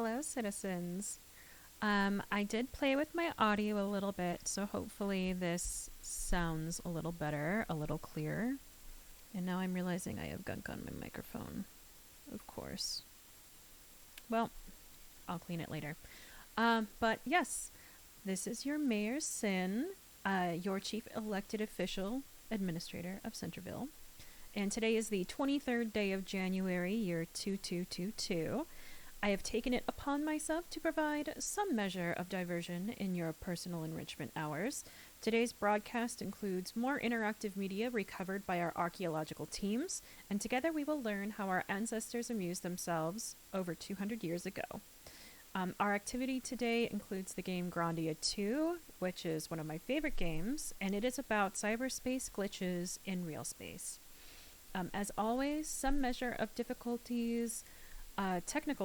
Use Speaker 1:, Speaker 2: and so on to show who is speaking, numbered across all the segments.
Speaker 1: Hello, citizens. I did play with my audio a little bit, so hopefully this sounds a little better, a little clearer. And now I'm realizing I have gunk on my microphone. Of course. Well, I'll clean it later. But yes, this is your Mayor Sin, your chief elected official administrator of Centerville. And today is the 23rd day of January, year 2222. I have taken it upon myself to provide some measure of diversion in your personal enrichment hours. Today's broadcast includes more interactive media recovered by our archaeological teams, and together we will learn how our ancestors amused themselves over 200 years ago. Our activity today includes the game Grandia 2, which is one of my favorite games, and it is about cyberspace glitches in real space. As always, some measure of technical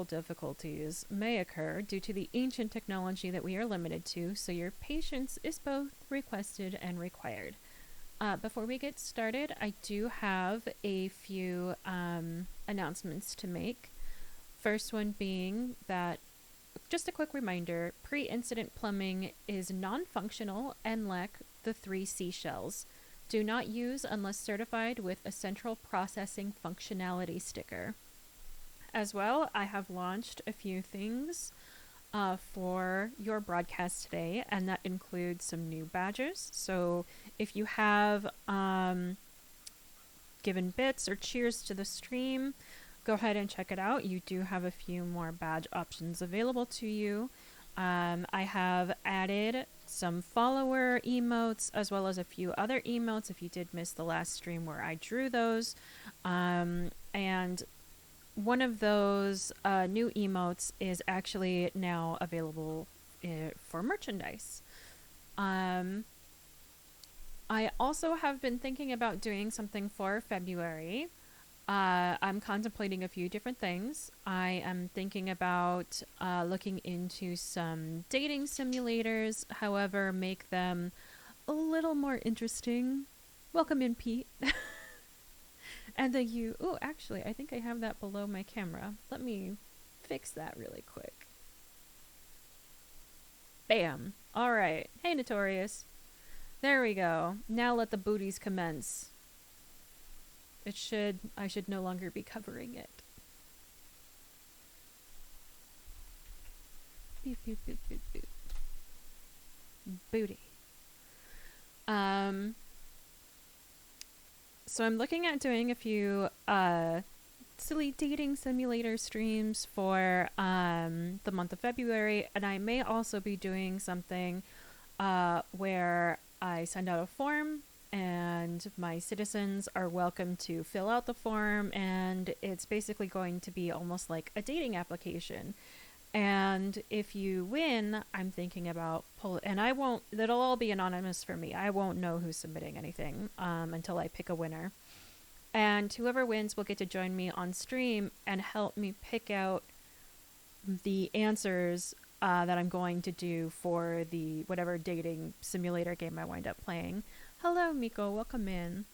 Speaker 1: difficulties may occur due to the ancient technology that we are limited to, so your patience is both requested and required. Before we get started, I do have a few announcements to make. First one being that, just a quick reminder, pre-incident plumbing is non-functional and lack the 3 seashells. Do not use unless certified with a central processing functionality sticker. As well, I have launched a few things for your broadcast today, and that includes some new badges. So if you have given bits or cheers to the stream, go ahead and check it out. You do have a few more badge options available to you. I have added some follower emotes as well as a few other emotes if you did miss the last stream where I drew those. And one of those new emotes is actually now available for merchandise. I also have been thinking about doing something for February. I'm contemplating a few different things. I am thinking about looking into some dating simulators, however, make them a little more interesting. Welcome in, Pete. And then you... Oh, actually, I think I have that below my camera. Let me fix that really quick. Bam. All right. Hey, Notorious. There we go. Now let the booties commence. I should no longer be covering it. Boop, boop, boop, boop, boop. Booty. So I'm looking at doing a few silly dating simulator streams for the month of February, and I may also be doing something where I send out a form and my citizens are welcome to fill out the form, and it's basically going to be almost like a dating application. And if you win, I'm thinking about that'll all be anonymous for me. I won't know who's submitting anything until I pick a winner. And whoever wins will get to join me on stream and help me pick out the answers that I'm going to do for the whatever dating simulator game I wind up playing. Hello, Miko. Welcome in.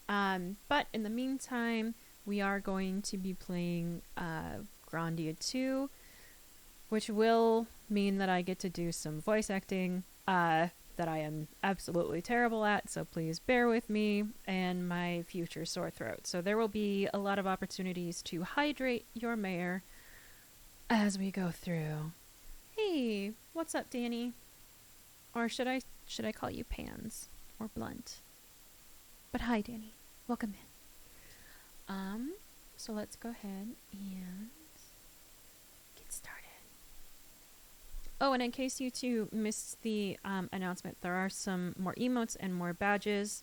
Speaker 1: But in the meantime, we are going to be playing Grandia 2, which will mean that I get to do some voice acting that I am absolutely terrible at, so please bear with me and my future sore throat. So there will be a lot of opportunities to hydrate your mayor as we go through. Hey, what's up, Danny? Or should I call you Pans or Blunt? But hi, Danny. Welcome in. So let's go ahead and get started. Oh, and in case you two missed the announcement, there are some more emotes and more badges.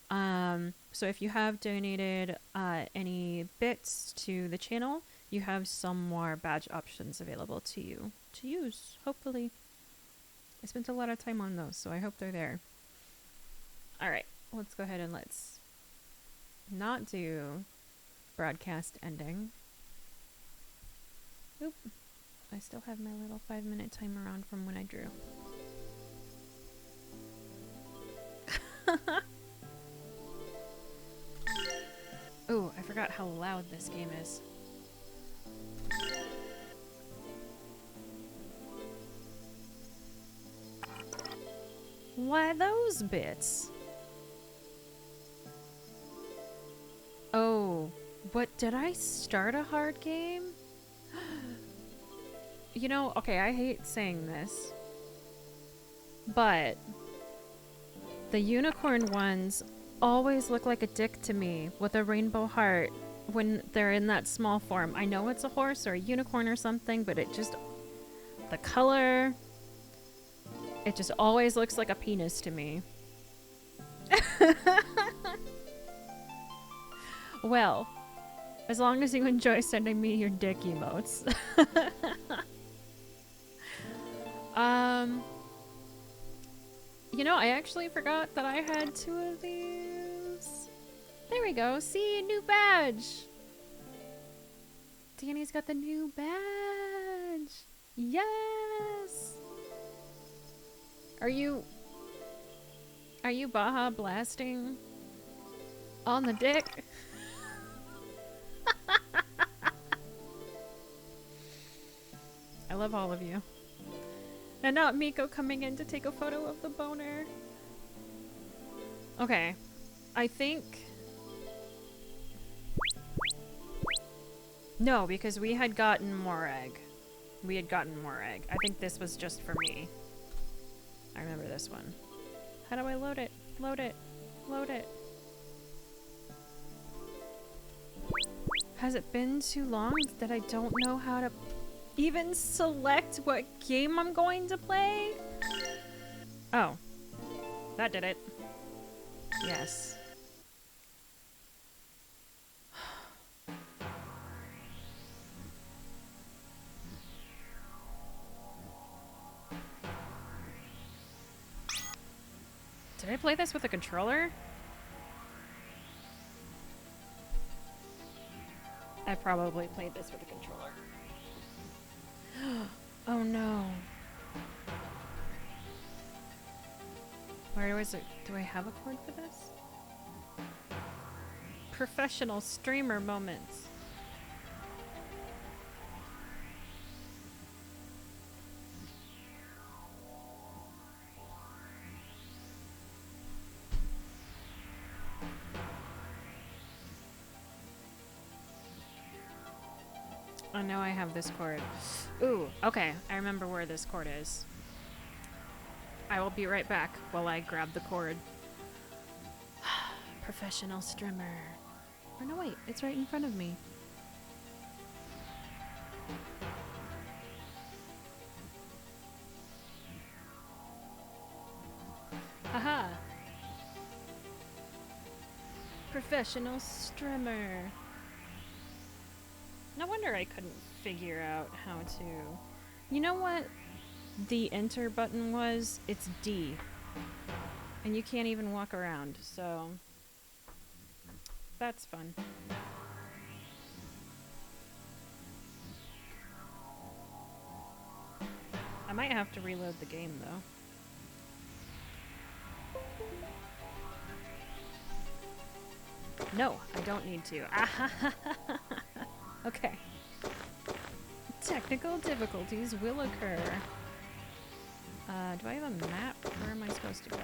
Speaker 1: So if you have donated any bits to the channel, you have some more badge options available to you to use, hopefully. I spent a lot of time on those, so I hope they're there. Alright, let's go ahead and let's not do broadcast ending. Oop. I still have my little 5-minute timer on from when I drew. Oh, I forgot how loud this game is. Why those bits? Oh, what, did I start a hard game? You know, okay, I hate saying this, but the unicorn ones always look like a dick to me with a rainbow heart when they're in that small form. I know it's a horse or a unicorn or something, but it just, the color, it just always looks like a penis to me. Well, as long as you enjoy sending me your dick emotes. You know, I actually forgot that I had 2 of these. There we go. See, new badge. Danny's got the new badge. Yes. Are you Baja blasting on the dick? I love all of you. And not Miko coming in to take a photo of the boner. Okay. I think... No, because we had gotten more egg. I think this was just for me. I remember this one. How do I load it? Load it. Load it. Has it been too long that I don't know how to even select what game I'm going to play? Oh. That did it. Yes. Did I play this with a controller? I probably played this with a controller. Oh no. Where is it? Do I have a cord for this? Professional streamer moments. I know I have this cord. Ooh, okay. I remember where this cord is. I will be right back while I grab the cord. Professional streamer. Or no, wait. It's right in front of me. Haha. Professional streamer. No wonder I couldn't figure out how to... You know what the enter button was? It's D. And you can't even walk around, so... That's fun. I might have to reload the game, though. No, I don't need to. Okay. Technical difficulties will occur. Do I have a map? Where am I supposed to go?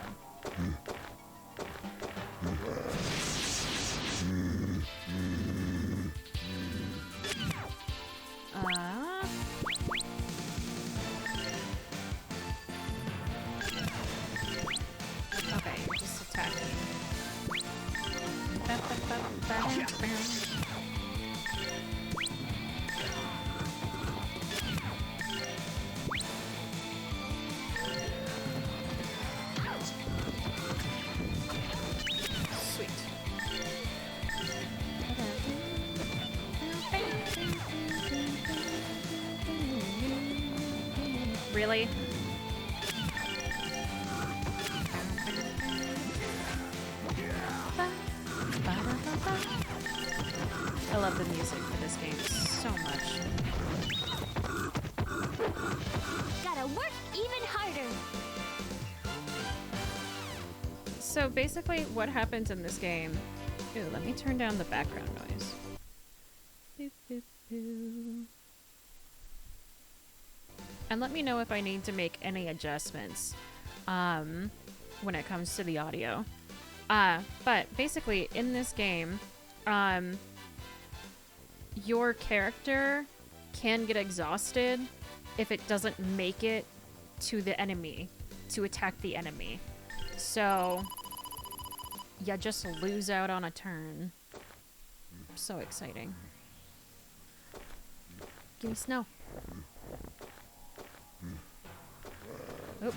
Speaker 1: Okay, you're just attacking. Really? I love the music for this game so much.
Speaker 2: Gotta work even harder.
Speaker 1: So basically what happens in this game... Ooh, let me turn down the background noise. Boop, boop, boop. And let me know if I need to make any adjustments. when it comes to the audio. But basically, in this game, your character can get exhausted if it doesn't make it to the enemy, to attack the enemy. So, you just lose out on a turn. So exciting. Give me snow. Oop.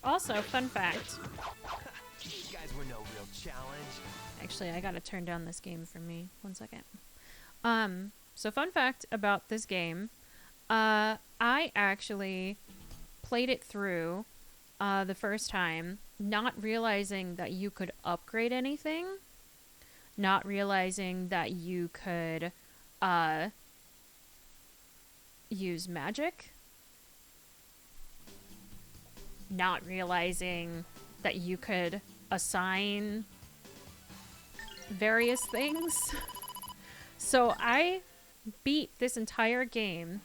Speaker 1: Also, fun fact.
Speaker 3: You guys were no real challenge.
Speaker 1: Actually, I gotta turn down this game for me. 1 second. So fun fact about this game. I actually played it through the first time, not realizing that you could upgrade anything. Not realizing that you could use magic. Not realizing that you could assign various things. So I beat this entire game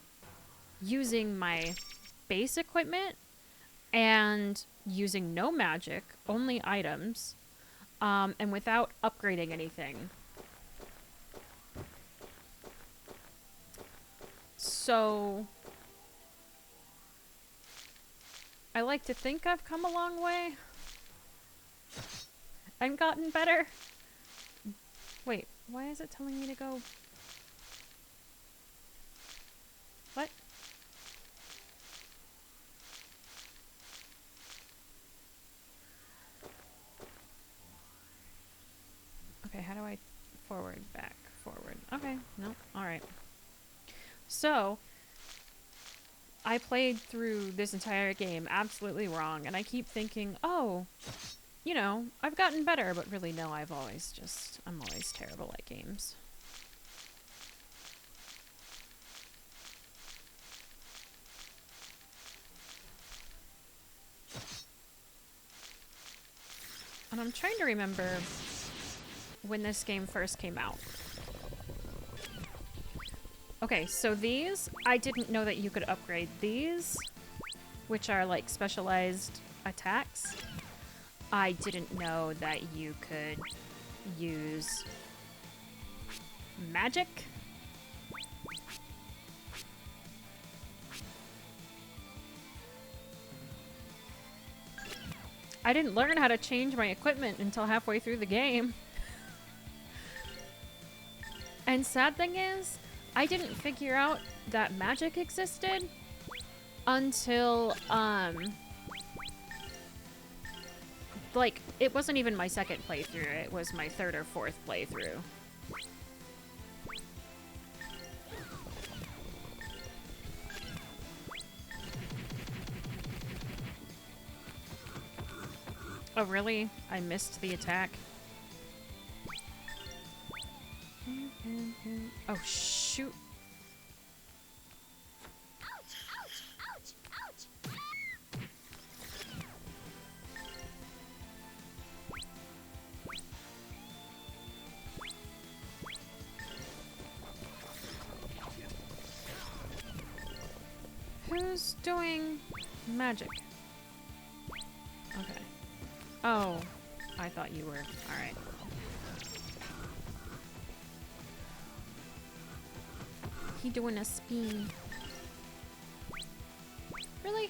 Speaker 1: using my base equipment and using no magic, only items, and without upgrading anything. So I like to think I've come a long way and gotten better. Wait, why is it telling me to go? What? Okay, how do I forward, back, forward? Okay, no, alright. So, I played through this entire game absolutely wrong, and I keep thinking, oh, you know, I've gotten better, but really no, I'm always terrible at games. And I'm trying to remember when this game first came out. Okay, so these, I didn't know that you could upgrade these, which are like specialized attacks. I didn't know that you could use magic. I didn't learn how to change my equipment until halfway through the game. And sad thing is, I didn't figure out that magic existed until, like, it wasn't even my second playthrough, it was my third or fourth playthrough. Oh, really? I missed the attack? Oh, shoot.
Speaker 2: Ouch, ouch, ouch, ouch.
Speaker 1: Who's doing magic? Okay. Oh, I thought you were. Alright. He doing a spin. Really?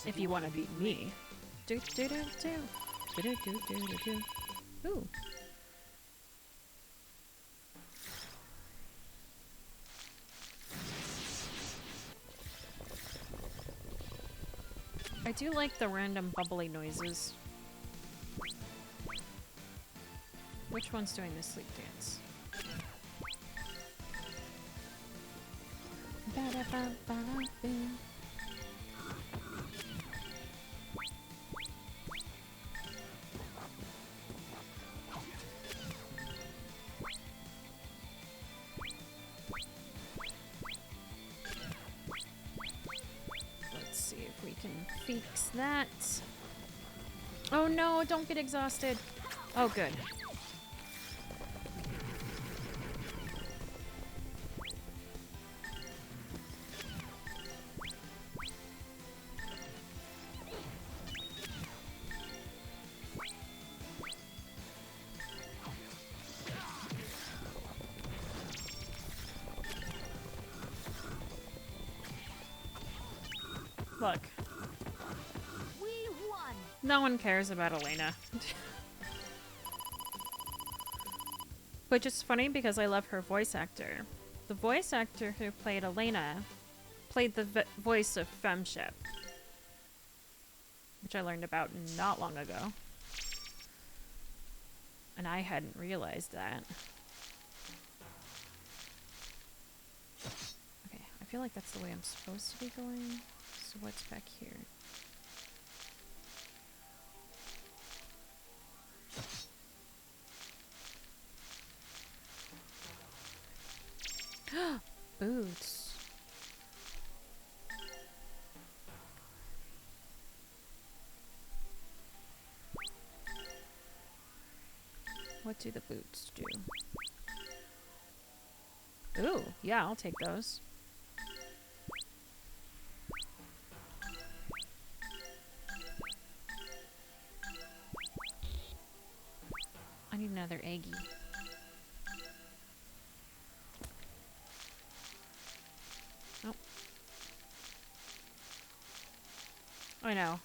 Speaker 1: If you want to beat me. Do do do do. Do do do do do do. Ooh. I do like the random bubbly noises. Which one's doing the sleep dance? Ba-da-ba-ba-da-boo. Let's see if we can fix that. Oh no, don't get exhausted. Oh, good. Look,
Speaker 2: We won.
Speaker 1: no one cares about Elena. Which is funny because I love her voice actor. The voice actor who played Elena played the voice of Femship, which I learned about not long ago. And I hadn't realized that. Okay, I feel like that's the way I'm supposed to be going. So what's back here? Boots. What do the boots do? Ooh, yeah, I'll take those. I need another eggie. Oh. I know.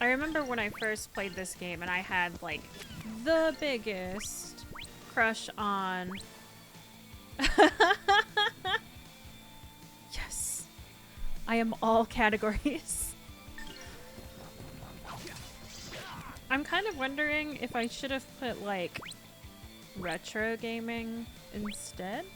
Speaker 1: I remember when I first played this game and I had like the biggest crush on Yes. I am all categories. I'm kind of wondering if I should have put like retro gaming instead.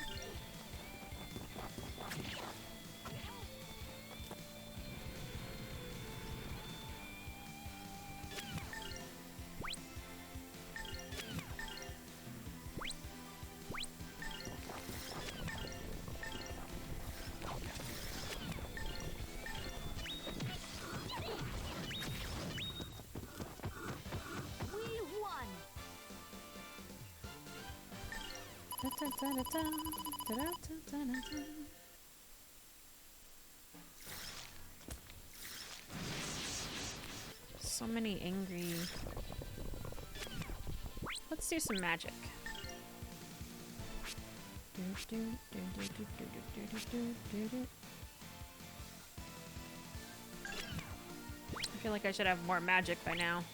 Speaker 2: We won.
Speaker 1: Da-da-da-da-da, da-da-da-da-da-da. So many angry. Let's do some magic. I feel like I should have more magic by now.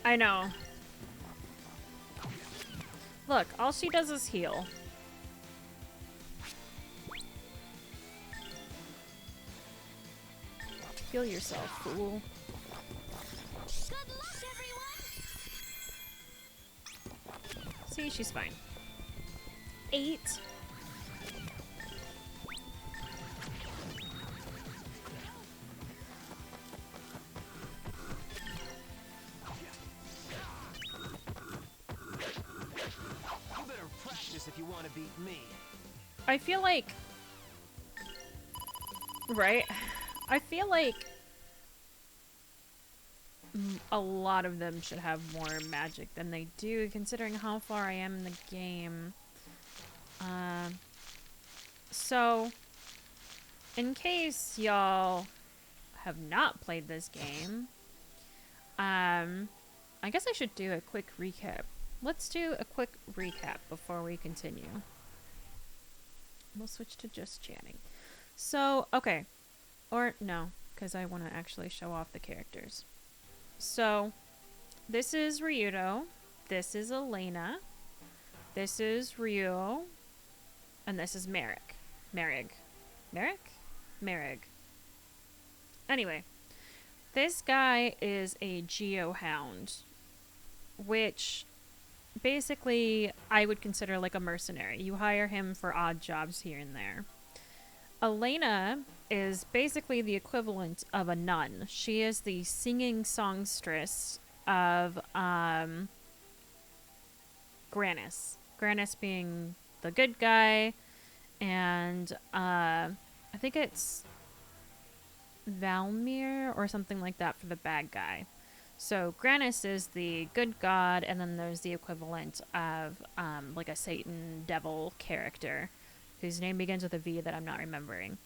Speaker 1: I know. Look, all she does is heal. Heal yourself, fool.
Speaker 2: Good luck, everyone.
Speaker 1: See, she's fine. 8.
Speaker 3: You better practice if you want to beat me.
Speaker 1: I feel like... Right? I feel like... a lot of them should have more magic than they do, considering how far I am in the game. So, in case y'all have not played this game, I guess I should do a quick recap. Let's do a quick recap before we continue. We'll switch to just chatting. So, okay. Or, no, because I want to actually show off the characters. So, this is Ryudo. This is Elena. This is Ryo. And this is Merrick. Merrick? Merrick. Anyway, this guy is a geohound, which basically I would consider like a mercenary. You hire him for odd jobs here and there. Elena is basically the equivalent of a nun. She is the singing songstress of Granis. Granis being the good guy, and I think it's Valmir or something like that for the bad guy. So Granis is the good god, and then there's the equivalent of like a Satan devil character whose name begins with a V that I'm not remembering.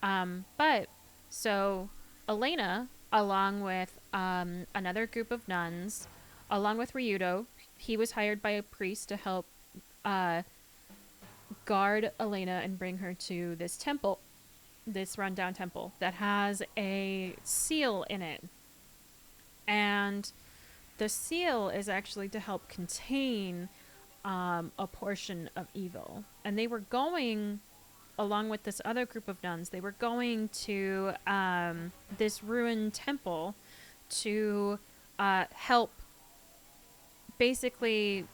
Speaker 1: But so Elena, along with another group of nuns, along with Ryudo, he was hired by a priest to help guard Elena and bring her to this temple, this rundown temple that has a seal in it. And the seal is actually to help contain a portion of evil. And they were going, along with this other group of nuns, they were going to this ruined temple to help basically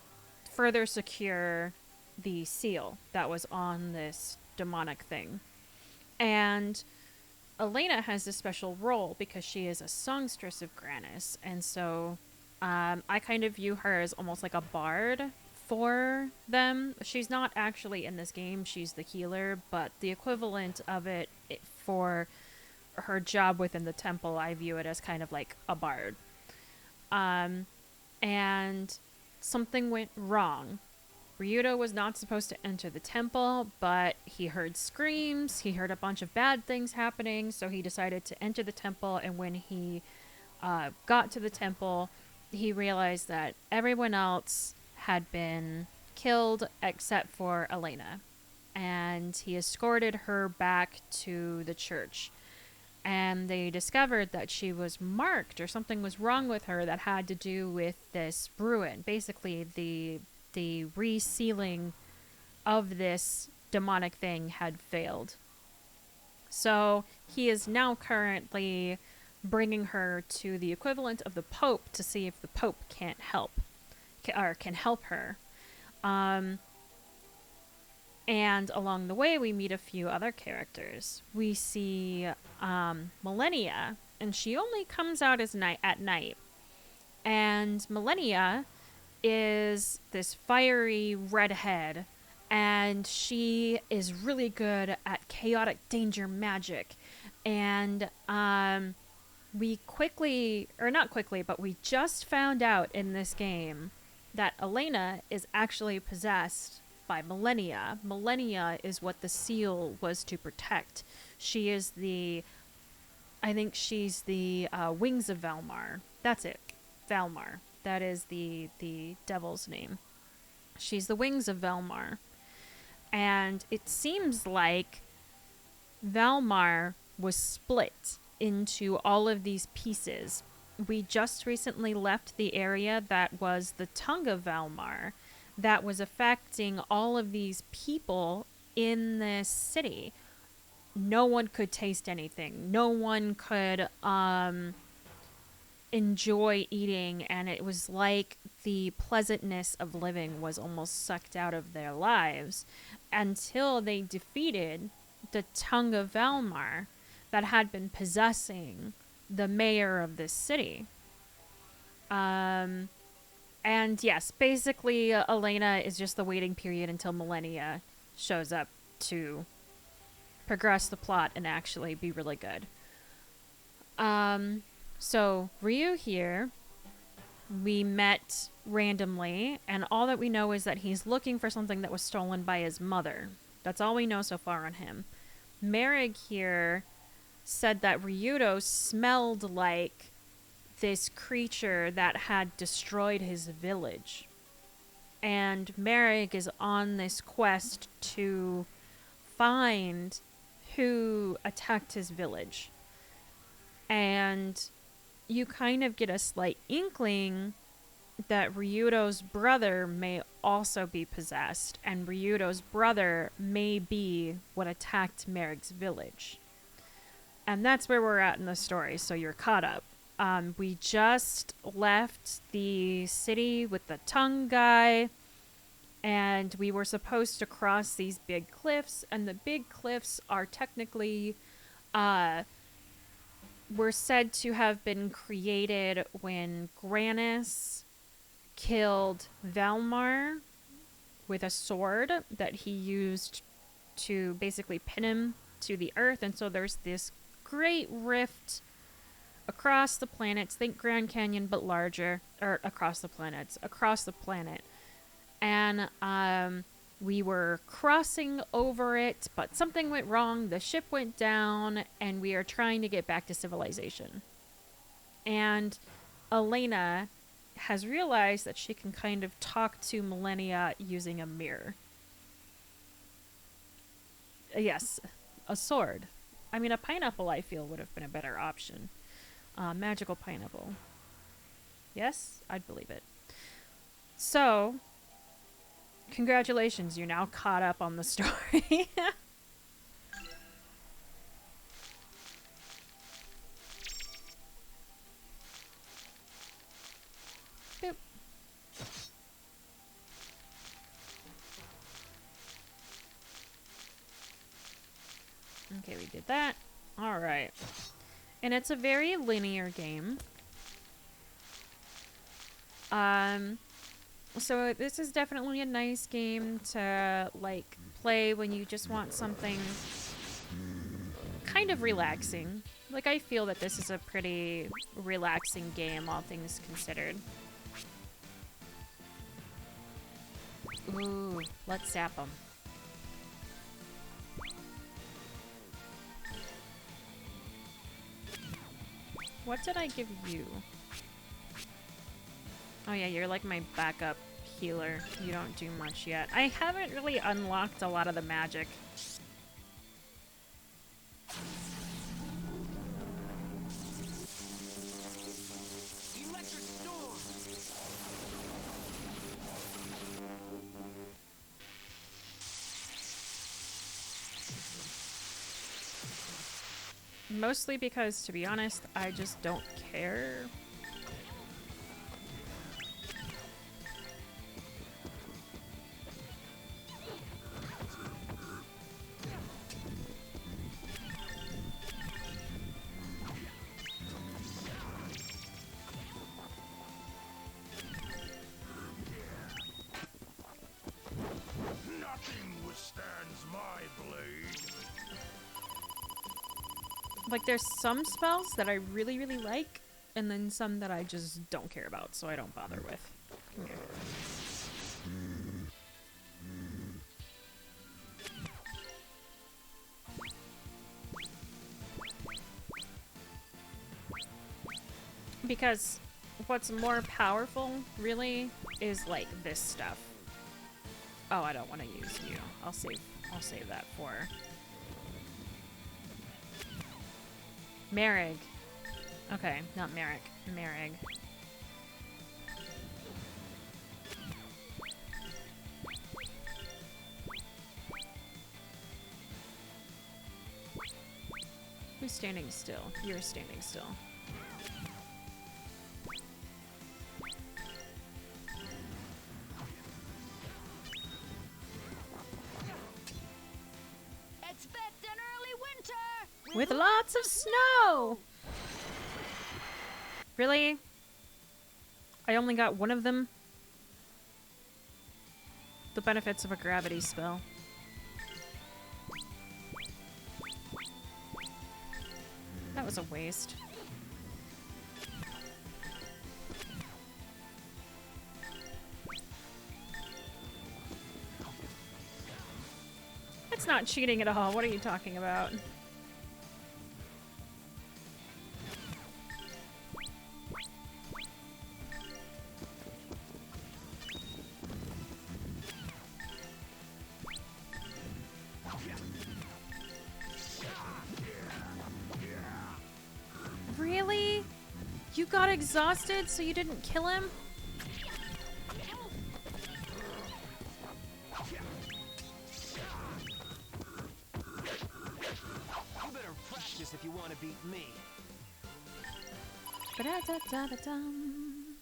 Speaker 1: further secure the seal that was on this demonic thing. And Elena has this special role because she is a songstress of Granis, and so I kind of view her as almost like a bard for them. She's not actually in this game, she's the healer, but the equivalent of it for her job within the temple, I view it as kind of like a bard. And something went wrong. Ryudo was not supposed to enter the temple, but he heard screams, he heard a bunch of bad things happening, so he decided to enter the temple, and when he got to the temple, he realized that everyone else had been killed except for Elena, and he escorted her back to the church, and they discovered that she was marked, or something was wrong with her that had to do with this ruin, basically the resealing of this demonic thing had failed. So he is now currently bringing her to the equivalent of the Pope to see if the Pope can't help, or can help her. And along the way, we meet a few other characters. We see Millennia, and she only comes out at night. And Millennia is this fiery redhead, and she is really good at chaotic danger magic. And we just found out in this game that Elena is actually possessed by Millennia. Millennia is what the seal was to protect. She is I think she's the Wings of Valmar. That's it. Valmar. That is the devil's name. She's the Wings of Valmar. And it seems like Valmar was split into all of these pieces. We just recently left the area that was the tongue of Valmar that was affecting all of these people in this city. No one could taste anything. No one could enjoy eating, and it was like the pleasantness of living was almost sucked out of their lives until they defeated the tongue of Valmar that had been possessing the mayor of this city. And yes, basically Elena is just the waiting period until Millennia shows up to progress the plot and actually be really good. So Ryu here, we met randomly, and all that we know is that he's looking for something that was stolen by his mother. That's all we know so far on him. Merrick here said that Ryudo smelled like this creature that had destroyed his village. And Merrick is on this quest to find who attacked his village. And you kind of get a slight inkling that Ryudo's brother may also be possessed, and Ryudo's brother may be what attacked Merrick's village. And that's where we're at in the story, so you're caught up. We just left the city with the tongue guy, and we were supposed to cross these big cliffs, and the big cliffs are technically were said to have been created when Granis killed Valmar with a sword that he used to basically pin him to the earth. And so there's this great rift across the planets. Think Grand Canyon, but larger. Or across the planets. Across the planet. And we were crossing over it, but something went wrong. The ship went down, and we are trying to get back to civilization. And Elena has realized that she can kind of talk to Millennia using a mirror. Yes, a sword. I mean, a pineapple, I feel, would have been a better option. Magical pineapple. Yes, I'd believe it. So, congratulations, you're now caught up on the story. Boop. Okay, we did that. Alright. And it's a very linear game. So this is definitely a nice game to, like, play when you just want something kind of relaxing. Like, I feel that this is a pretty relaxing game, all things considered. Ooh, let's zap them. What did I give you? Oh yeah, you're like my backup healer. You don't do much yet. I haven't really unlocked a lot of the magic.
Speaker 3: Electric storm.
Speaker 1: Mostly because, to be honest, I just don't care.
Speaker 4: Nothing withstands my blade.
Speaker 1: Like, there's some spells that I really, really like, and then some that I just don't care about, so I don't bother with. Come here. Because what's more powerful, really, is, like, this stuff. Oh, I don't want to use you. I'll save that for Merrig. Okay, not Merrick. Merrig. Who's standing still? You're standing still.
Speaker 2: Expect an early winter
Speaker 1: With lots of snow! Really? I only got one of them? The benefits of a gravity spell. That was a waste. It's That's not cheating at all. What are you talking about? Really? You got exhausted so you didn't kill him?
Speaker 3: You better practice if you want to beat me.
Speaker 1: Ba-da-da-da-da-dum.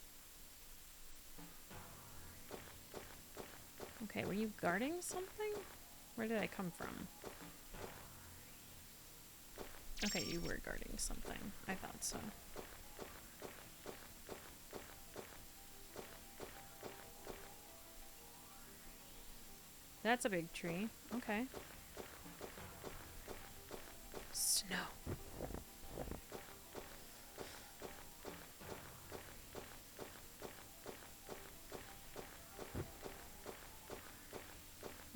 Speaker 1: Okay, were you guarding something? Where did I come from? Okay, you were guarding something. I thought so. That's a big tree. Okay. Snow.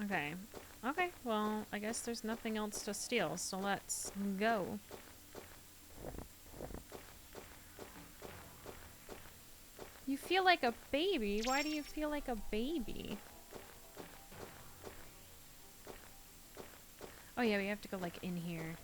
Speaker 1: Okay. Okay, well, I guess there's nothing else to steal, so let's go. You feel like a baby? Why do you feel like a baby? Oh yeah, we have to go, like, in here.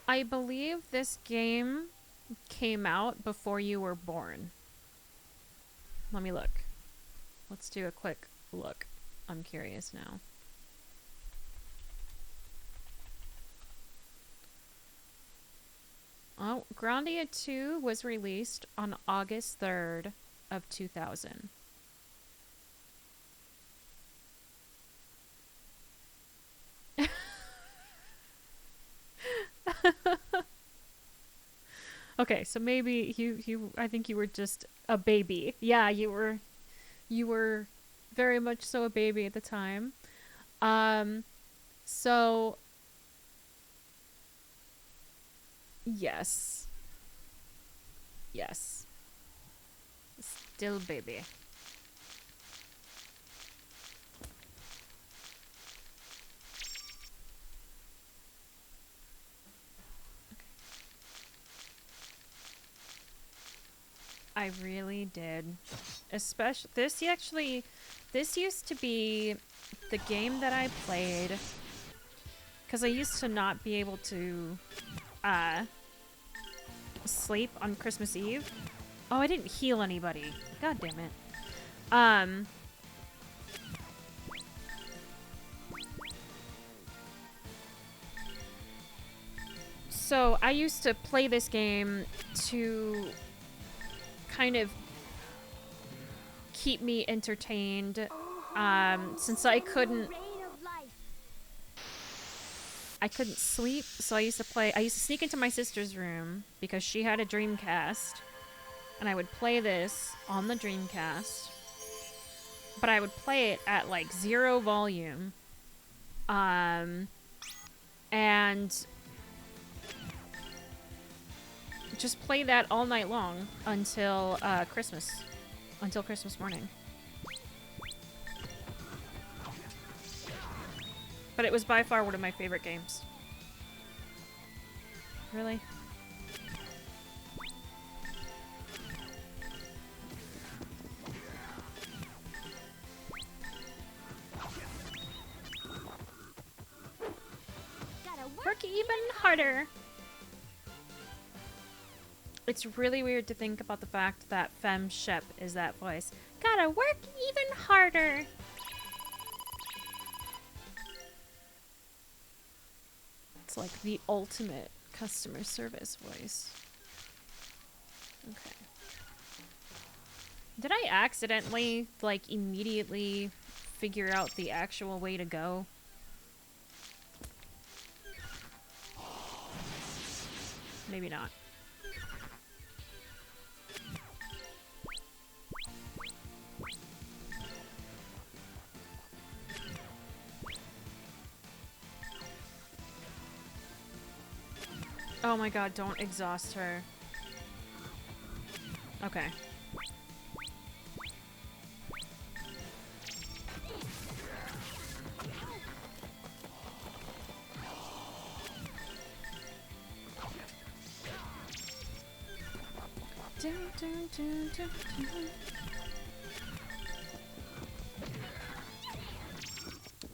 Speaker 1: I believe this game came out before you were born. Let me look. Let's do a quick look. I'm curious now. Oh, Grandia 2 was released on August 3rd of 2000. Okay, so maybe I think you were just a baby. Yeah, you were very much so a baby at the time. So yes. Yes. Still baby. I really did. Especially this used to be the game that I played because I used to not be able to sleep on Christmas Eve. Oh, I didn't heal anybody. God damn it. So I used to play this game to kind of keep me entertained, since I couldn't sleep, so I used to sneak into my sister's room because she had a Dreamcast, and I would play this on the Dreamcast, but I would play it at like 0 volume, and just play that all night long until Christmas morning. But it was by far one of my favorite games. Really? Work even harder. It's really weird to think about the fact that Fem Shep is that voice. Gotta work even harder. It's like the ultimate customer service voice. Okay. Did I accidentally, like, immediately figure out the actual way to go? Maybe not. Oh my god, don't exhaust her. Okay.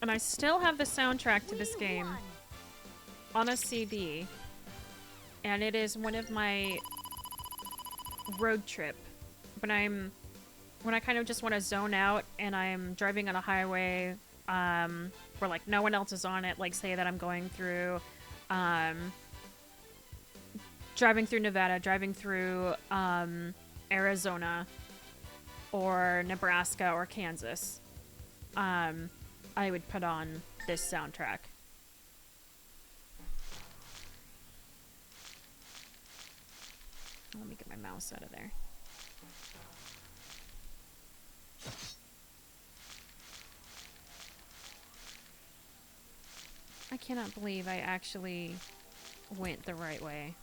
Speaker 1: And I still have the soundtrack to this game on a CD. And it is one of my road trip. When I kind of just want to zone out and I'm driving on a highway where like no one else is on it, like say that I'm going through driving through Nevada, driving through Arizona or Nebraska or Kansas, I would put on this soundtrack. Let me get my mouse out of there. I cannot believe I actually went the right way.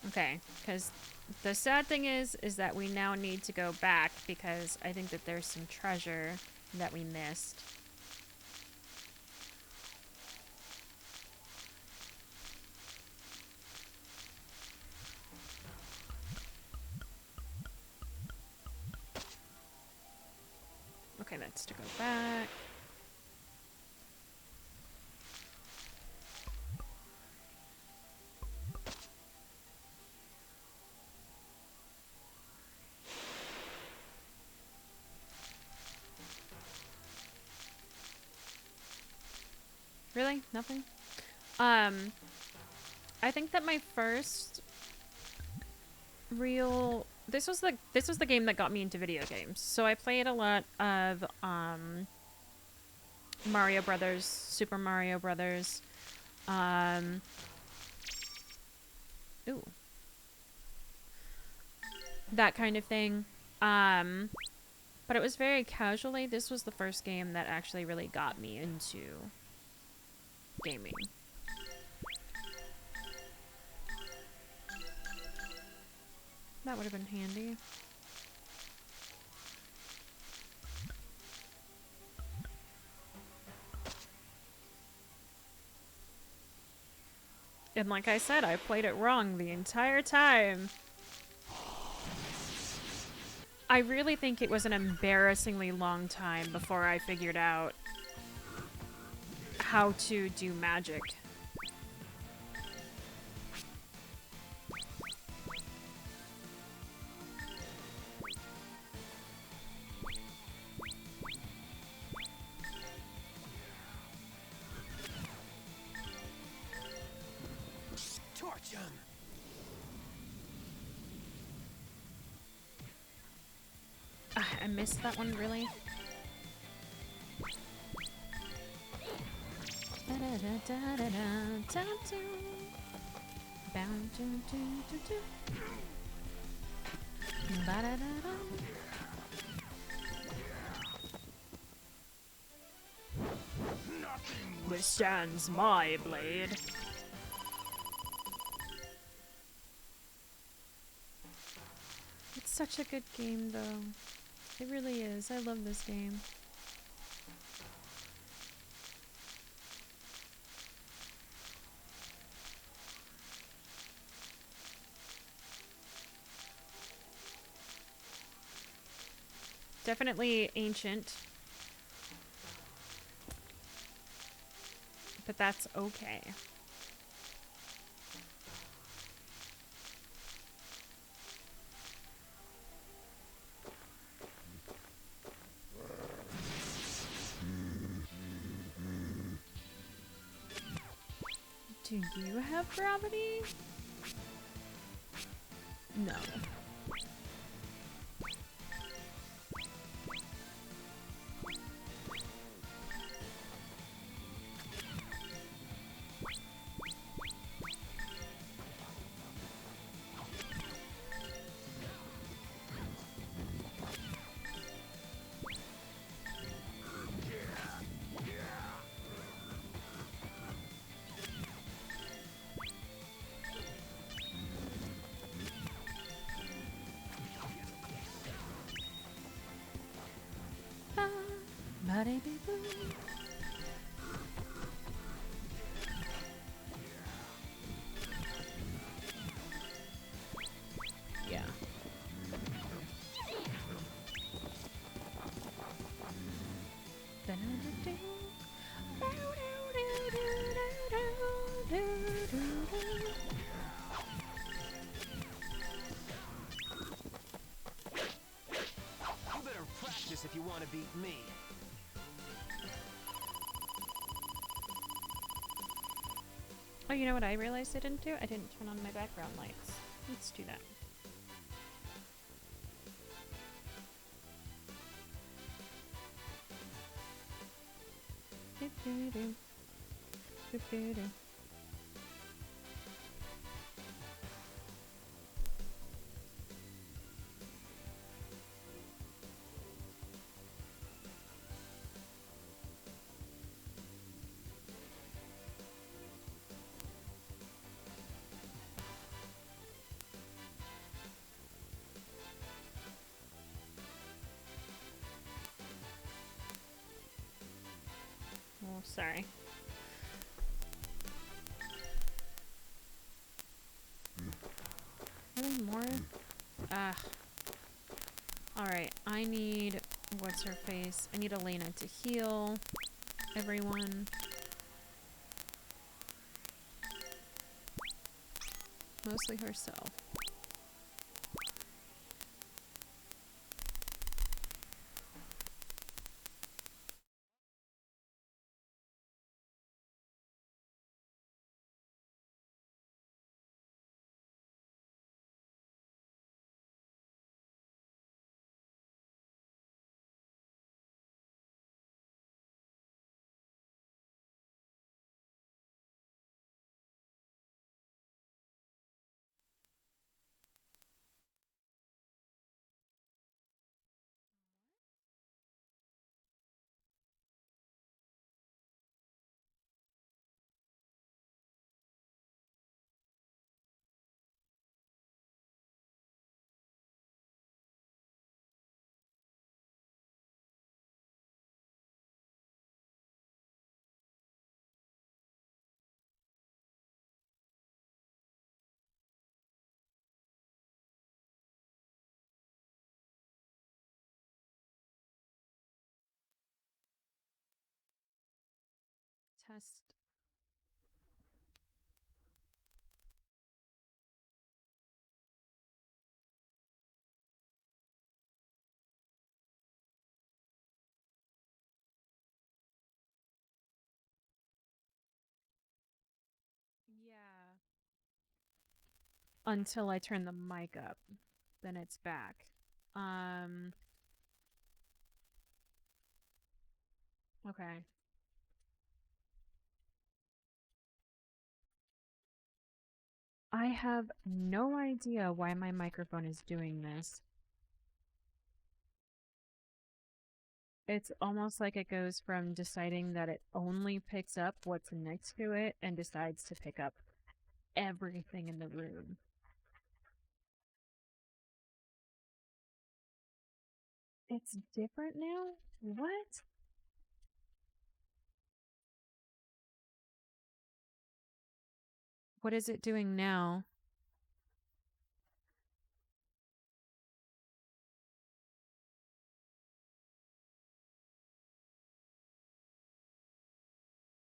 Speaker 1: Okay, because the sad thing is that we now need to go back because I think that there's some treasure that we missed. Okay, that's to go back. Really? Nothing? I think that my first real this was the game that got me into video games. So I played a lot of Mario Brothers, Super Mario Brothers. Ooh. That kind of thing. But it was very casually. This was the first game that actually really got me into gaming. That would have been handy. And like I said, I played it wrong the entire time. I really think it was an embarrassingly long time before I figured out how to do magic.
Speaker 3: Torch him.
Speaker 1: I missed that one, really? Withstands my blade. It's such a good game, though. It really is. I love this game. Definitely ancient. But that's okay. Do you have gravity? No. Yeah.
Speaker 3: You better practice if you want to beat me.
Speaker 1: Oh, you know what I realized I didn't do? I didn't turn on my background lights. Let's do that. Doo-doo-doo. Doo-doo-doo. Oh, sorry. Any more? Ugh. Alright, I need... What's her face? I need Elena to heal everyone. Mostly herself. Test. Yeah. Until I turn the mic up. Then it's back. Okay. I have no idea why my microphone is doing this. It's almost like it goes from deciding that it only picks up what's next to it and decides to pick up everything in the room. It's different now? What? What is it doing now?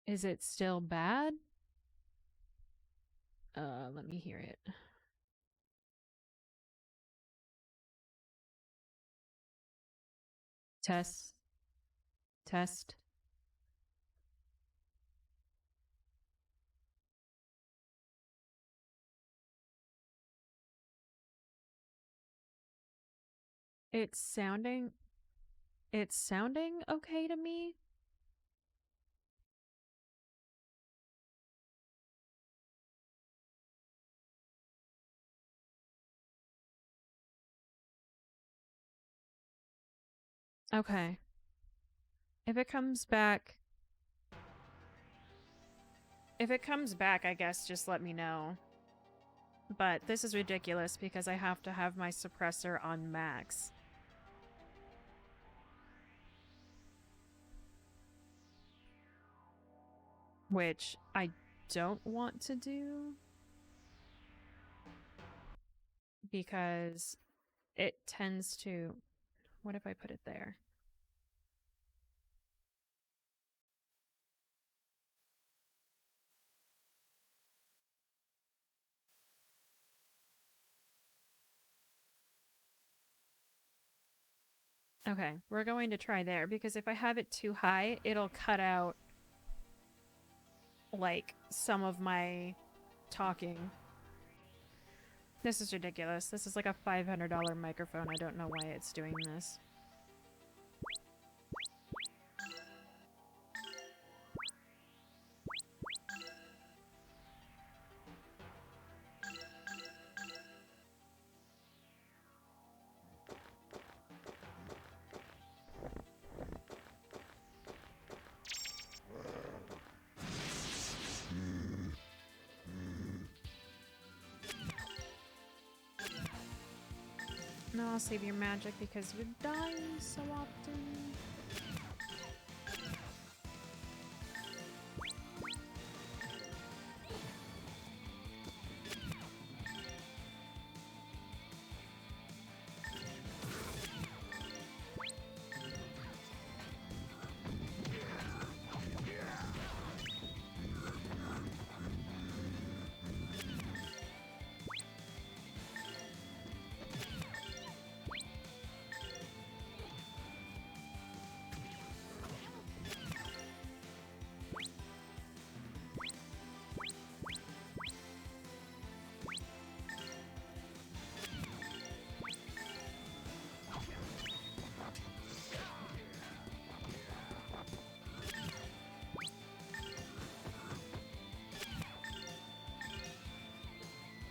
Speaker 1: Is it still bad? Let me hear it. Test. Test. It's sounding okay to me. Okay. If it comes back, I guess just let me know. But this is ridiculous because I have to have my suppressor on max. which I don't want to do because it tends to... What if I put it there? Okay, we're going to try there because if I have it too high, it'll cut out like some of my talking. This is ridiculous. This is like a $500 microphone. I don't know why it's doing this. No, I'll save your magic because you die so often.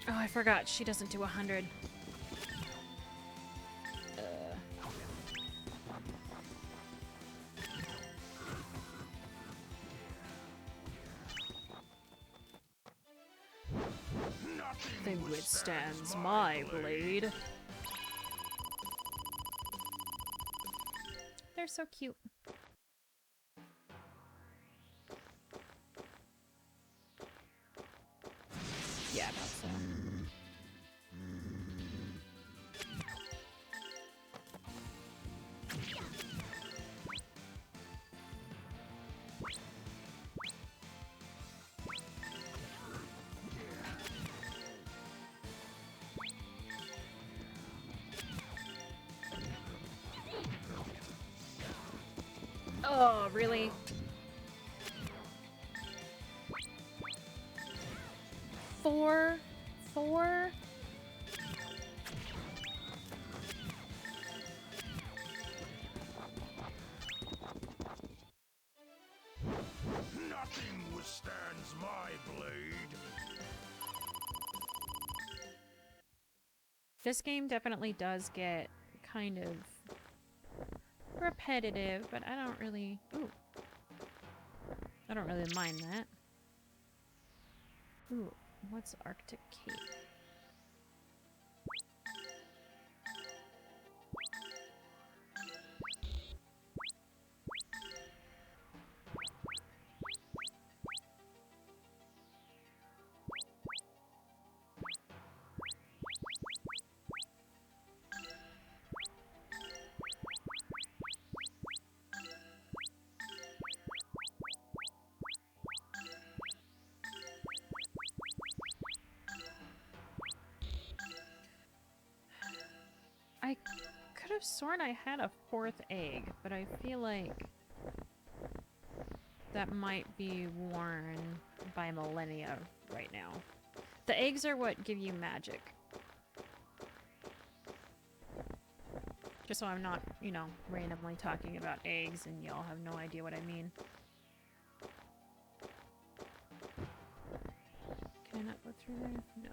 Speaker 1: Oh, I forgot. She doesn't do 100. Nothing withstands my blade. They're so cute. Yeah, about so. Oh, really? Four?
Speaker 4: Nothing withstands my blade.
Speaker 1: This game definitely does get kind of repetitive, but I don't really... Ooh. I don't really mind that. Ooh, what's Arctic Cape? I could have sworn I had a fourth egg, but I feel like that might be worn by millennia right now. The eggs are what give you magic. Just so I'm not, you know, randomly talking about eggs and y'all have no idea what I mean. Can I not go through there? No.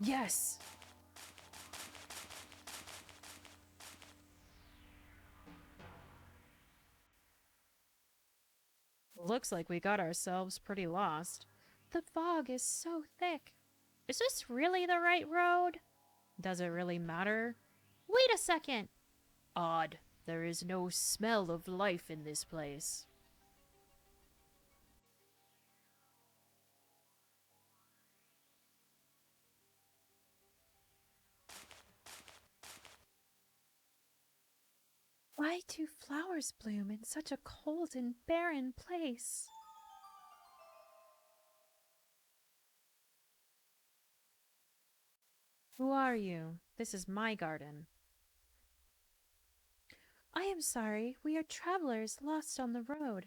Speaker 1: Yes! Looks like we got ourselves pretty lost. The fog is so thick. Is this really the right road? Does it really matter? Wait a second! Odd. There is no smell of life in this place. Why do flowers bloom in such a cold and barren place? Who are you? This is my garden. I am sorry, we are travelers lost on the road.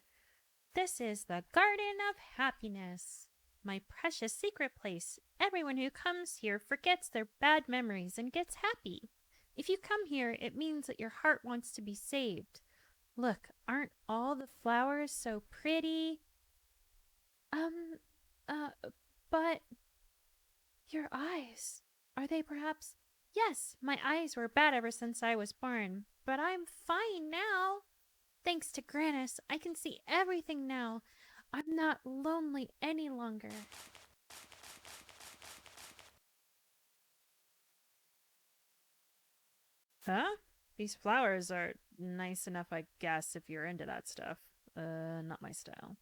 Speaker 1: This is the Garden of Happiness, my precious secret place. Everyone who comes here forgets their bad memories and gets happy. If you come here, it means that your heart wants to be saved. Look, aren't all the flowers so pretty? Um, uh, but your eyes, are they perhaps? Yes, my eyes were bad ever since I was born, but I'm fine now. Thanks to Grannis, I can see everything now. I'm not lonely any longer. Huh? These flowers are nice enough, I guess, if you're into that stuff. Not my style.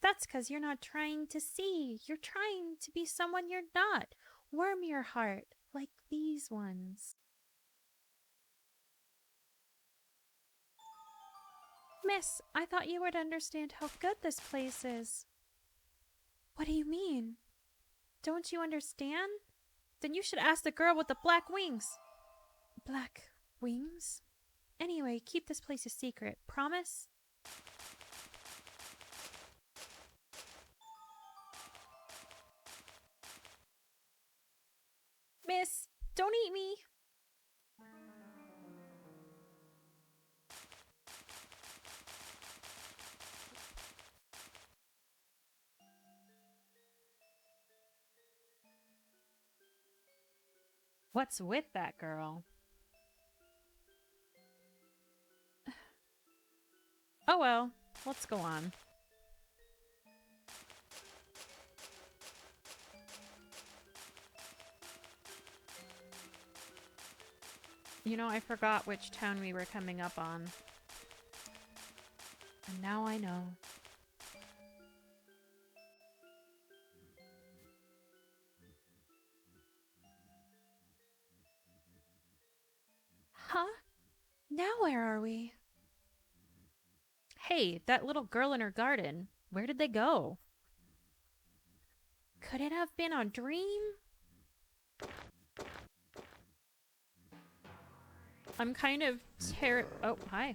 Speaker 1: That's 'cause you're not trying to see. You're trying to be someone you're not. Warm your heart, like these ones. Miss, I thought you would understand how good this place is. What do you mean? Don't you understand? Then you should ask the girl with the black wings. Black wings? Anyway, keep this place a secret. Promise? Miss, don't eat me. What's with that girl? Oh well, let's go on. You know, I forgot which town we were coming up on. And now I know. Huh? Now where are we? Hey, that little girl in her garden. Where did they go? Could it have been a dream? I'm kind of oh, hi.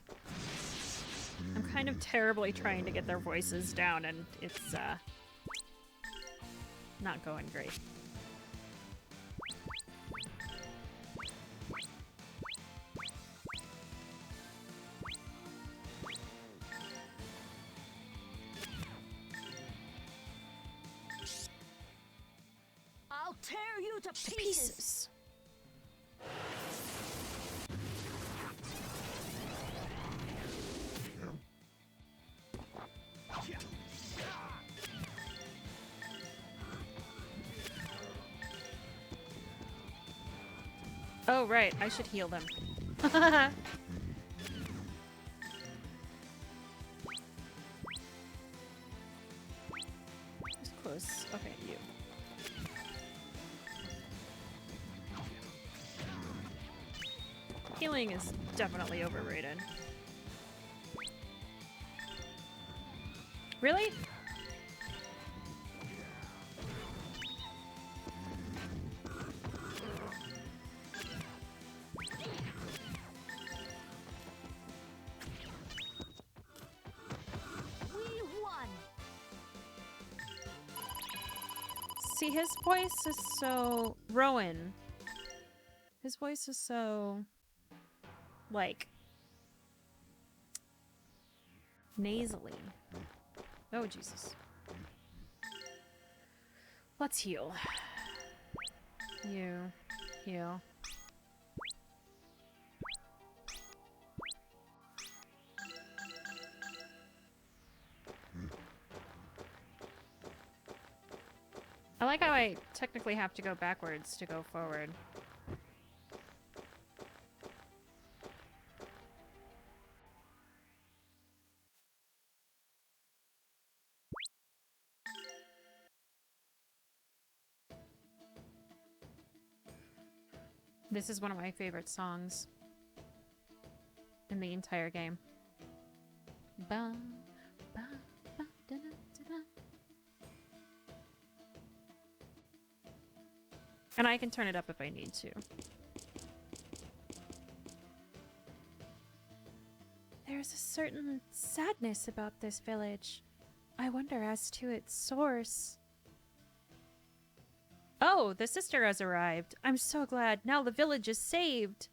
Speaker 1: I'm kind of terribly trying to get their voices down, and it's, not going great.
Speaker 2: I'll tear you to pieces.
Speaker 1: Oh, right. I should heal them. It's close. Okay, you. Healing is definitely overrated. Really? See, his voice is so... Rowan. His voice is so... like... nasally. Oh, Jesus. Let's heal. You. Heal. I like how I technically have to go backwards to go forward. This is one of my favorite songs in the entire game. Ba, ba, ba, da, da, da, da. And I can turn it up if I need to. There's a certain sadness about this village. I wonder as to its source. Oh, the sister has arrived. I'm so glad. Now the village is saved.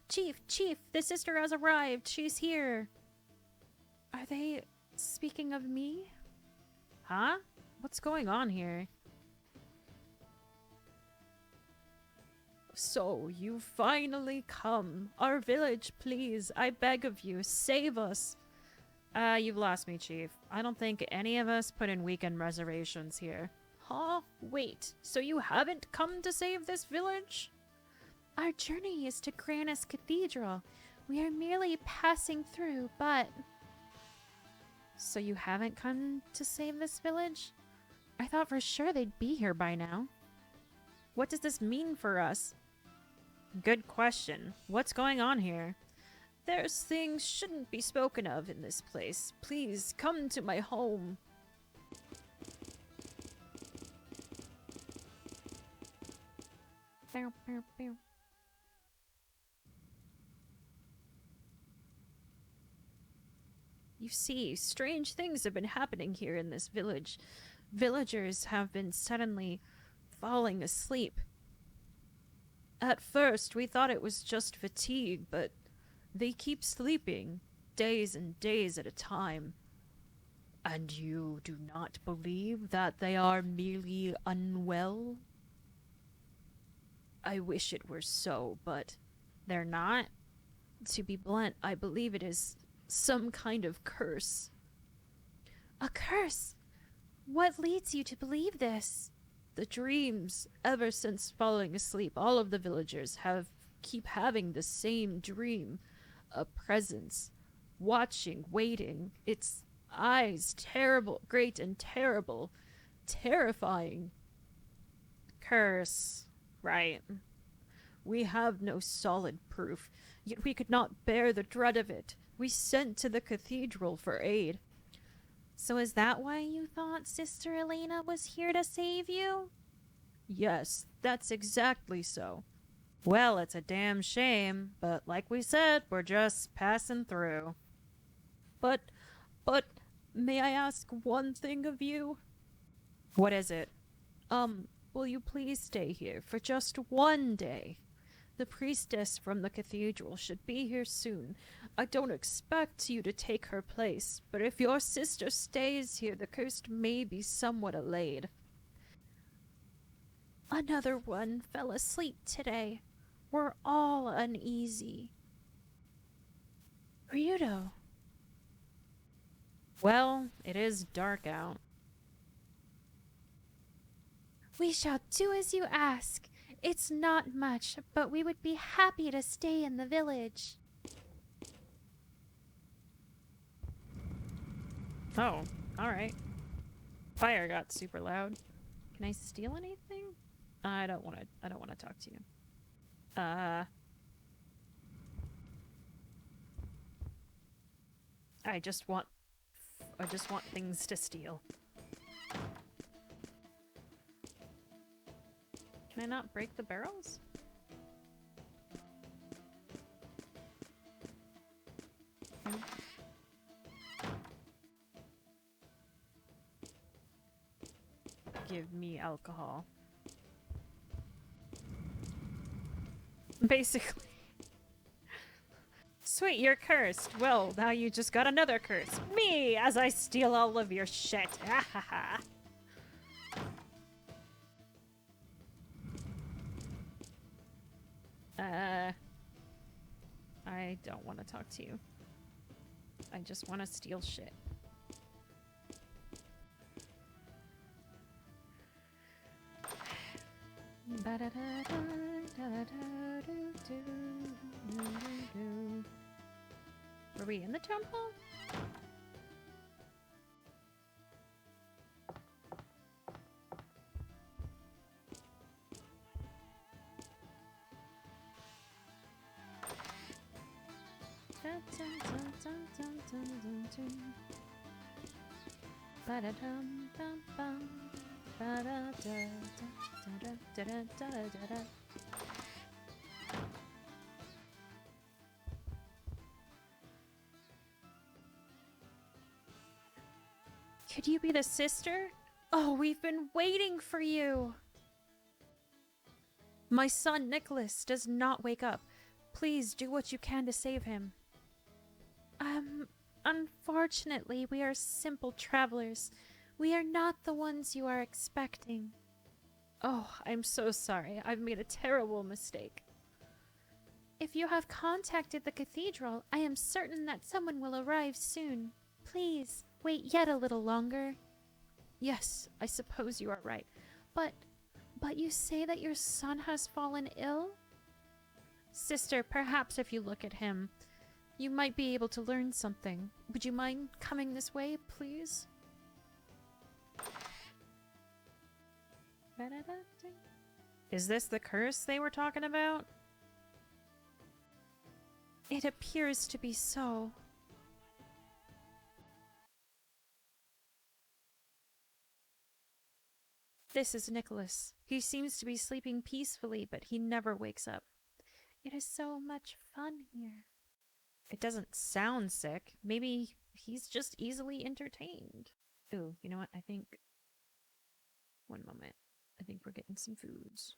Speaker 1: Chief, the sister has arrived. She's here. Are they speaking of me? Huh? What's going on here? So, you finally come. Our village, please. I beg of you, save us. You've lost me, Chief. I don't think any of us put in weekend reservations here. Huh? Wait, so you haven't come to save this village? Our journey is to Grandia's Cathedral. We are merely passing through, but... So you haven't come to save this village? I thought for sure they'd be here by now. What does this mean for us? Good question. What's going on here? There's things shouldn't be spoken of in this place. Please, come to my home. Bow, bow, bow. You see, strange things have been happening here in this village. Villagers have been suddenly falling asleep. At first, we thought it was just fatigue, but they keep sleeping, days and days at a time. And you do not believe that they are merely unwell? I wish it were so, but they're not. To be blunt, I believe it is some kind of curse. A curse? What leads you to believe this? The dreams, ever since falling asleep, all of the villagers keep having the same dream. A presence, watching, waiting. Its eyes, terrible, great and terrible, terrifying. Curse, right. We have no solid proof, yet we could not bear the dread of it. We sent to the cathedral for aid. So is that why you thought Sister Elena was here to save you? Yes, that's exactly so. Well, it's a damn shame, but like we said, we're just passing through. But, may I ask one thing of you? What is it? Will you please stay here for just one day? The priestess from the cathedral should be here soon. I don't expect you to take her place, but if your sister stays here, the curse may be somewhat allayed. Another one fell asleep today. We're all uneasy. Ryudo. Well, it is dark out. We shall do as you ask. It's not much, but we would be happy to stay in the village. Oh, alright. Fire got super loud. Can I steal anything? I don't wanna talk to you. I just want things to steal. Can I not break the barrels? Give me alcohol. Basically. Sweet, you're cursed. Well, now you just got another curse. Me, as I steal all of your shit. Ha ha ha. I don't want to talk to you. I just want to steal shit. Were we in the town hall? Could you be the sister? Oh, we've been waiting for you. My son Nicholas does not wake up. Please do what you can to save him. Unfortunately, we are simple travelers. We are not the ones you are expecting. Oh, I'm so sorry. I've made a terrible mistake. If you have contacted the cathedral, I am certain that someone will arrive soon. Please, wait yet a little longer. Yes, I suppose you are right. But you say that your son has fallen ill? Sister, perhaps if you look at him, you might be able to learn something. Would you mind coming this way, please? Is this the curse they were talking about? It appears to be so. This is Nicholas. He seems to be sleeping peacefully, but he never wakes up. It is so much fun here. It doesn't sound sick. Maybe he's just easily entertained. Ooh, you know what? I think... One moment. I think we're getting some foods.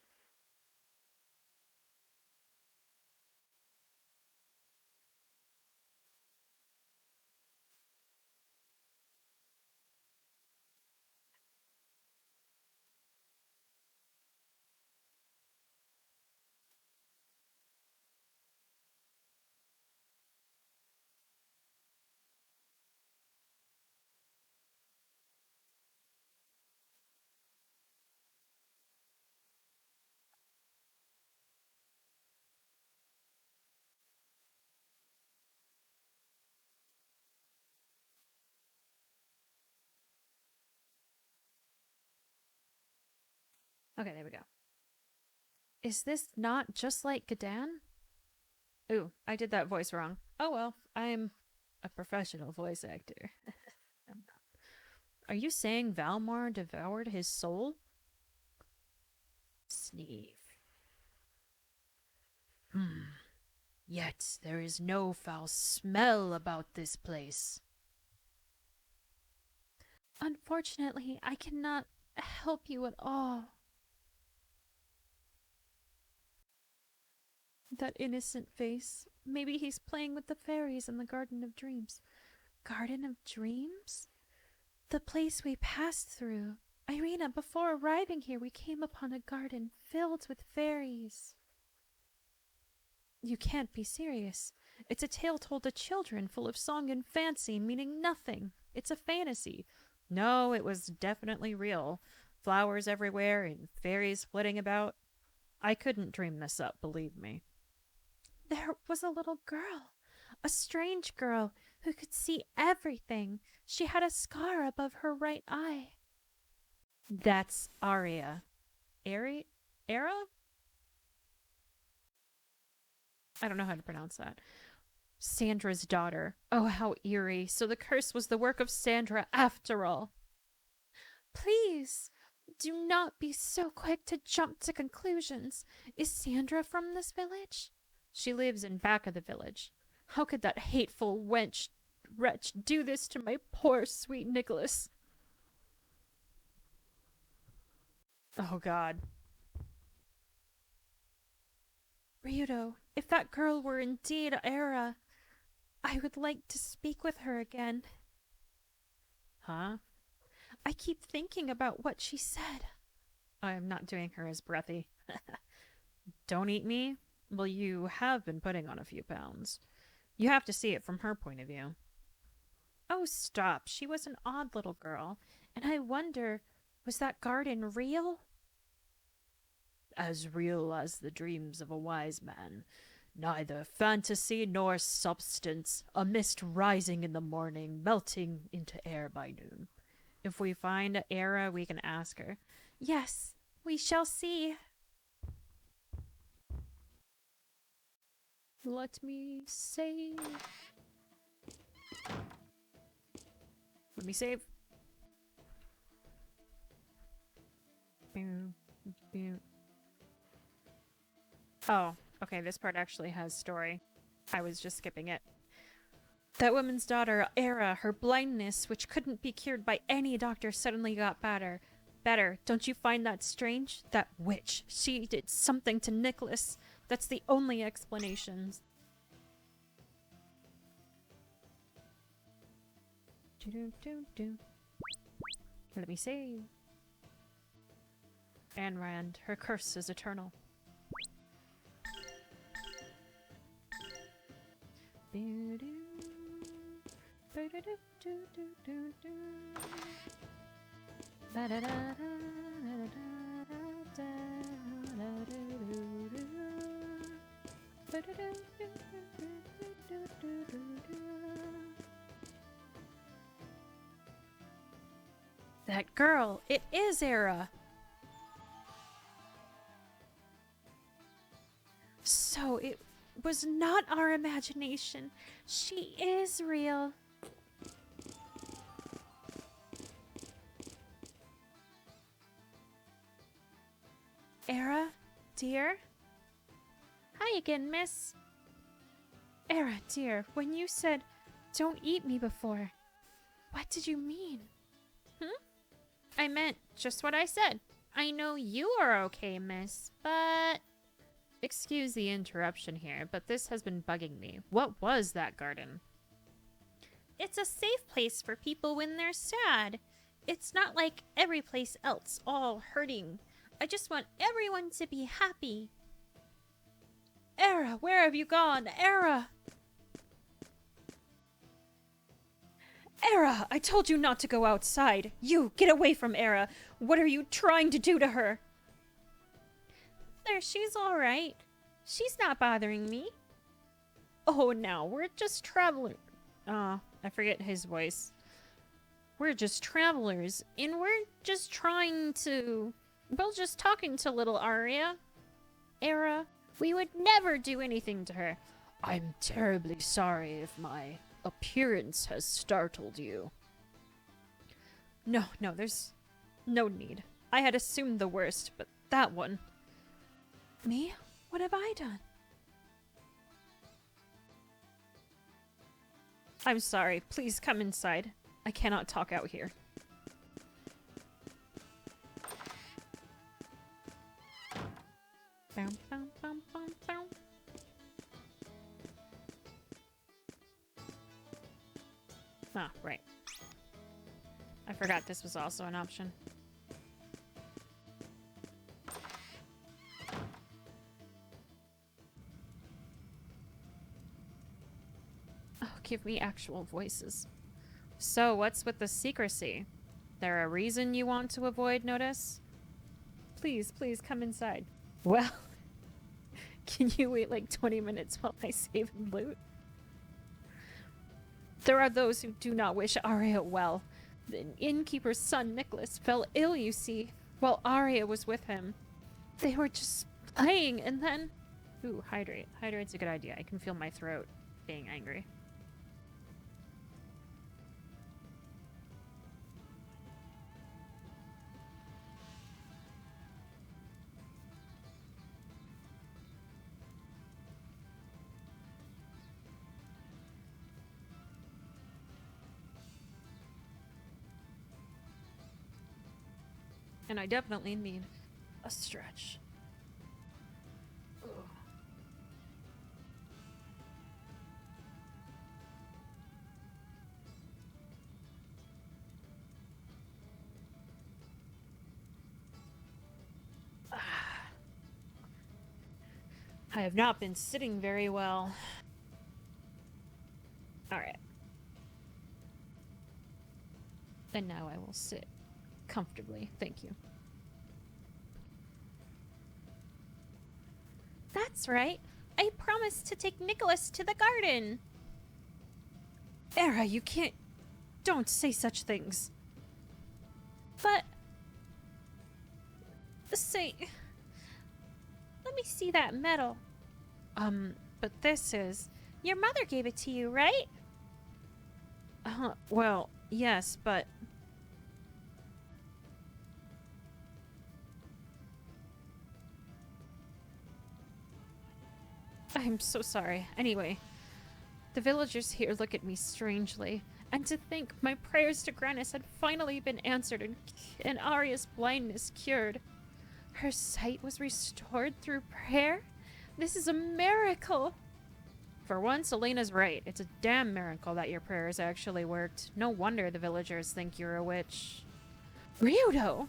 Speaker 1: Okay, there we go. Is this not just like Gadan? Ooh, I did that voice wrong. Oh well, I'm a professional voice actor. I'm not. Are you saying Valmar devoured his soul? Sneeve. Yet there is no foul smell about this place. Unfortunately, I cannot help you at all. That innocent face. Maybe he's playing with the fairies in the Garden of Dreams. Garden of Dreams? The place we passed through. Irina, before arriving here, we came upon a garden filled with fairies. You can't be serious. It's a tale told to children, full of song and fancy, meaning nothing. It's a fantasy. No, it was definitely real. Flowers everywhere and fairies flitting about. I couldn't dream this up, believe me. There was a little girl. A strange girl who could see everything. She had a scar above her right eye. That's Aria. Era? I don't know how to pronounce that. Sandra's daughter. Oh, how eerie. So the curse was the work of Sandra after all. Please, do not be so quick to jump to conclusions. Is Sandra from this village? She lives in back of the village. How could that hateful wretch do this to my poor sweet Nicholas? Oh God. Ryudo, if that girl were indeed Era, I would like to speak with her again. Huh? I keep thinking about what she said. I'm not doing her as breathy. Don't eat me? Well, you have been putting on a few pounds. You have to see it from her point of view. Oh, stop. She was an odd little girl. And I wonder, was that garden real? As real as the dreams of a wise man. Neither fantasy nor substance. A mist rising in the morning, melting into air by noon. If we find Era, we can ask her. Yes, we shall see. Let me say Let me save. Boom, boom. Oh, okay, this part actually has story. I was just skipping it. That woman's daughter, Era, her blindness, which couldn't be cured by any doctor, suddenly got better. Don't you find that strange? That witch. She did something to Nicholas. That's the only explanation. Let me see. Ayn Rand, her curse is eternal. That girl, it is Era. So it was not our imagination. She is real. Era, dear? Hi again, miss. Era, dear, when you said, don't eat me before, what did you mean? I meant just what I said. I know you are okay, miss, but... Excuse the interruption here, but this has been bugging me. What was that garden? It's a safe place for people when they're sad. It's not like every place else, all hurting. I just want everyone to be happy. Era, where have you gone? Era! Era, I told you not to go outside. You, get away from Era. What are you trying to do to her? There, she's all right. She's not bothering me. Oh, now, we're just travelers. I forget his voice. We're just travelers, and we're just trying to... Well, just talking to little Aria. Era, we would never do anything to her. I'm terribly sorry if my appearance has startled you. No, there's no need. I had assumed the worst, but that one... Me? What have I done? I'm sorry. Please come inside. I cannot talk out here. Boom, boom, boom, boom, boom. Ah, right. I forgot this was also an option. Oh, give me actual voices. So, what's with the secrecy? There a reason you want to avoid notice? Please, please come inside. Well, can you wait like 20 minutes while I save and loot? There are those who do not wish Arya well. The innkeeper's son, Nicholas, fell ill, you see, while Arya was with him. They were just playing, and then... Ooh, hydrate. Hydrate's a good idea. I can feel my throat being angry. And I definitely need a stretch. Ugh. I have not been sitting very well. Alright. And now I will sit comfortably. Thank you. That's right. I promised to take Nicholas to the garden. Era, you can't... Don't say such things. But... Say... Let me see that medal. But this is... Your mother gave it to you, right? Well, yes, but... I'm so sorry. Anyway, the villagers here look at me strangely. And to think my prayers to Grannis had finally been answered and Arya's blindness cured. Her sight was restored through prayer? This is a miracle! For once, Elena's right. It's a damn miracle that your prayers actually worked. No wonder the villagers think you're a witch. Ryudo!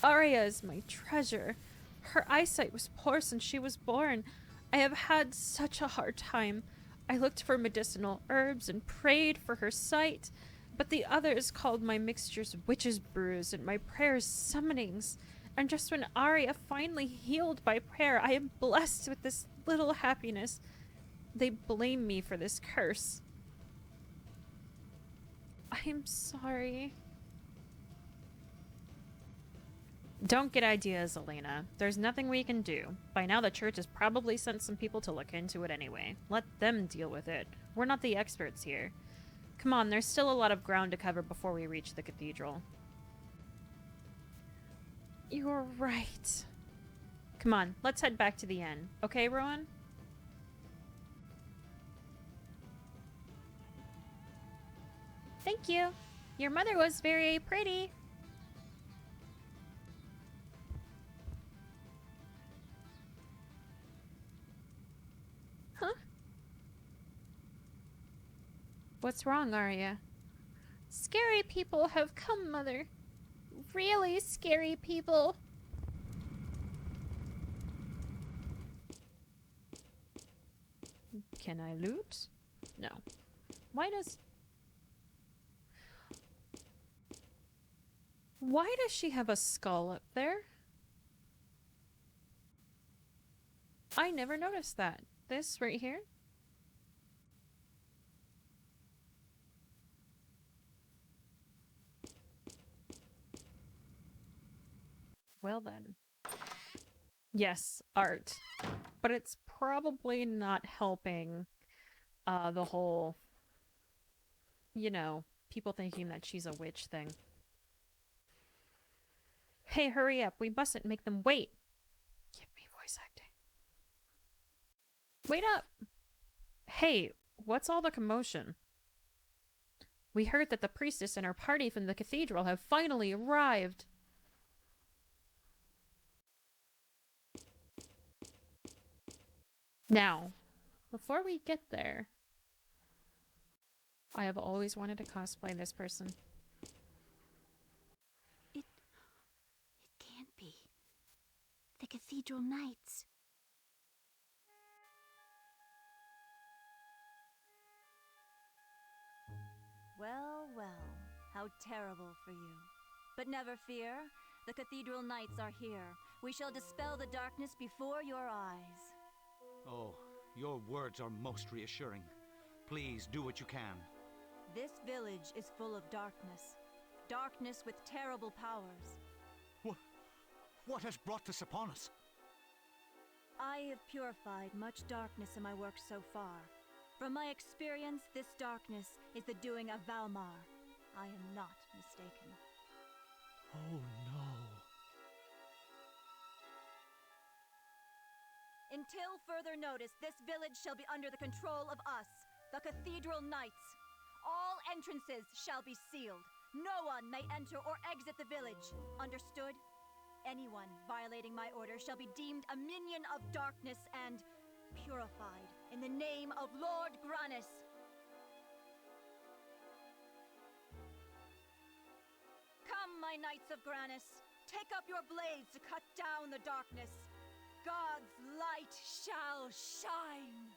Speaker 1: Arya is my treasure. Her eyesight was poor since she was born. I have had such a hard time. I looked for medicinal herbs and prayed for her sight, but the others called my mixtures witch's brews and my prayers summonings. And just when Arya finally healed by prayer, I am blessed with this little happiness. They blame me for this curse. I'm sorry. Don't get ideas, Elena. There's nothing we can do. By now the church has probably sent some people to look into it anyway. Let them deal with it. We're not the experts here. Come on, there's still a lot of ground to cover before we reach the cathedral. You're right. Come on, let's head back to the inn. Okay, Rowan? Thank you. Your mother was very pretty. Huh? What's wrong, Arya? Scary people have come, Mother. Really scary people. Can I loot? No. Why does she have a skull up there? I never noticed that. This right here? Well then. Yes, art. But it's probably not helping the whole, you know, people thinking that she's a witch thing. Hey, hurry up. We mustn't make them wait. Give me voice acting. Wait up. Hey, what's all the commotion? We heard that the priestess and her party from the cathedral have finally arrived. Now, before we get there, I have always wanted to cosplay this person.
Speaker 2: It can't be. The Cathedral Knights.
Speaker 5: Well, well, how terrible for you. But never fear, the Cathedral Knights are here. We shall dispel the darkness before your eyes.
Speaker 6: Oh, your words are most reassuring. Please do what you can.
Speaker 5: This village is full of darkness. Darkness with terrible powers.
Speaker 6: What has brought this upon us?
Speaker 5: I have purified much darkness in my work so far. From my experience, this darkness is the doing of Valmar. I am not mistaken.
Speaker 6: Oh no.
Speaker 5: Until further notice, this village shall be under the control of us, the Cathedral Knights. All entrances shall be sealed. No one may enter or exit the village. Understood? Anyone violating my order shall be deemed a minion of darkness and purified in the name of Lord Grannis. Come, my Knights of Grannis, take up your blades to cut down the darkness. God's light shall shine.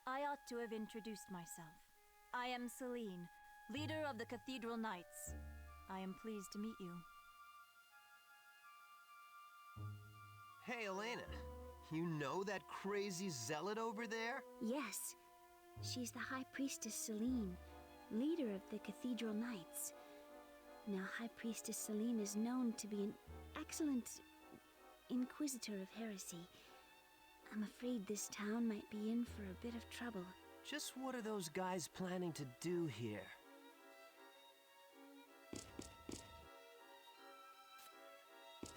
Speaker 5: I ought to have introduced myself. I am Celine, leader of the Cathedral Knights. I am pleased to meet you.
Speaker 3: Hey, Elena. You know that crazy zealot over there?
Speaker 2: Yes. She's the High Priestess Celine, leader of the Cathedral Knights. Now, High Priestess Celine is known to be an excellent inquisitor of heresy. I'm afraid this town might be in for a bit of trouble.
Speaker 3: Just what are those guys planning to do here?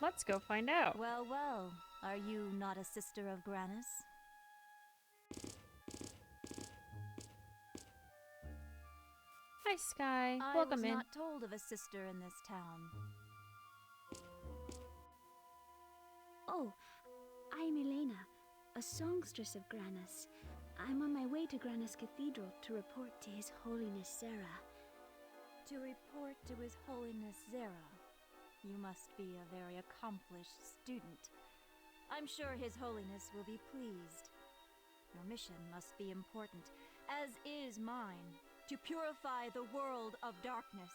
Speaker 1: Let's go find out.
Speaker 5: Well, well, are you not a sister of Granus?
Speaker 1: Hi, Sky.
Speaker 5: I
Speaker 1: Welcome
Speaker 5: was
Speaker 1: in.
Speaker 5: not told of a sister in this town.
Speaker 2: Oh, I'm Elena, a songstress of Granus. I'm on my way to Granus Cathedral to report to His Holiness Zera.
Speaker 5: To report to His Holiness Zera, you must be a very accomplished student. I'm sure His Holiness will be pleased. Your mission must be important, as is mine, to purify the world of darkness.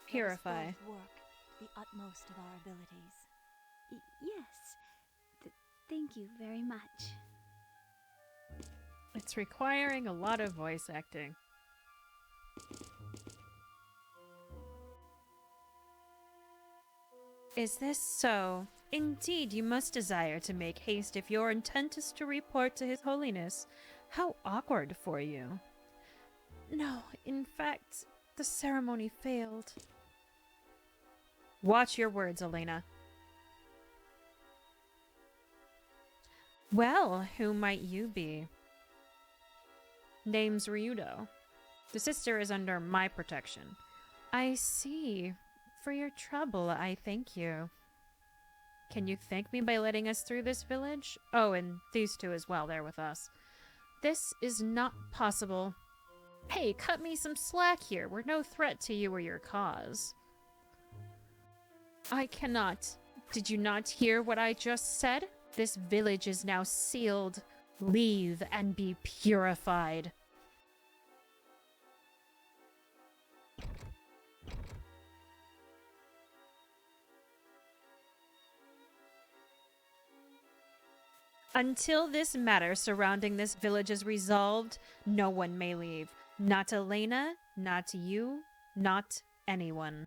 Speaker 1: Purify.
Speaker 5: Let us both work to the utmost of our abilities.
Speaker 2: Yes. Thank you very much.
Speaker 1: It's requiring a lot of voice acting. Is this so? Indeed, you must desire to make haste if your intent is to report to His Holiness. How awkward for you. No, in fact, the ceremony failed. Watch your words, Elena. Well, who might you be? Name's Ryudo. The sister is under my protection. I see. For your trouble, I thank you. Can you thank me by letting us through this village? Oh, and these two as well, they're with us. This is not possible. Hey, cut me some slack here. We're no threat to you or your cause. I cannot. Did you not hear what I just said? This village is now sealed. Leave and be purified. Until this matter surrounding this village is resolved, no one may leave. Not Elena, not you, not anyone.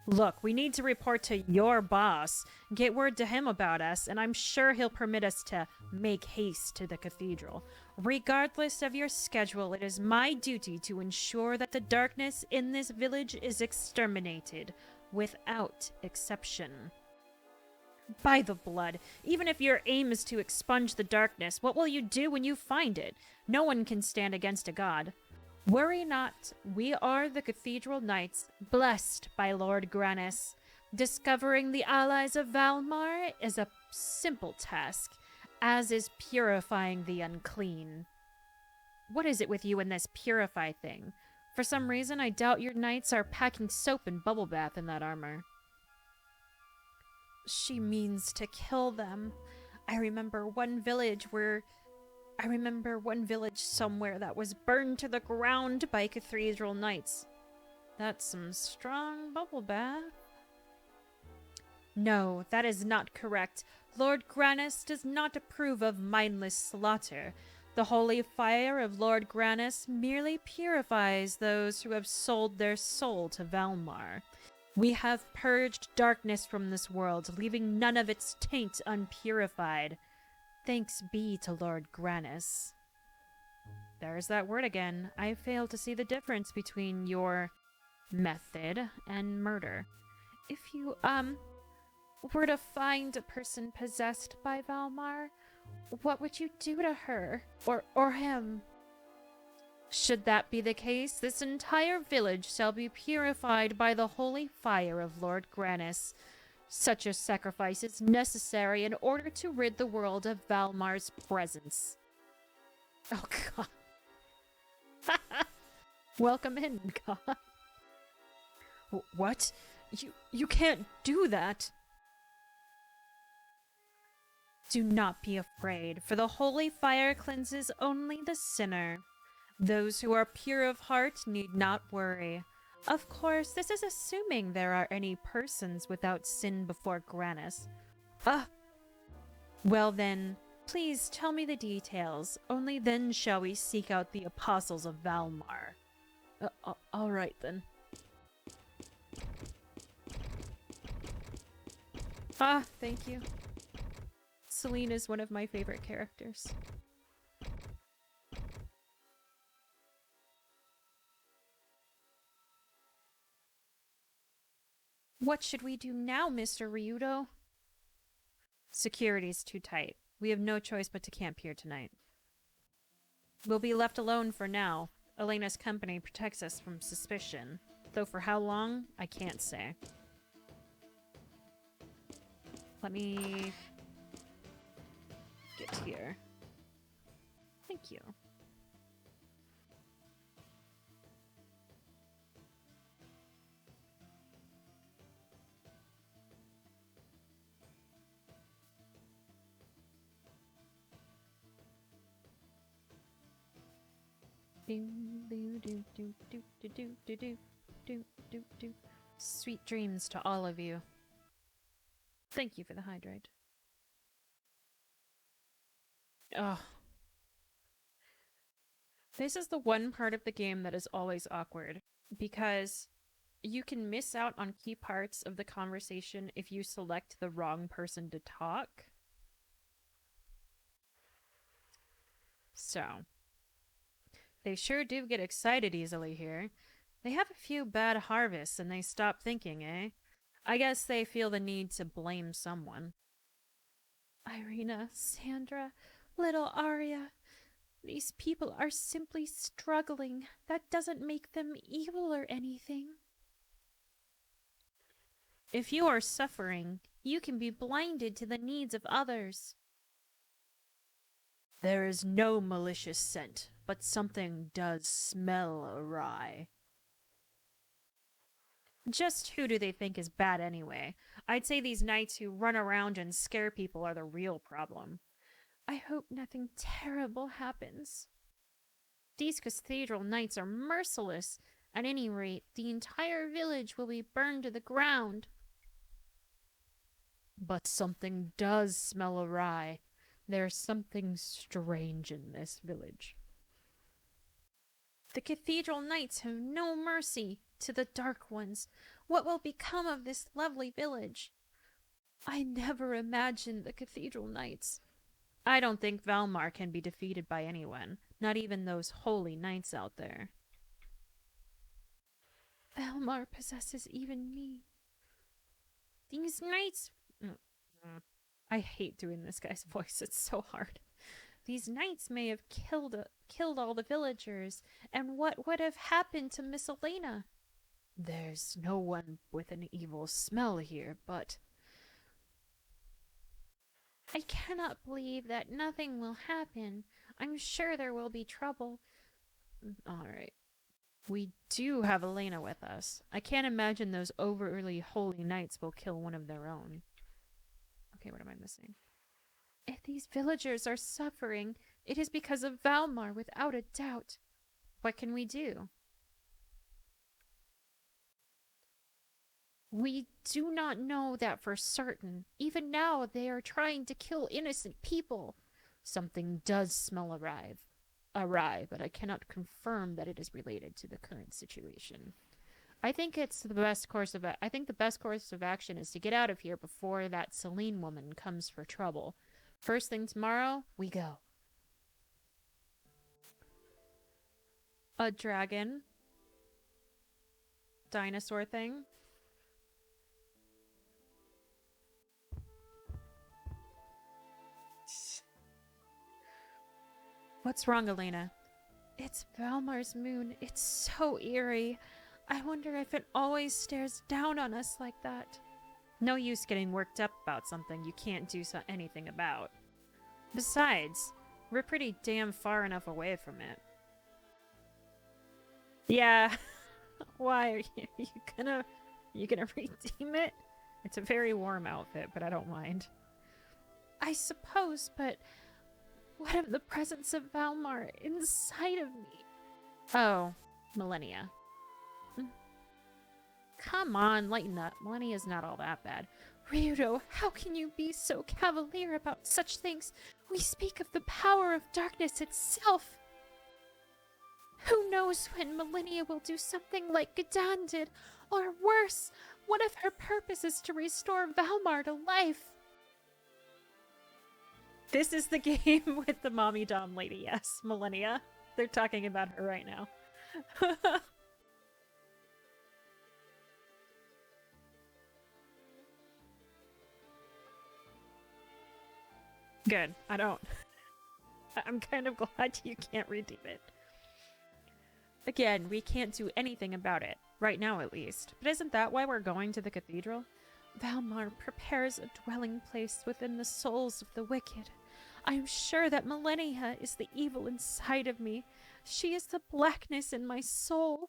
Speaker 1: Look, we need to report to your boss. Get word to him about us, and I'm sure he'll permit us to make haste to the cathedral. Regardless of your schedule, it is my duty to ensure that the darkness in this village is exterminated, without exception. By the blood, even if your aim is to expunge the darkness, what will you do when you find it? No one can stand against a god. Worry not, we are the Cathedral Knights, blessed by Lord Granus. Discovering the allies of Valmar is a simple task, as is purifying the unclean. What is it with you and this purify thing? For some reason, I doubt your knights are packing soap and bubble bath in that armor. She means to kill them. I remember one village somewhere that was burned to the ground by Cathedral Knights. That's some strong bubble bath. No, that is not correct. Lord Granus does not approve of mindless slaughter. The holy fire of Lord Granus merely purifies those who have sold their soul to Valmar. We have purged darkness from this world, leaving none of its taint unpurified. Thanks be to Lord Granus. There's that word again. I fail to see the difference between your method and murder. If you, were to find a person possessed by Valmar, what would you do to her? Or him? Should that be the case, this entire village shall be purified by the holy fire of Lord Granus. Such a sacrifice is necessary in order to rid the world of Valmar's presence. Oh, God. Welcome in, God. What? You can't do that. Do not be afraid, for the holy fire cleanses only the sinner. Those who are pure of heart need not worry. Of course, this is assuming there are any persons without sin before Granus. Well then, please tell me the details. Only then shall we seek out the apostles of Valmar. All right then. Ah, thank you. Celine is one of my favorite characters. What should we do now, Mr. Ryudo? Security's too tight. We have no choice but to camp here tonight. We'll be left alone for now. Elena's company protects us from suspicion. Though for how long, I can't say. Let me get here. Thank you. Sweet dreams to all of you. Thank you for the hydrate. Oh. This is the one part of the game that is always awkward, because you can miss out on key parts of the conversation if you select the wrong person to talk. So, they sure do get excited easily here. They have a few bad harvests and they stop thinking, eh? I guess they feel the need to blame someone. Irina, Sandra, little Arya. These people are simply struggling. That doesn't make them evil or anything. If you are suffering, you can be blinded to the needs of others. There is no malicious scent, but something does smell awry. Just who do they think is bad anyway? I'd say these knights who run around and scare people are the real problem. I hope nothing terrible happens. These Cathedral knights are merciless. At any rate, the entire village will be burned to the ground. But something does smell awry. There's something strange in this village. The Cathedral knights have no mercy to the Dark Ones. What will become of this lovely village? I never imagined the Cathedral knights. I don't think Valmar can be defeated by anyone, not even those holy knights out there. Valmar possesses even me. These knights... I hate doing this guy's voice, it's so hard. These knights may have killed all the villagers, and what would have happened to Miss Elena? There's no one with an evil smell here, but... I cannot believe that nothing will happen. I'm sure there will be trouble. Alright. We do have Elena with us. I can't imagine those overly holy knights will kill one of their own. Okay, what am I missing? If these villagers are suffering, it is because of Valmar, without a doubt. What can we do? We do not know that for certain. Even now, they are trying to kill innocent people. Something does smell awry, but I cannot confirm that it is related to the current situation. I think the best course of action is to get out of here before that Celine woman comes for trouble. First thing tomorrow, we go. A dragon. Dinosaur thing. What's wrong, Elena? It's Valmar's moon. It's so eerie. I wonder if it always stares down on us like that. No use getting worked up about something you can't do anything about. Besides, we're pretty damn far enough away from it. Yeah. Why are you gonna redeem it? It's a very warm outfit, but I don't mind. I suppose, but what of the presence of Valmar inside of me? Oh, Millennia. Come on, lighten up. Millennia's not all that bad. Ryudo, how can you be so cavalier about such things? We speak of the power of darkness itself. Who knows when Millennia will do something like Gadan did, or worse? What if her purpose is to restore Valmar to life? This is the game with the mommy dom lady, yes, Millennia. They're talking about her right now. Good. I don't. I'm kind of glad you can't redeem it. Again, we can't do anything about it. Right now, at least. But isn't that why we're going to the cathedral? Valmar prepares a dwelling place within the souls of the wicked. I am sure that Millennia is the evil inside of me. She is the blackness in my soul.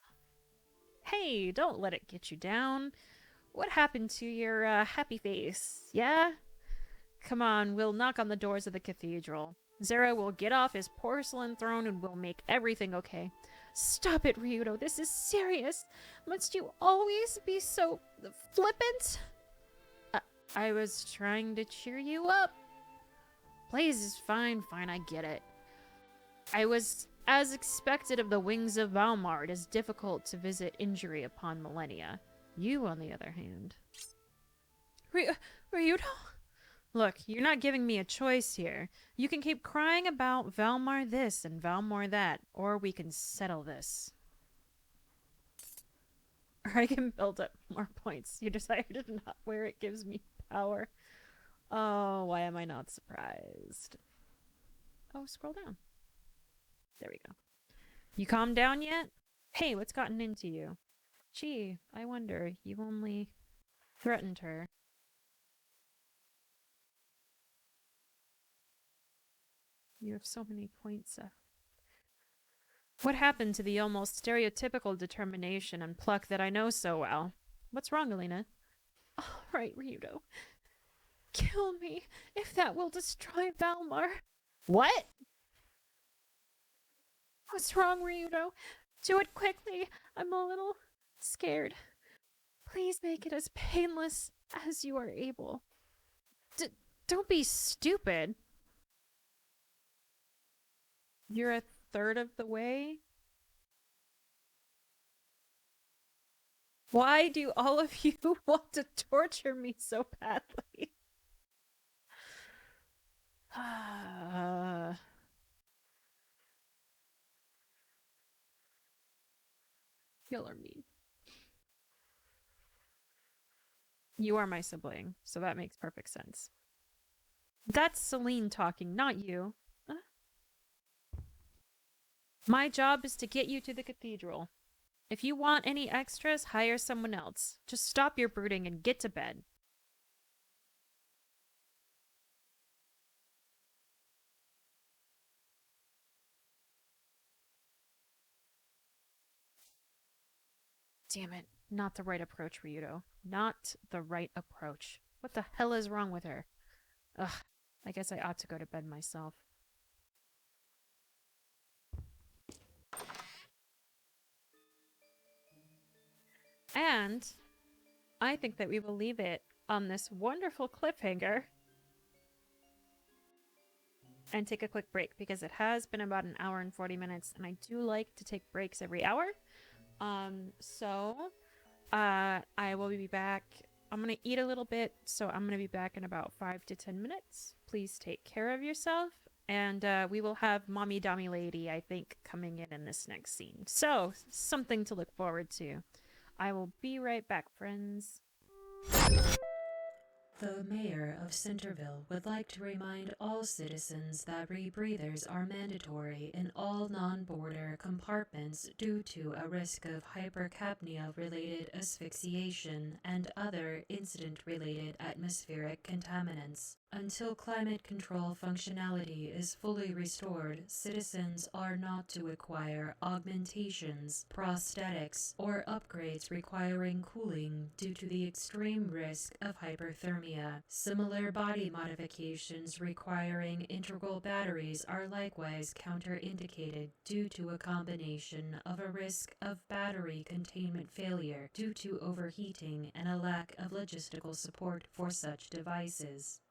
Speaker 1: Hey, don't let it get you down. What happened to your happy face? Yeah? Come on, we'll knock on the doors of the cathedral. Zera will get off his porcelain throne and we'll make everything okay. Stop it, Ryudo. This is serious. Must you always be so flippant? I was trying to cheer you up. Blaze is fine, I get it. I was as expected of the wings of Valmar. It is difficult to visit injury upon Millennia. You, on the other hand. Ryudo? Look, you're not giving me a choice here. You can keep crying about Valmar this and Valmar that, or we can settle this. Or I can build up more points. You decided not where it gives me power. Oh, why am I not surprised? Oh, scroll down. There we go. You calmed down yet? Hey, what's gotten into you? Gee, I wonder. You only threatened her. You have so many points. What happened to the almost stereotypical determination and pluck that I know so well? What's wrong, Elena? All right, Ryudo. Kill me, if that will destroy Valmar. What? What's wrong, Ryudo? Do it quickly. I'm a little scared. Please make it as painless as you are able. Don't be stupid. You're a third of the way? Why do all of you want to torture me so badly? Y'all are mean. You are my sibling, so that makes perfect sense. That's Celine talking, not you. My job is to get you to the cathedral. If you want any extras, hire someone else. Just stop your brooding and get to bed. Damn it. Not the right approach, Ryudo. Not the right approach. What the hell is wrong with her? Ugh, I guess I ought to go to bed myself. And I think that we will leave it on this wonderful cliffhanger and take a quick break because it has been about an hour and 40 minutes and I do like to take breaks every hour. I will be back. I'm gonna eat a little bit, so I'm gonna be back in about 5 to 10 minutes. Please take care of yourself, and we will have Mommy Dummy Lady, I think, coming in this next scene. So, something to look forward to. I will be right back, friends.
Speaker 7: The mayor of Centerville would like to remind all citizens that rebreathers are mandatory in all non-border compartments due to a risk of hypercapnia-related asphyxiation and other incident-related atmospheric contaminants. Until climate control functionality is fully restored, citizens are not to acquire augmentations, prosthetics, or upgrades requiring cooling due to the extreme risk of hyperthermia. Similar body modifications requiring integral batteries are likewise counterindicated due to a combination of a risk of battery containment failure due to overheating and a lack of logistical support for such devices.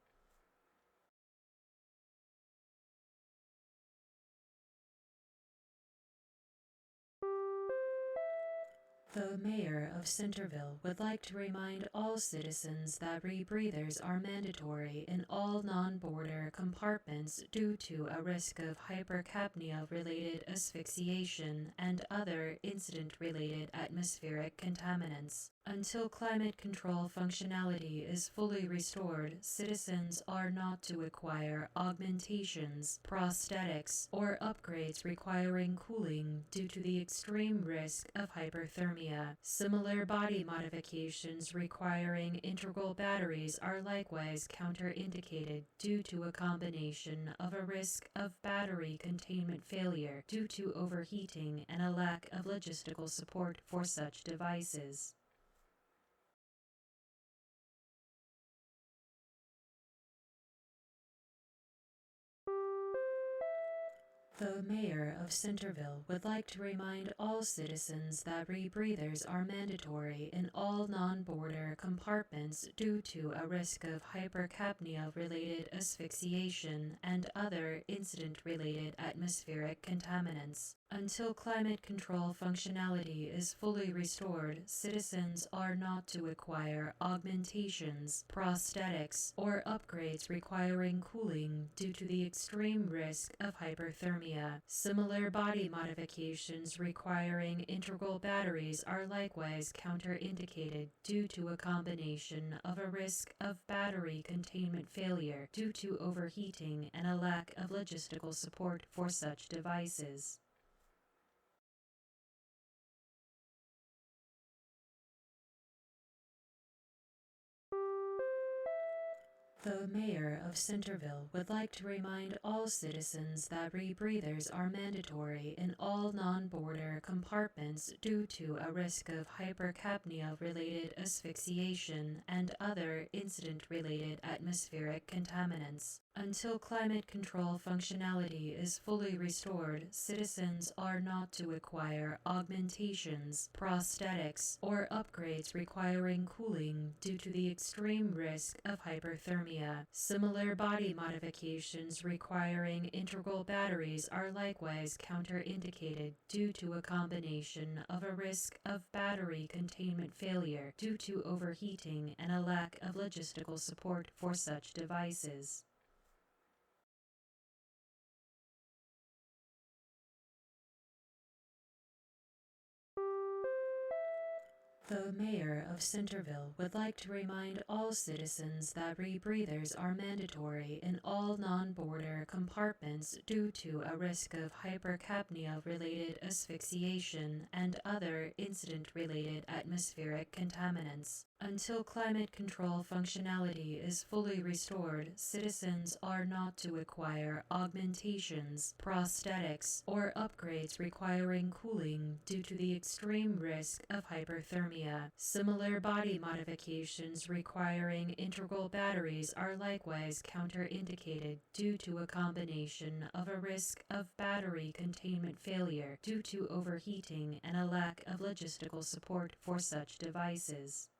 Speaker 7: The Mayor of Centerville would like to remind all citizens that rebreathers are mandatory in all non-border compartments due to a risk of hypercapnia-related asphyxiation and other incident-related atmospheric contaminants. Until climate control functionality is fully restored, citizens are not to acquire augmentations, prosthetics, or upgrades requiring cooling due to the extreme risk of hyperthermia. Similar body modifications requiring integral batteries are likewise counterindicated due to a combination of a risk of battery containment failure due to overheating and a lack of logistical support for such devices. The Mayor of Centerville would like to remind all citizens that rebreathers are mandatory in all non-border compartments due to a risk of hypercapnia-related asphyxiation and other incident-related atmospheric contaminants. Until climate control functionality is fully restored, citizens are not to acquire augmentations, prosthetics, or upgrades requiring cooling due to the extreme risk of hyperthermia. Similar body modifications requiring integral batteries are likewise counterindicated due to a combination of a risk of battery containment failure due to overheating and a lack of logistical support for such devices. The Mayor of Centerville would like to remind all citizens that rebreathers are mandatory in all non-border compartments due to a risk of hypercapnia-related asphyxiation and other incident-related atmospheric contaminants. Until climate control functionality is fully restored, citizens are not to acquire augmentations, prosthetics, or upgrades requiring cooling due to the extreme risk of hyperthermia. Similar body modifications requiring integral batteries are likewise counterindicated due to a combination of a risk of battery containment failure due to overheating and a lack of logistical support for such devices. The Mayor of Centerville would like to remind all citizens that rebreathers are mandatory in all non-border compartments due to a risk of hypercapnia-related asphyxiation and other incident-related atmospheric contaminants. Until climate control functionality is fully restored, citizens are not to acquire augmentations, prosthetics, or upgrades requiring cooling due to the extreme risk of hyperthermia. Similar body modifications requiring integral batteries are likewise counterindicated due to a combination of a risk of battery containment failure due to overheating and a lack of logistical support for such devices.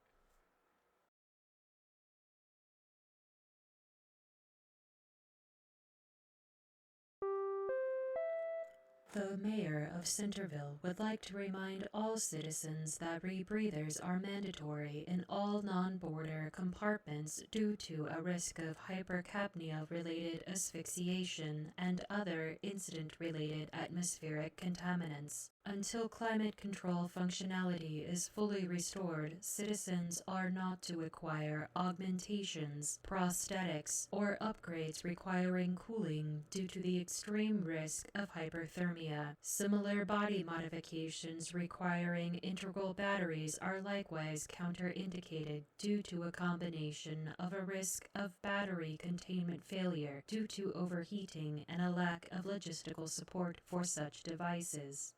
Speaker 7: The Mayor of Centerville would like to remind all citizens that rebreathers are mandatory in all non-border compartments due to a risk of hypercapnia-related asphyxiation and other incident-related atmospheric contaminants. Until climate control functionality is fully restored, citizens are not to acquire augmentations, prosthetics, or upgrades requiring cooling due to the extreme risk of hyperthermia. Similar body modifications requiring integral batteries are likewise counterindicated due to a combination of a risk of battery containment failure due to overheating and a lack of logistical support for such devices.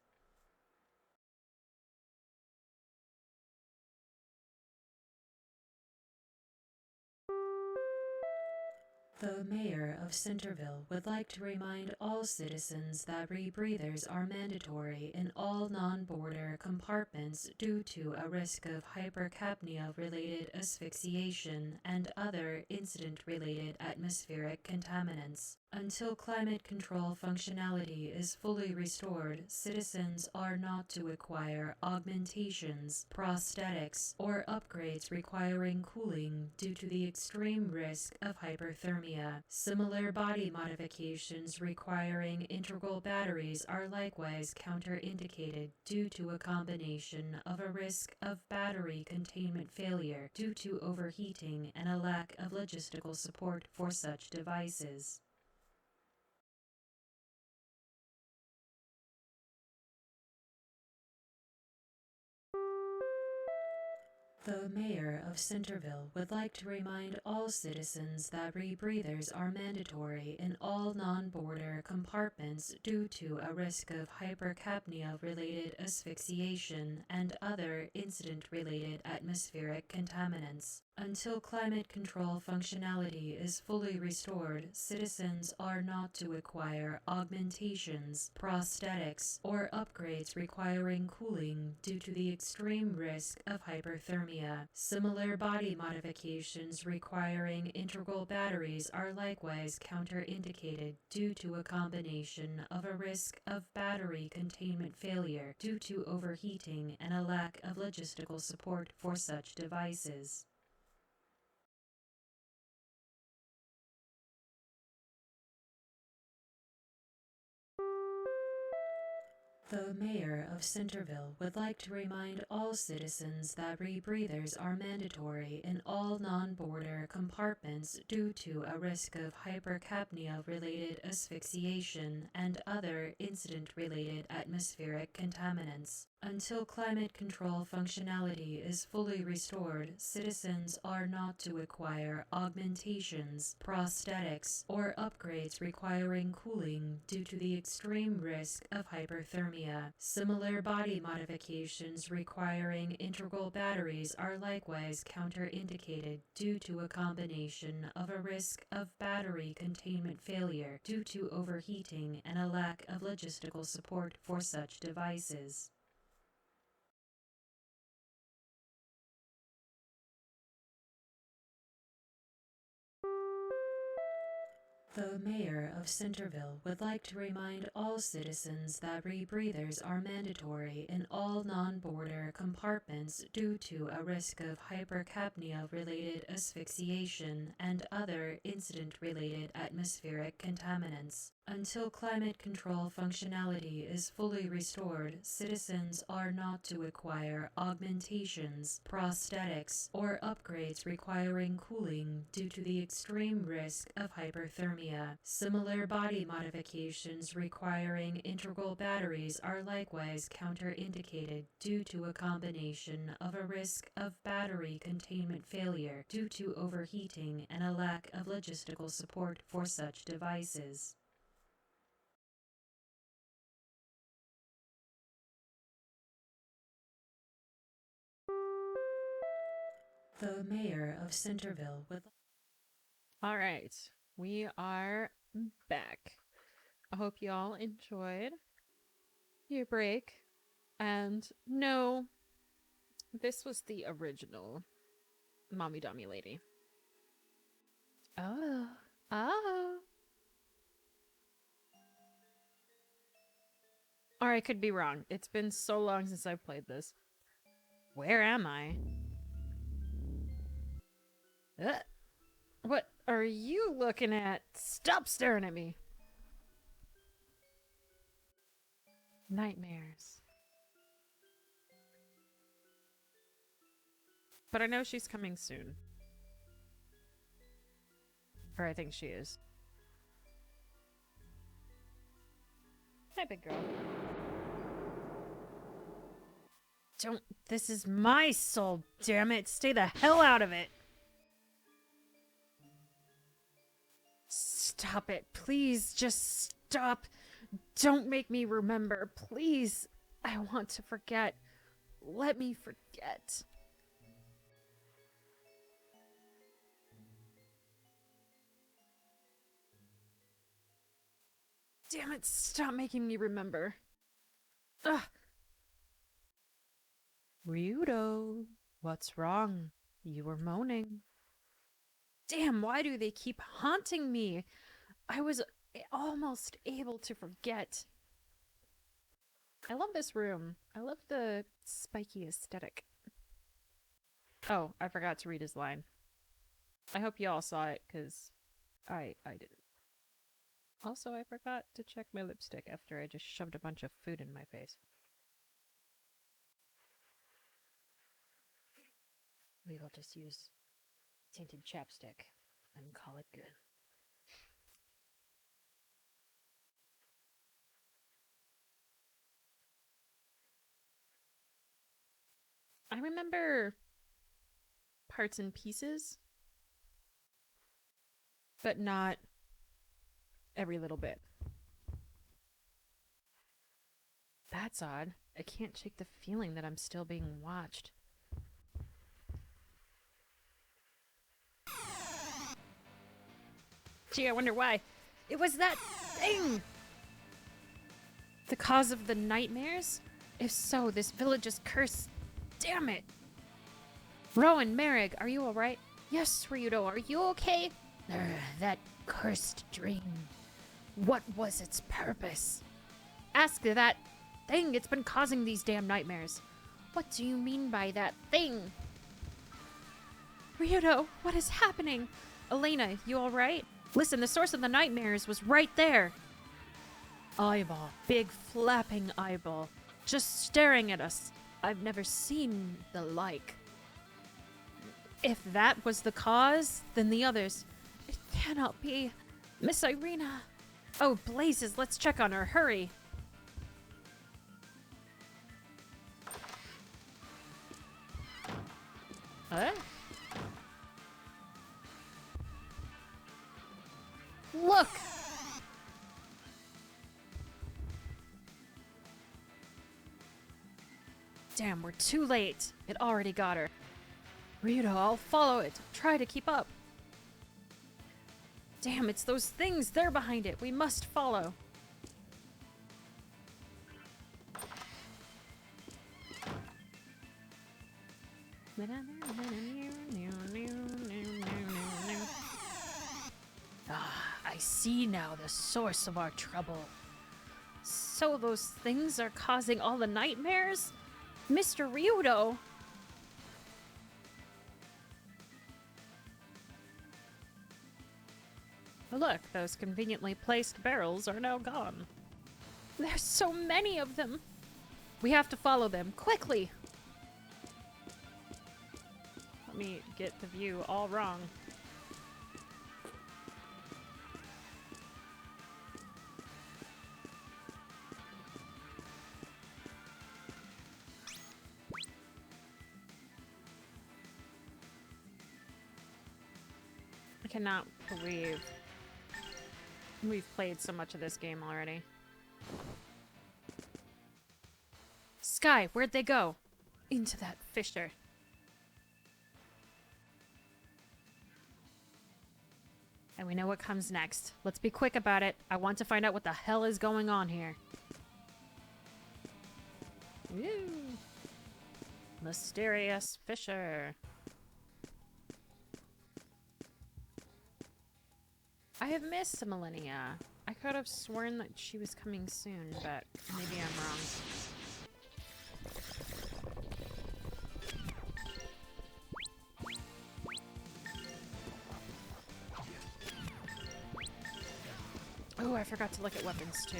Speaker 7: The Mayor of Centerville would like to remind all citizens that rebreathers are mandatory in all non-border compartments due to a risk of hypercapnia-related asphyxiation and other incident-related atmospheric contaminants. Until climate control functionality is fully restored, citizens are not to acquire augmentations, prosthetics, or upgrades requiring cooling due to the extreme risk of hyperthermia. Similar body modifications requiring integral batteries are likewise counterindicated due to a combination of a risk of battery containment failure due to overheating and a lack of logistical support for such devices. The mayor of Centerville would like to remind all citizens that rebreathers are mandatory in all non-border compartments due to a risk of hypercapnia-related asphyxiation and other incident-related atmospheric contaminants. Until climate control functionality is fully restored, citizens are not to acquire augmentations, prosthetics, or upgrades requiring cooling due to the extreme risk of hyperthermia. Similar body modifications requiring integral batteries are likewise counterindicated due to a combination of a risk of battery containment failure due to overheating and a lack of logistical support for such devices. The mayor of Centerville would like to remind all citizens that rebreathers are mandatory in all non-border compartments due to a risk of hypercapnia-related asphyxiation and other incident-related atmospheric contaminants. Until climate control functionality is fully restored, citizens are not to acquire augmentations, prosthetics, or upgrades requiring cooling due to the extreme risk of hyperthermia. Similar body modifications requiring integral batteries are likewise counterindicated due to a combination of a risk of battery containment failure due to overheating and a lack of logistical support for such devices. The mayor of Centerville would like to remind all citizens that rebreathers are mandatory in all non-border compartments due to a risk of hypercapnia-related asphyxiation and other incident-related atmospheric contaminants. Until climate control functionality is fully restored, citizens are not to acquire augmentations, prosthetics, or upgrades requiring cooling due to the extreme risk of hyperthermia. Similar body modifications requiring integral batteries are likewise counterindicated due to a combination of a risk of battery containment failure due to overheating and a lack of logistical support for such devices. The mayor of Centerville would...
Speaker 1: All right, we are back. I hope y'all enjoyed your break. And no, this was the original Mommy Dummy Lady. Oh. Or I could be wrong. It's been so long since I've played this. Where am I? What are you looking at? Stop staring at me. Nightmares. But I know she's coming soon. Or I think she is. Hi, big girl. Don't. This is my soul, damn it. Stay the hell out of it. Stop it. Please, just stop. Don't make me remember. Please. I want to forget. Let me forget. Damn it, stop making me remember. Ugh. Ryudo, what's wrong? You were moaning. Damn, why do they keep haunting me? I was almost able to forget. I love this room. I love the spiky aesthetic. Oh, I forgot to read his line. I hope you all saw it, because I didn't. Also, I forgot to check my lipstick after I just shoved a bunch of food in my face. We will just use tinted chapstick and call it good. I remember parts and pieces, but not every little bit. That's odd. I can't shake the feeling that I'm still being watched. Gee, I wonder why. It was that thing! The cause of the nightmares? If so, this village is cursed. Damn it! Rowan, Merrig, are you alright? Yes, Ryudo, are you okay? That cursed dream. What was its purpose? Ask that thing. It's been causing these damn nightmares. What do you mean by that thing? Ryudo, what is happening? Elena, you alright? Listen, the source of the nightmares was right there. Eyeball. Big flapping eyeball. Just staring at us. I've never seen the like. If that was the cause, then the others. It cannot be. Miss Irina. Oh, blazes, let's check on her. Hurry. Huh? Look! Damn, we're too late. It already got her. Ryudo, I'll follow it. Try to keep up. Damn, it's those things. They're behind it. We must follow. I see now the source of our trouble. So those things are causing all the nightmares? Mr. Ryudo! Look, those conveniently placed barrels are now gone. There's so many of them! We have to follow them, quickly! Let me get the view all wrong. I cannot believe we've played so much of this game already. Sky, where'd they go? Into that fissure. And we know what comes next. Let's be quick about it. I want to find out what the hell is going on here. Woo! Mysterious fissure. I have missed a millennia. I could have sworn that she was coming soon, but maybe I'm wrong. Oh, I forgot to look at weapons too.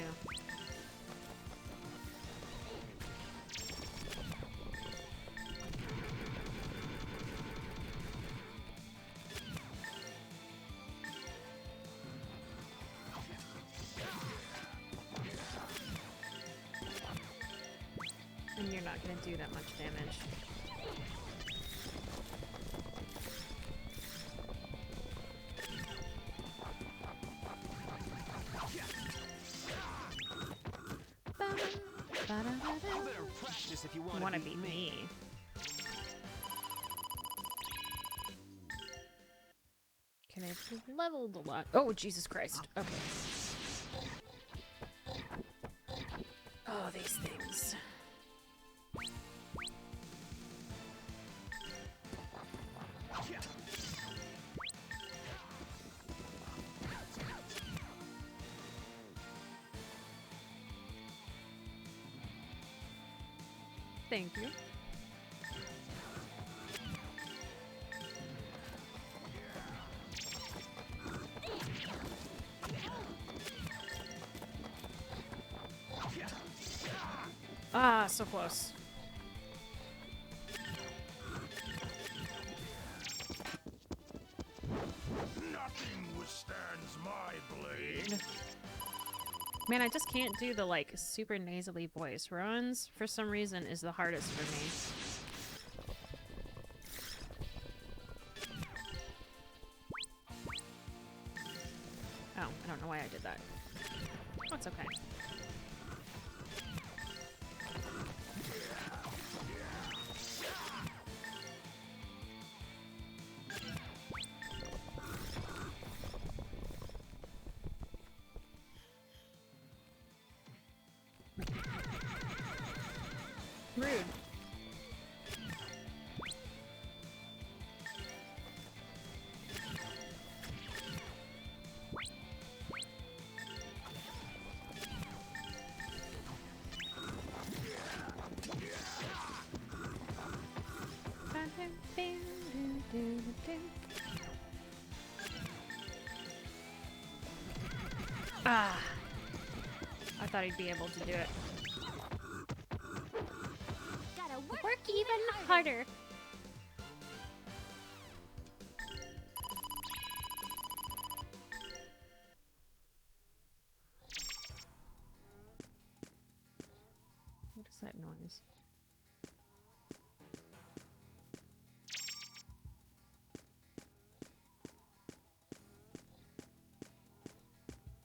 Speaker 1: And you're not gonna do that much damage.
Speaker 3: Better practice if you
Speaker 1: Wanna beat me. Can I leveled a lot? Oh, Jesus Christ. Okay. Oh, these things. Thank you. Ah, so close.
Speaker 4: Nothing withstands my blade.
Speaker 1: Man, I just can't do the, like, super nasally voice. Rowan's, for some reason, is the hardest for me. Oh, I don't know why I did that. Oh, it's okay. Rude. Ah! I thought he'd be able to do it.
Speaker 2: Gotta
Speaker 1: Work even harder. What is that noise?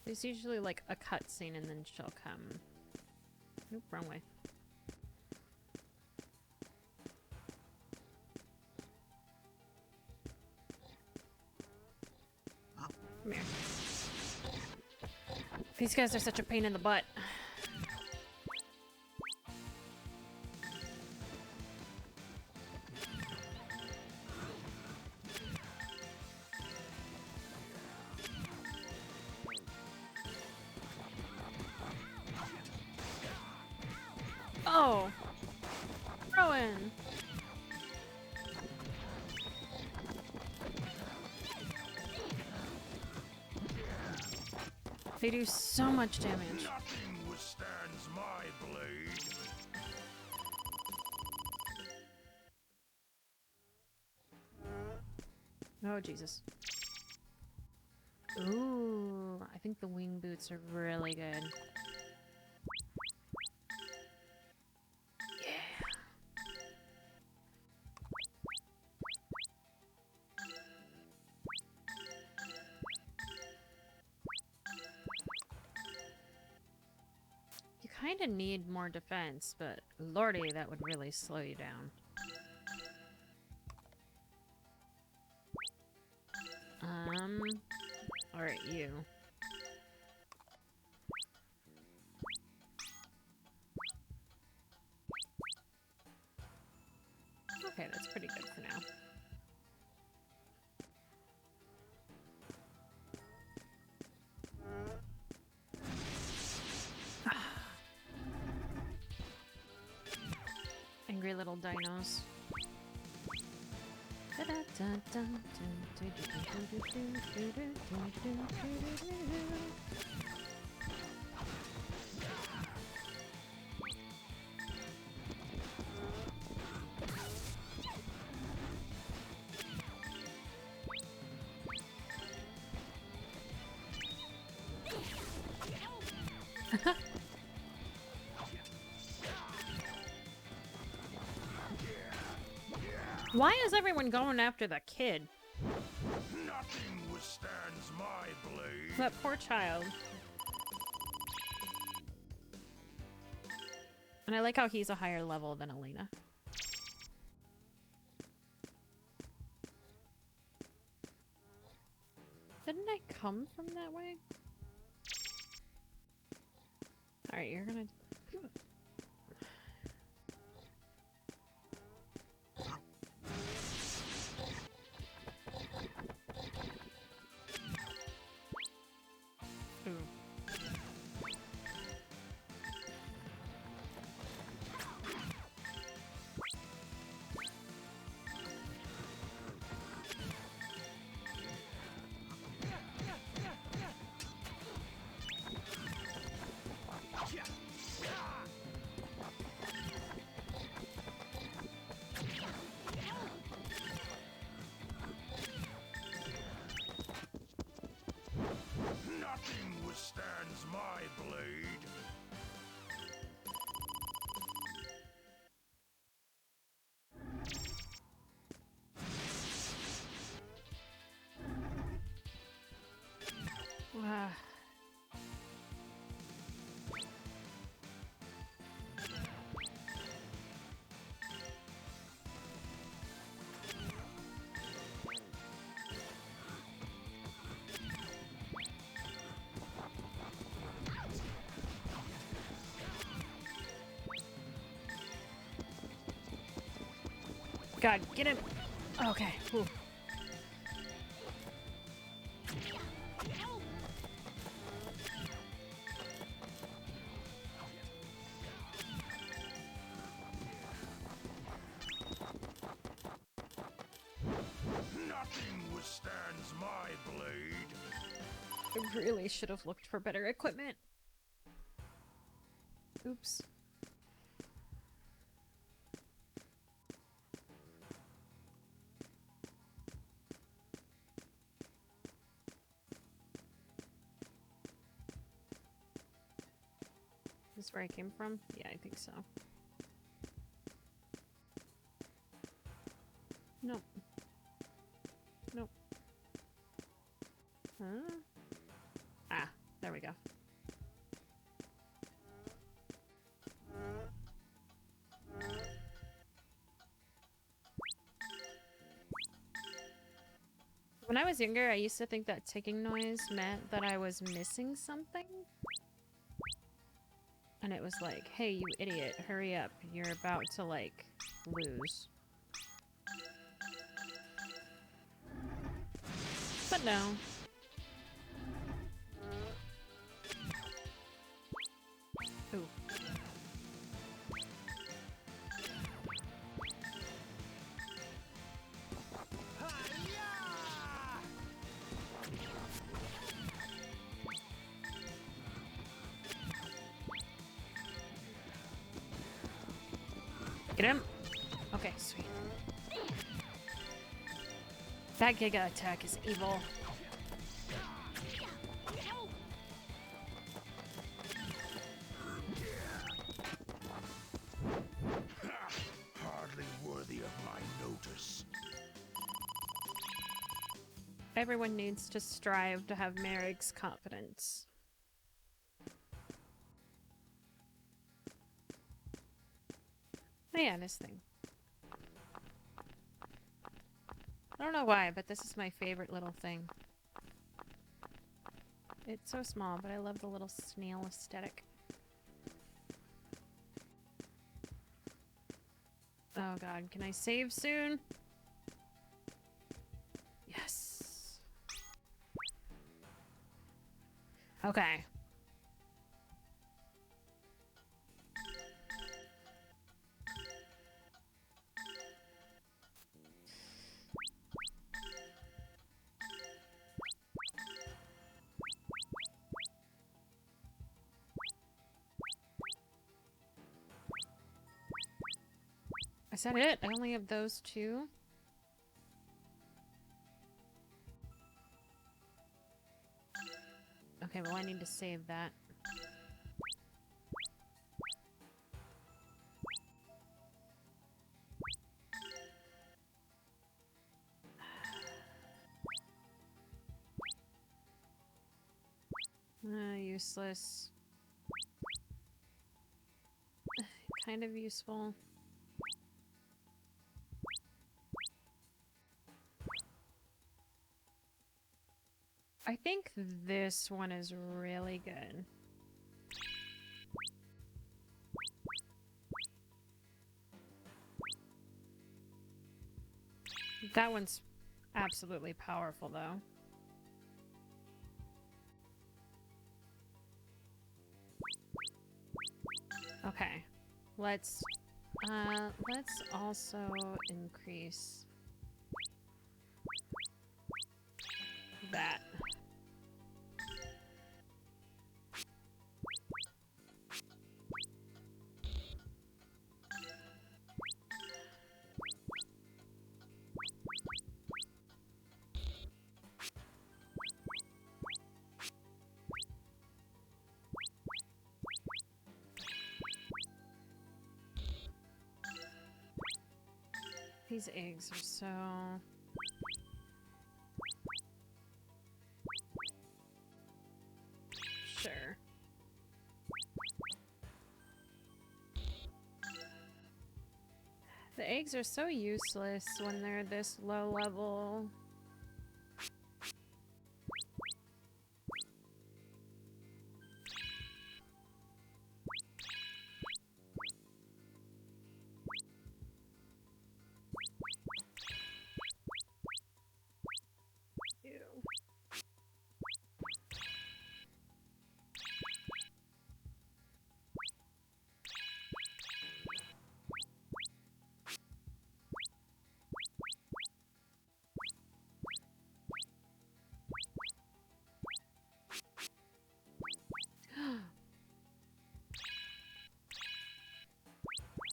Speaker 1: There's usually like a cutscene and then she'll come. Nope, wrong way. Come here. These guys are such a pain in the butt. Oh! Rowan! They do so much damage.
Speaker 4: Nothing withstands my blade.
Speaker 1: Oh, Jesus. Ooh, I think the wing boots are really good. You kind of need more defense, but lordy, that would really slow you down. Alright, you. Okay, that's pretty good for now. Angry little dinos. Why is everyone going after the kid?
Speaker 4: Nothing withstands my blade.
Speaker 1: That poor child. And I like how he's a higher level than Elena. Didn't I come from that way? Alright, you're gonna... Ooh. God, get him. Okay. Whew.
Speaker 4: Nothing withstands my blade.
Speaker 1: I really should have looked for better equipment. Oops. Is this where I came from? Yeah, I think so. Nope. Nope. Huh? Ah, there we go. When I was younger, I used to think that ticking noise meant that I was missing something. And it was like, hey, you idiot, hurry up. You're about to, like, lose. But no. Ooh. Get him. Okay, sweet. That Giga attack is evil.
Speaker 4: Hardly worthy of my notice.
Speaker 1: Everyone needs to strive to have Merrick's confidence. Oh yeah, this thing. I don't know why, but this is my favorite little thing. It's so small, but I love the little snail aesthetic. Oh god, can I save soon? Yes. Okay. Is that it? I only have those two? Okay, well I need to save that. Useless. Kind of useful. I think this one is really good. That one's absolutely powerful, though. Okay, let's also increase that. These eggs are so... Sure. The eggs are so useless when they're this low level.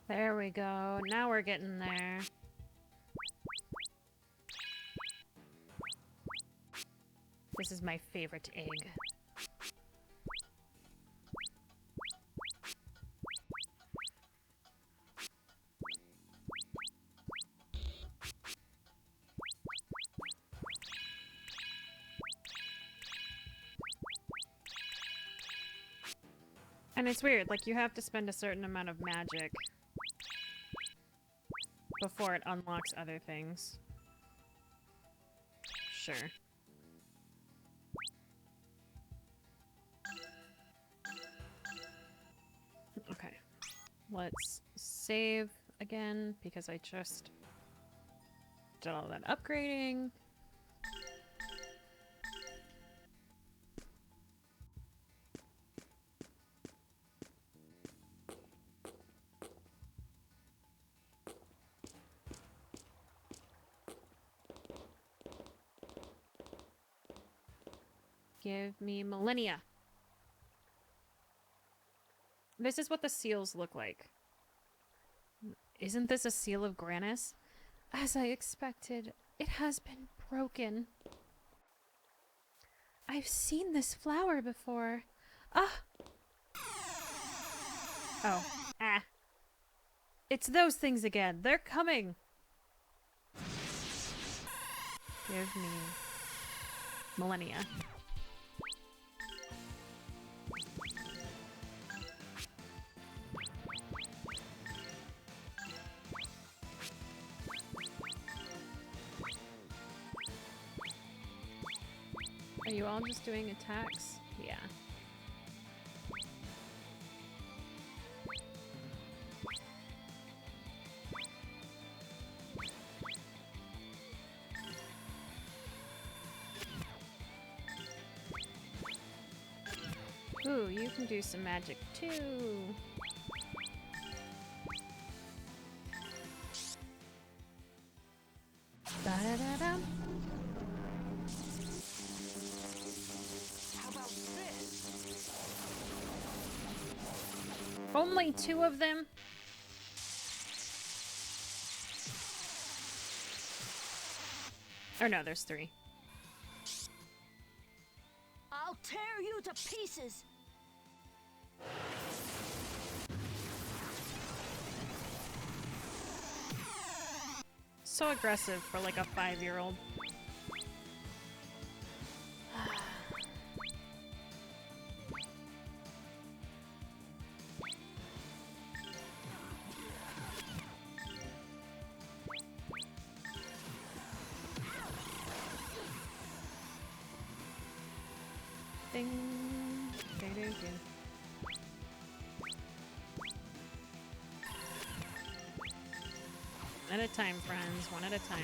Speaker 1: There we go. Now we're getting there. This is my favorite egg. And it's weird, like you have to spend a certain amount of magic before it unlocks other things. Sure. Okay. Let's save again because I just did all that upgrading. Give me millennia. This is what the seals look like. Isn't this a seal of Granis? As I expected, it has been broken. I've seen this flower before. Ah! Oh. Ah. It's those things again. They're coming. Give me millennia. Are you all just doing attacks? Yeah. Ooh, you can do some magic too. Ba-da-da-dum.
Speaker 3: How about this?
Speaker 1: Only 2 of them? Or no, there's 3.
Speaker 2: I'll tear you to pieces!
Speaker 1: So aggressive for like a 5-year-old. Ding. Ding, ding, ding. One at a time, friends. One at a time.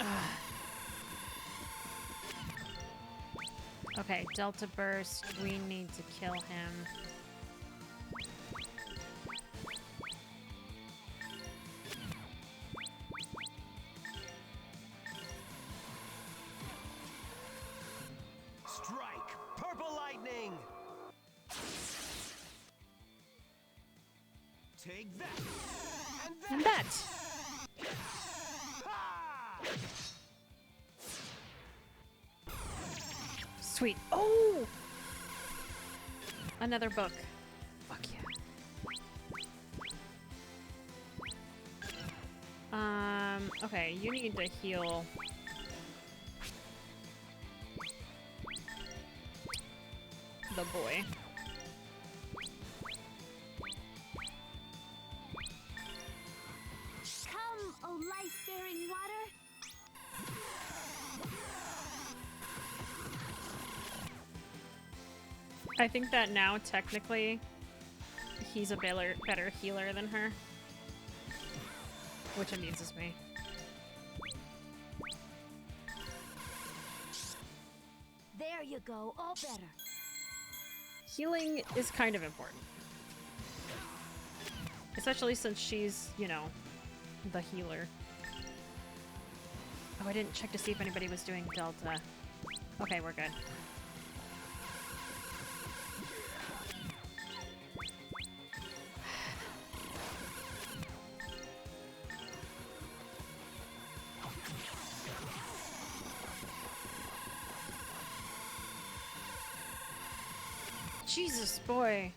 Speaker 1: Ugh. Okay, Delta Burst. We need to kill him.
Speaker 3: Strike! Purple lightning! Take that!
Speaker 1: And that!
Speaker 3: Ha!
Speaker 1: Sweet. Oh! Another book. Fuck yeah. Okay, you need to heal. The boy.
Speaker 2: Come, O life-bearing water!
Speaker 1: I think that now, technically, he's a better healer than her. Which amuses me.
Speaker 2: There you go, all better.
Speaker 1: Healing is kind of important. Especially since she's, you know, the healer. Oh, I didn't check to see if anybody was doing Delta. Okay, we're good. Jesus, boy.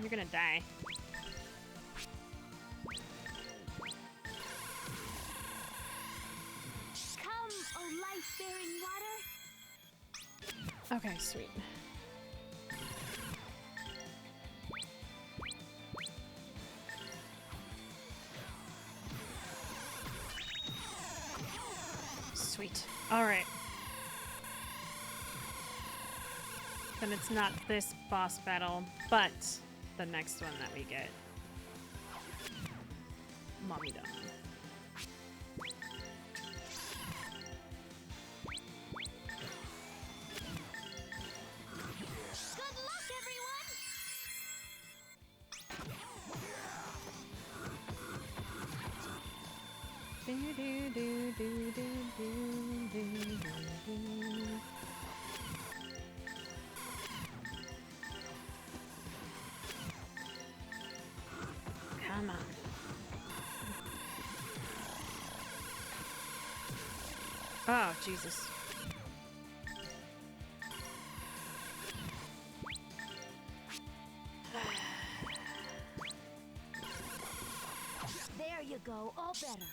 Speaker 1: You're gonna die.
Speaker 2: Come, oh life-bearing water!
Speaker 1: Okay, sweet. Sweet. Alright. Then it's not this boss battle, but the next one that we get. Mommy done.
Speaker 2: Good luck, everyone!
Speaker 1: Come on. Oh, Jesus.
Speaker 2: There you go, all better.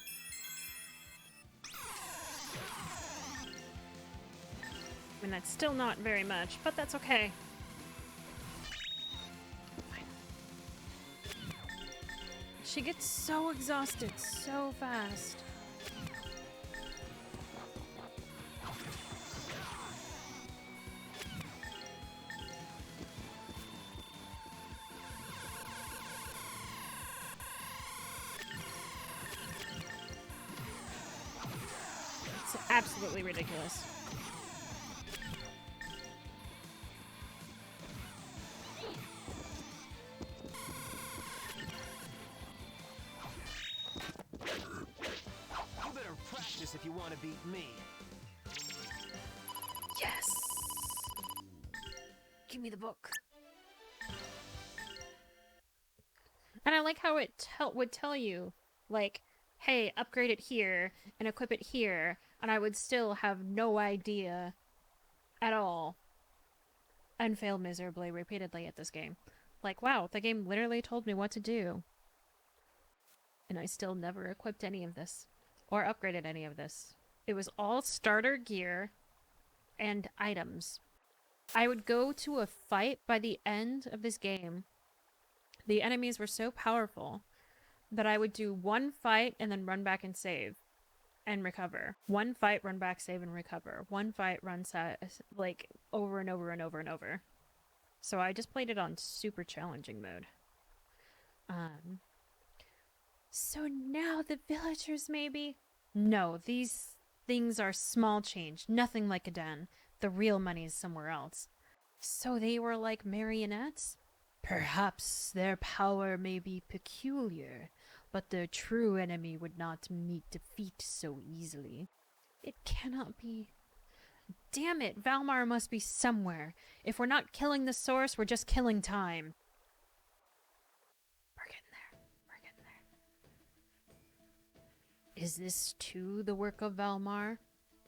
Speaker 1: I mean, that's still not very much, but that's okay. She gets so exhausted so fast. It's absolutely ridiculous.
Speaker 3: You better practice if you want to beat me.
Speaker 1: Yes! Give me the book. And I like how it would tell you, like, hey, upgrade it here and equip it here, and I would still have no idea at all and fail miserably repeatedly at this game. Like, wow, the game literally told me what to do. And I still never equipped any of this or upgraded any of this. It was all starter gear and items. I would go to a fight by the end of this game. The enemies were so powerful that I would do one fight and then run back and save and recover. One fight, run back, save, and recover. One fight, run, like, over and over and over and over. So I just played it on super challenging mode. So now the villagers maybe? No, these things are small change. Nothing like a den. The real money is somewhere else. So they were like marionettes? Perhaps their power may be peculiar, but their true enemy would not meet defeat so easily. It cannot be. Damn it, Valmar must be somewhere. If we're not killing the source, we're just killing time. We're getting there. We're getting there. Is this too the work of Valmar?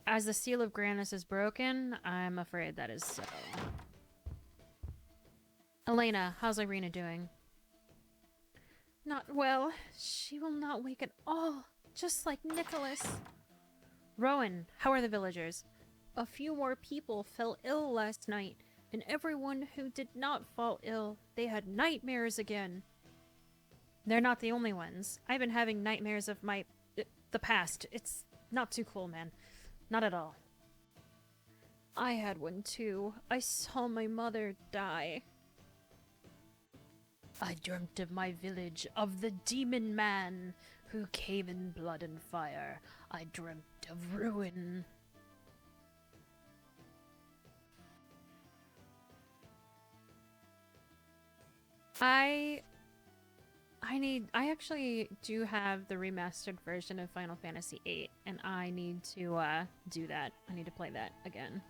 Speaker 1: As the seal of Granis is broken, I'm afraid that is so. Elena, how's Irina doing? Not well. She will not wake at all, just like Nicholas. Rowan, how are the villagers? A few more people fell ill last night, and everyone who did not fall ill, they had nightmares again. They're not the only ones. I've been having nightmares of the past. It's not too cool, man. Not at all. I had one too. I saw my mother die. I dreamt of my village, of the demon man who came in blood and fire. I dreamt of ruin. I actually do have the remastered version of Final Fantasy VIII, and I need to do that. I need to play that again.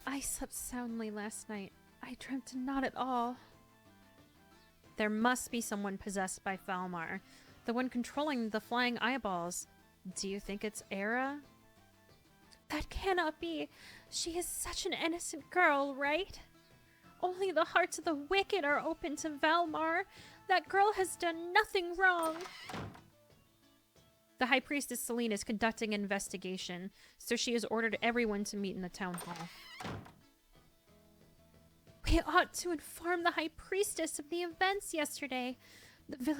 Speaker 1: I slept soundly last night. I dreamt not at all. There must be someone possessed by Falmar, the one controlling the flying eyeballs. Do you think it's Era? That cannot be. She is such an innocent girl, right? Only the hearts of the wicked are open to Valmar. That girl has done nothing wrong. The High Priestess Celine is conducting an investigation, so she has ordered everyone to meet in the town hall. We ought to inform the High Priestess of the events yesterday. The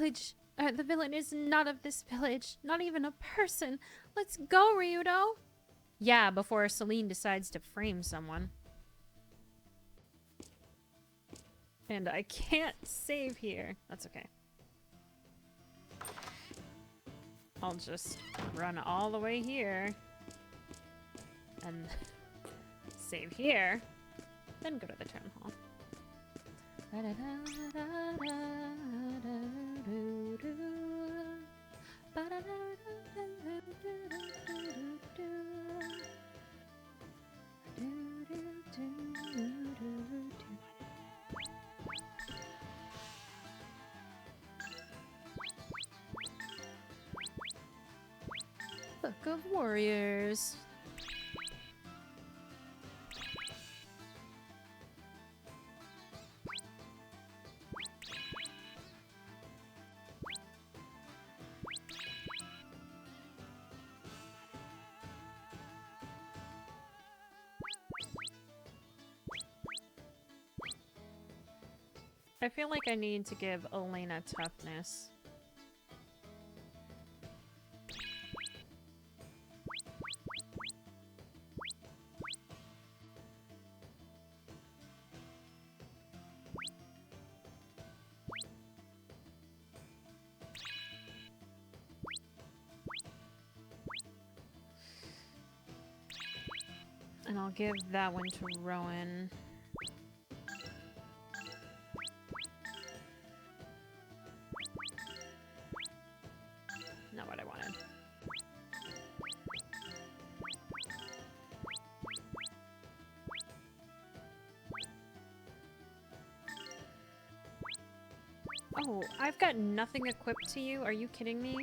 Speaker 1: villain is not of this village, not even a person. Let's go, Ryudo. Yeah, before Celine decides to frame someone. And I can't save here. That's okay. I'll just run all the way here. And save here. Then go to the town hall. Book of Warriors. I feel like I need to give Elena toughness. And I'll give that one to Rowan. Not what I wanted. Oh, I've got nothing equipped to you. Are you kidding me?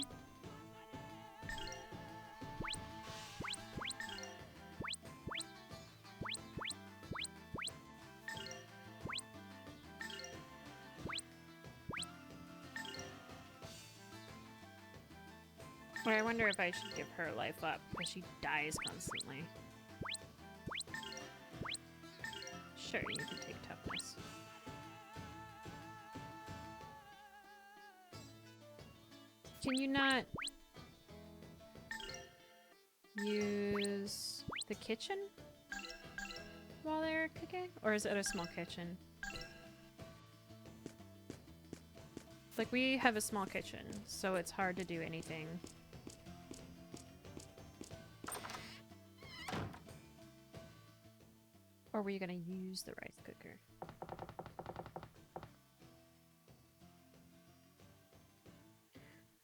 Speaker 1: Or I wonder if I should give her life up, because she dies constantly. Sure, you can take toughness. Can you not use the kitchen while they're cooking? Or is it a small kitchen? Like, we have a small kitchen, so it's hard to do anything. Or were you gonna use the rice cooker?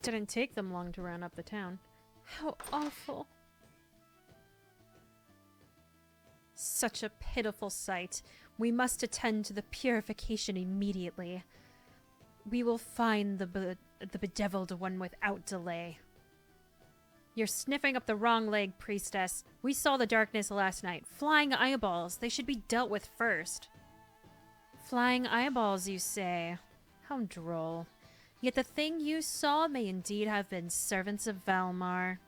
Speaker 1: Didn't take them long to round up the town. How awful. Such a pitiful sight. We must attend to the purification immediately. We will find the bedeviled one without delay. You're sniffing up the wrong leg, Priestess. We saw the darkness last night. Flying eyeballs. They should be dealt with first. Flying eyeballs, you say? How droll. Yet the thing you saw may indeed have been servants of Valmar.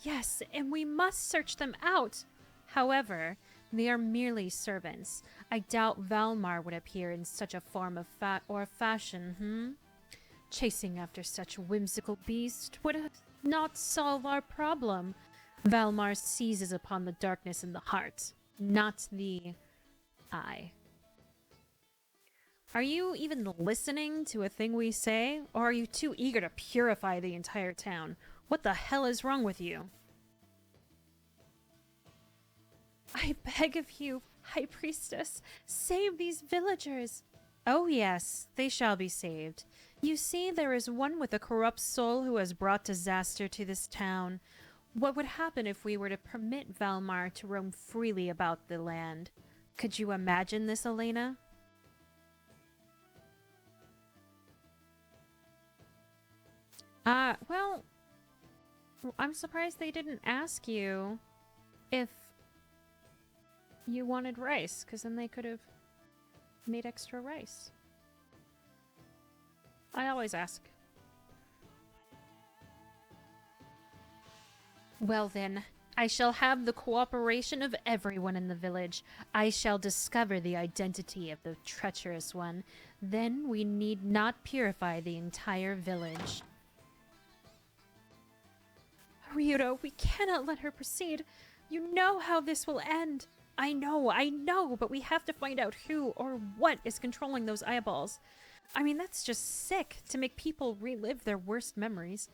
Speaker 1: Yes, and we must search them out. However, they are merely servants. I doubt Valmar would appear in such a form of fashion, Chasing after such whimsical beast would not solve our problem. Valmar seizes upon the darkness in the heart, not the eye. Are you even listening to a thing we say, or are you too eager to purify the entire town? What the hell is wrong with you? I beg of you, High Priestess, save these villagers. Oh yes, they shall be saved. You see, there is one with a corrupt soul who has brought disaster to this town. What would happen if we were to permit Valmar to roam freely about the land? Could you imagine this, Elena? Well, I'm surprised they didn't ask you if you wanted rice, because then they could have made extra rice. I always ask. Well then, I shall have the cooperation of everyone in the village. I shall discover the identity of the treacherous one. Then we need not purify the entire village. Ryudo, we cannot let her proceed. You know how this will end. I know, but we have to find out who or what is controlling those eyeballs. I mean, that's just sick, to make people relive their worst memories.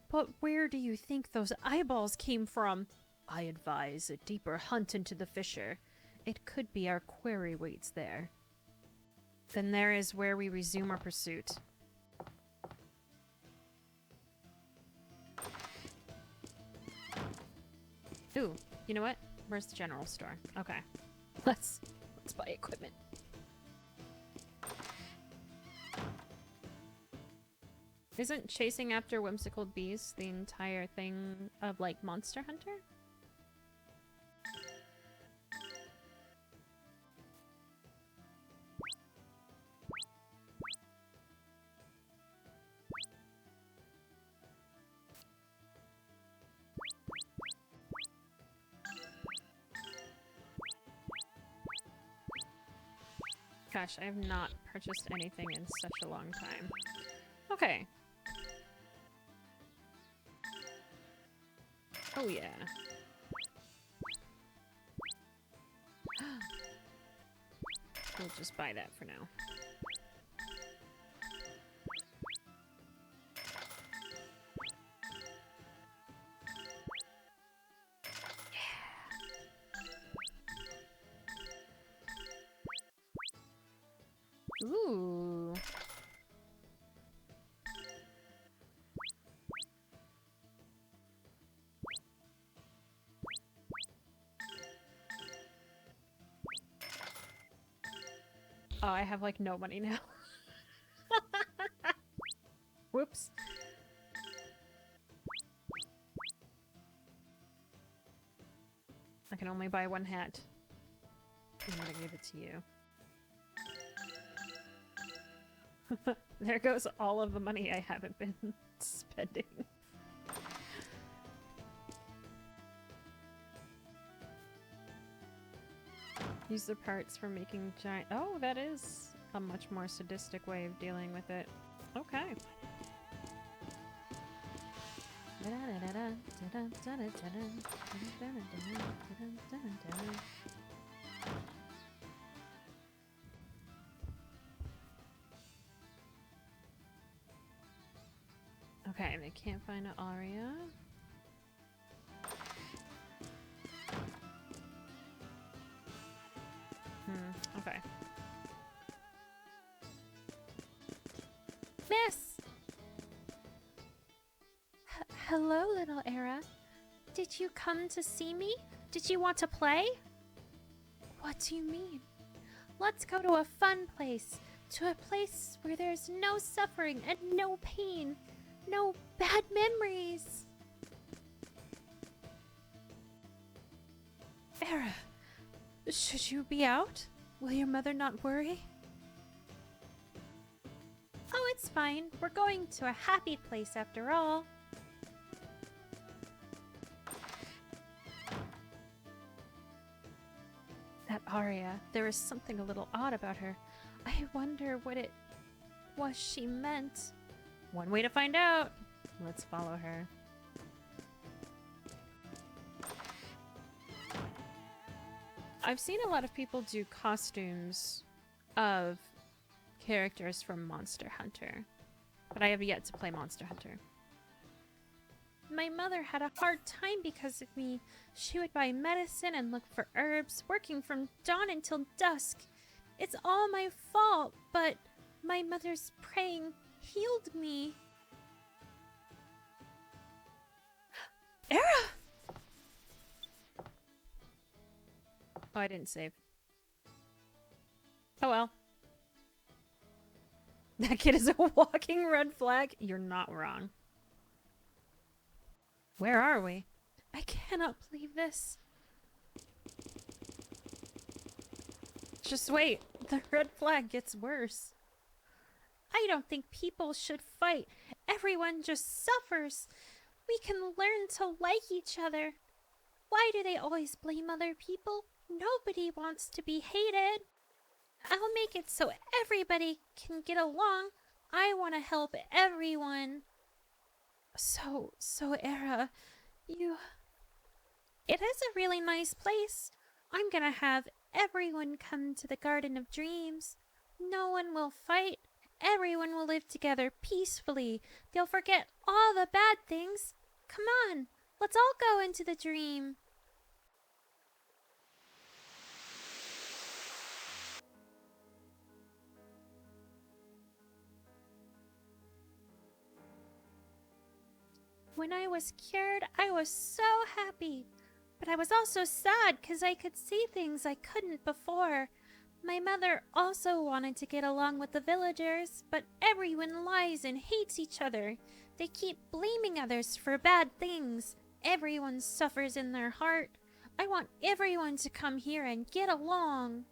Speaker 1: But where do you think those eyeballs came from? I advise a deeper hunt into the fissure. It could be our quarry waits there. Then there is where we resume our pursuit. Ooh, you know what? Where's the general store? Okay. Let's buy equipment. Isn't chasing after whimsical beasts the entire thing of, like, Monster Hunter? Gosh, I have not purchased anything in such a long time. Okay. Oh yeah. We'll just buy that for now. Yeah. Ooh. Oh, I have like no money now. Whoops. I can only buy one hat. I'm gonna give it to you. There goes all of the money I haven't been spending. Use the parts for making giant... Oh, that is a much more sadistic way of dealing with it. Okay. Okay, they can't find an aria. Okay. Miss! Hello, little Era. Did you come to see me? Did you want to play? What do you mean? Let's go to a fun place. To a place where there's no suffering and no pain. No bad memories. Era, should you be out? Will your mother not worry? Oh, it's fine. We're going to a happy place after all. That aria, there is something a little odd about her. I wonder what it was she meant. One way to find out. Let's follow her. I've seen a lot of people do costumes of characters from Monster Hunter, but I have yet to play Monster Hunter. My mother had a hard time because of me. She would buy medicine and look for herbs, working from dawn until dusk. It's all my fault. but my mother's praying healed me. Era! Oh, I didn't save. Oh well. That kid is a walking red flag. You're not wrong. Where are we? I cannot believe this. Just wait. The red flag gets worse. I don't think people should fight. Everyone just suffers. We can learn to like each other. Why do they always blame other people? Nobody wants to be hated. I'll make it so everybody can get along. I want to help everyone. So, Era, it is a really nice place. I'm gonna have everyone come to the Garden of Dreams. No one will fight. Everyone will live together peacefully. They'll forget all the bad things. Come on, let's all go into the dream. When I was cured, I was so happy. But I was also sad because I could see things I couldn't before. My mother also wanted to get along with the villagers, but everyone lies and hates each other. They keep blaming others for bad things. Everyone suffers in their heart. I want everyone to come here and get along.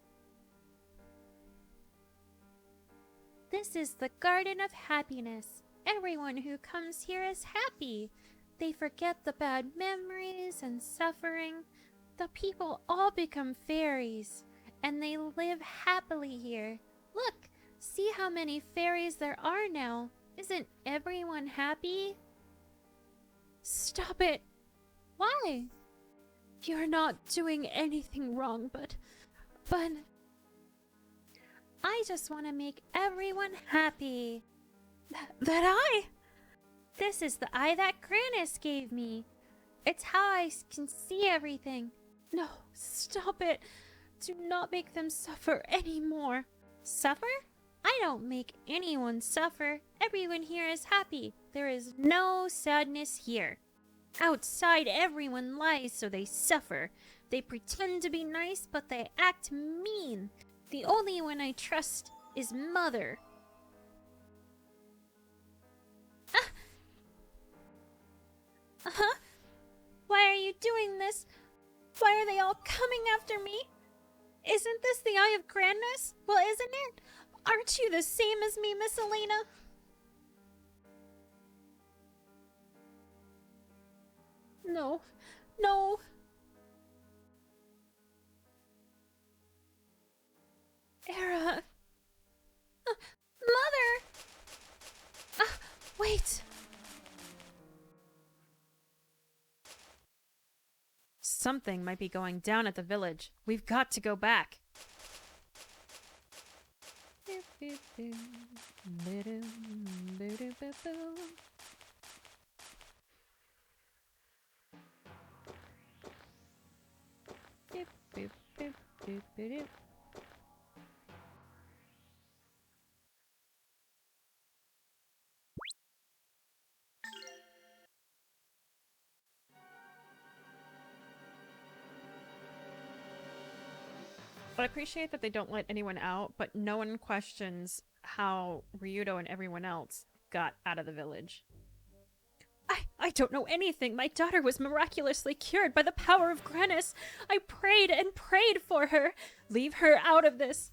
Speaker 1: This is the Garden of Happiness. Everyone who comes here is happy. They forget the bad memories and suffering. The people all become fairies, and they live happily here. Look, see how many fairies there are now. Isn't everyone happy? Stop it. Why? You're not doing anything wrong, but I just want to make everyone happy. That eye? This is the eye that Grannis gave me. It's how I can see everything. No, stop it. Do not make them suffer anymore. Suffer? I don't make anyone suffer. Everyone here is happy. There is no sadness here. Outside, everyone lies, so they suffer. They pretend to be nice, but they act mean. The only one I trust is Mother. Why are you doing this? Why are they all coming after me? Isn't this the Eye of Grandness? Well, isn't it? Aren't you the same as me, Miss Elena? No. No. Era. Mother! Wait. Something might be going down at the village. We've got to go back. But I appreciate that they don't let anyone out, but no one questions how Ryudo and everyone else got out of the village. I don't know anything. My daughter was miraculously cured by the power of Grannis. I prayed and prayed for her. Leave her out of this.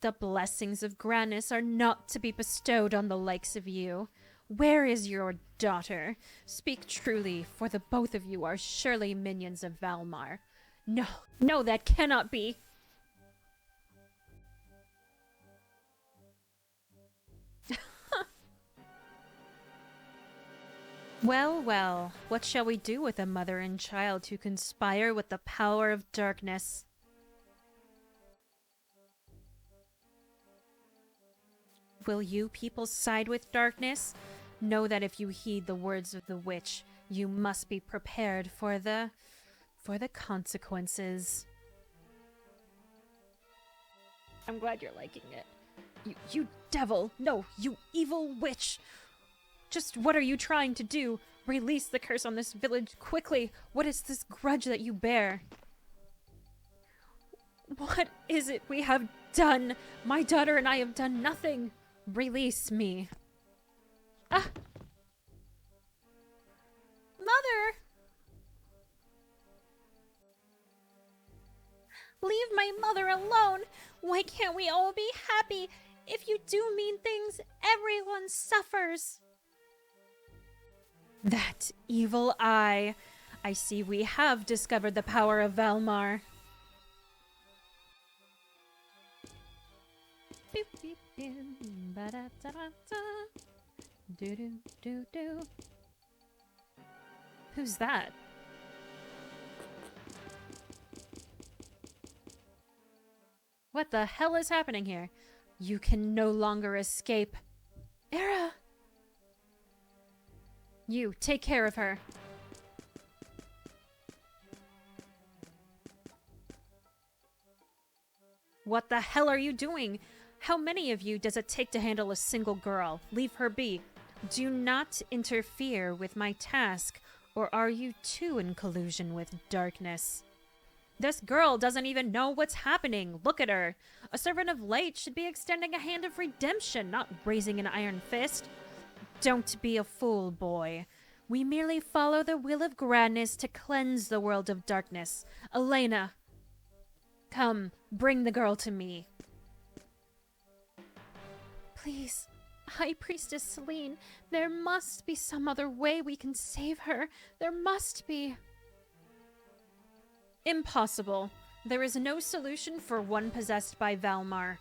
Speaker 1: The blessings of Grannis are not to be bestowed on the likes of you. Where is your daughter? Speak truly, for the both of you are surely minions of Valmar. No, that cannot be. Well, what shall we do with a mother and child who conspire with the power of darkness? Will you people side with darkness? Know that if you heed the words of the witch, you must be prepared for the consequences. I'm glad you're liking it. You devil! No, you evil witch! Just what are you trying to do? Release the curse on this village quickly! What is this grudge that you bear? What is it we have done? My daughter and I have done nothing. Release me. Ah! Mother! Leave my mother alone! Why can't we all be happy? If you do mean things, everyone suffers. That evil eye. I see we have discovered the power of Valmar. Beep, beep, beep, ba-da-da-da-da. Do-do-do-do. Who's that? What the hell is happening here? You can no longer escape. Era! You, take care of her. What the hell are you doing? How many of you does it take to handle a single girl? Leave her be. Do not interfere with my task, or are you too in collusion with darkness? This girl doesn't even know what's happening. Look at her. A servant of light should be extending a hand of redemption, not raising an iron fist. Don't be a fool, boy. We merely follow the will of Grandness to cleanse the world of darkness. Elena, come, bring the girl to me. Please, High Priestess Celine, there must be some other way we can save her. There must be. Impossible. There is no solution for one possessed by Valmar.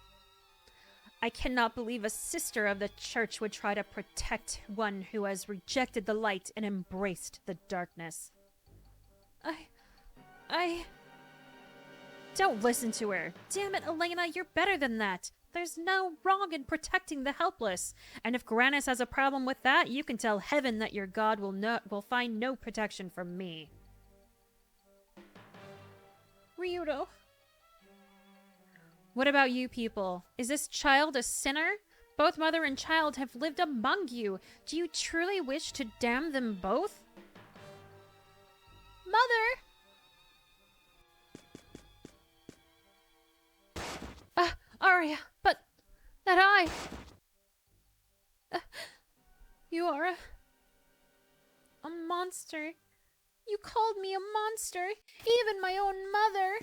Speaker 1: I cannot believe a sister of the church would try to protect one who has rejected the light and embraced the darkness. I... Don't listen to her. Damn it, Elena, you're better than that. There's no wrong in protecting the helpless. And if Grannis has a problem with that, you can tell heaven that your god will find no protection from me. Ryudo. What about you people? Is this child a sinner? Both mother and child have lived among you. Do you truly wish to damn them both? Mother! Arya, but that eye. You are a monster. You called me a monster, even my own mother.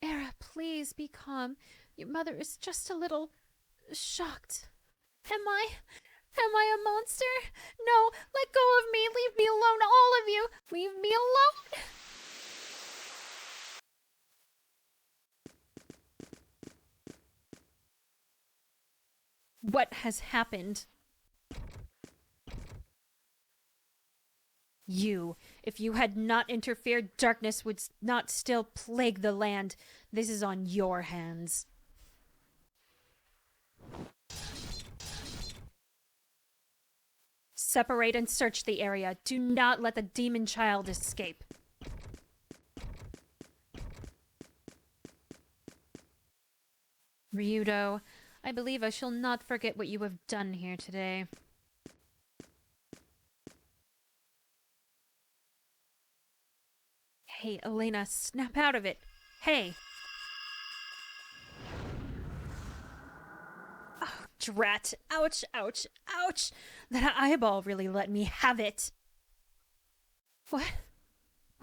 Speaker 1: Era, please be calm. Your mother is just a little shocked. Am I a monster? No, let go of me. Leave me alone, all of you. Leave me alone. What has happened? You, if you had not interfered, darkness would not still plague the land. This is on your hands. Separate and search the area. Do not let the demon child escape. Ryudo, I believe I shall not forget what you have done here today. Hey, Elena, snap out of it. Hey! Oh, drat. Ouch, ouch, ouch! That eyeball really let me have it. What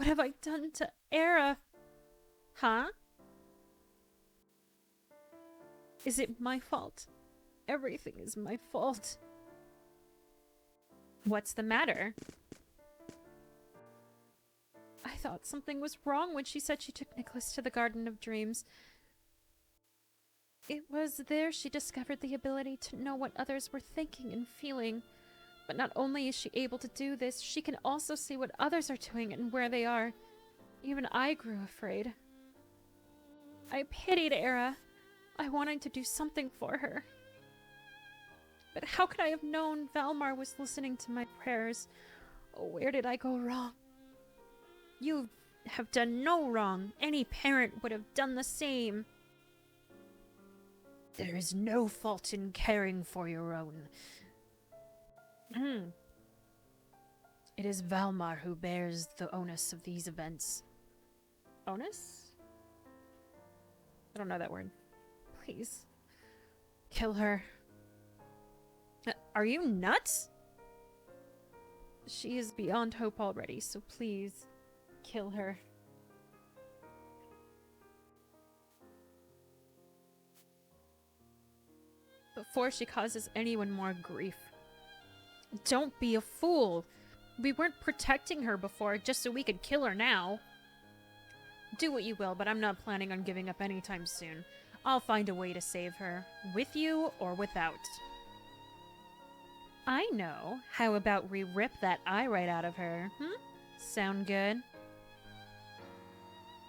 Speaker 1: have I done to Era? Huh? Is it my fault? Everything is my fault. What's the matter? I thought something was wrong when she said she took Nicholas to the Garden of Dreams. It was there she discovered the ability to know what others were thinking and feeling. But not only is she able to do this, she can also see what others are doing and where they are. Even I grew afraid. I pitied Era. I wanted to do something for her. But how could I have known Valmar was listening to my prayers? Oh, where did I go wrong? You've have done no wrong. Any parent would have done the same. There is no fault in caring for your own. It is Valmar who bears the onus of these events. Onus? I don't know that word. Please. Kill her. Are you nuts? She is beyond hope already, so please, kill her. Before she causes anyone more grief. Don't be a fool. We weren't protecting her before just so we could kill her now. Do what you will, but I'm not planning on giving up anytime soon. I'll find a way to save her, with you or without. I know. How about we rip that eye right out of her? Sound good?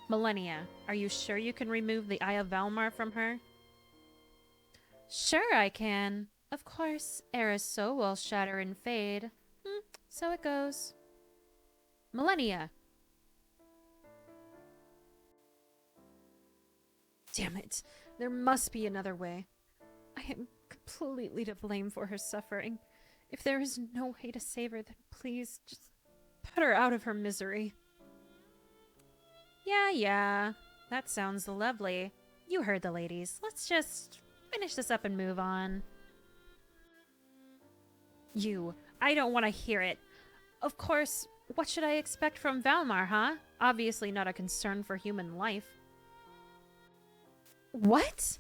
Speaker 1: Millennia, are you sure you can remove the Eye of Valmar from her? Sure I can. Of course, Eris soul will shatter and fade. So it goes. Millennia! Damn it. There must be another way. I am completely to blame for her suffering. If there is no way to save her, then please just put her out of her misery. Yeah. That sounds lovely. You heard the ladies. Let's just finish this up and move on. I don't want to hear it. Of course, what should I expect from Valmar, huh? Obviously not a concern for human life. What?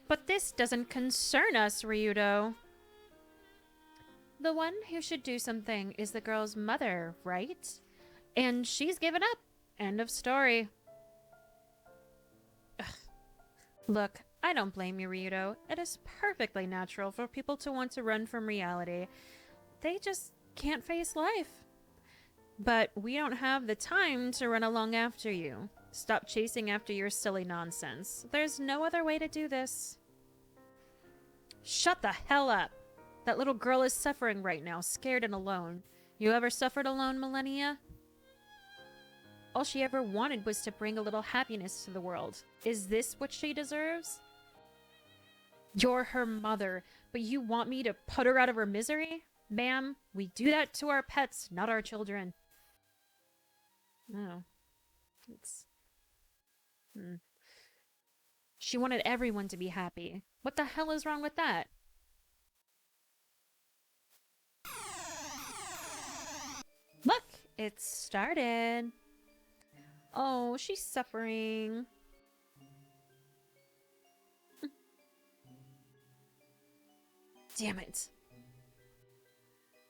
Speaker 1: But this doesn't concern us, Ryudo. The one who should do something is the girl's mother, right? And she's given up. End of story. Ugh. Look, I don't blame you, Ryudo. It is perfectly natural for people to want to run from reality. They just can't face life. But we don't have the time to run along after you. Stop chasing after your silly nonsense. There's no other way to do this. Shut the hell up. That little girl is suffering right now, scared and alone. You ever suffered alone, Millennia? All she ever wanted was to bring a little happiness to the world. Is this what she deserves? You're her mother, but you want me to put her out of her misery? Ma'am, we do that to our pets, not our children. Oh. It's... She wanted everyone to be happy. What the hell is wrong with that? Look! It started! Oh, she's suffering. Damn it.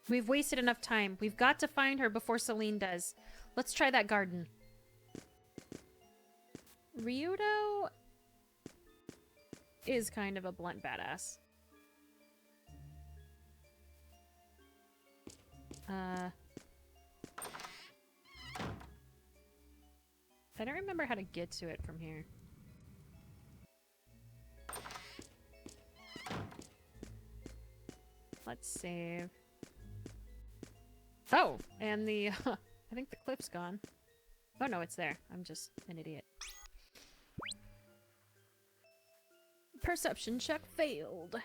Speaker 1: We've wasted enough time. We've got to find her before Celine does. Let's try that garden. Ryudo is kind of a blunt badass. I don't remember how to get to it from here. Let's save. Oh, and the I think the clip's gone. Oh no, it's there. I'm just an idiot. Perception check failed.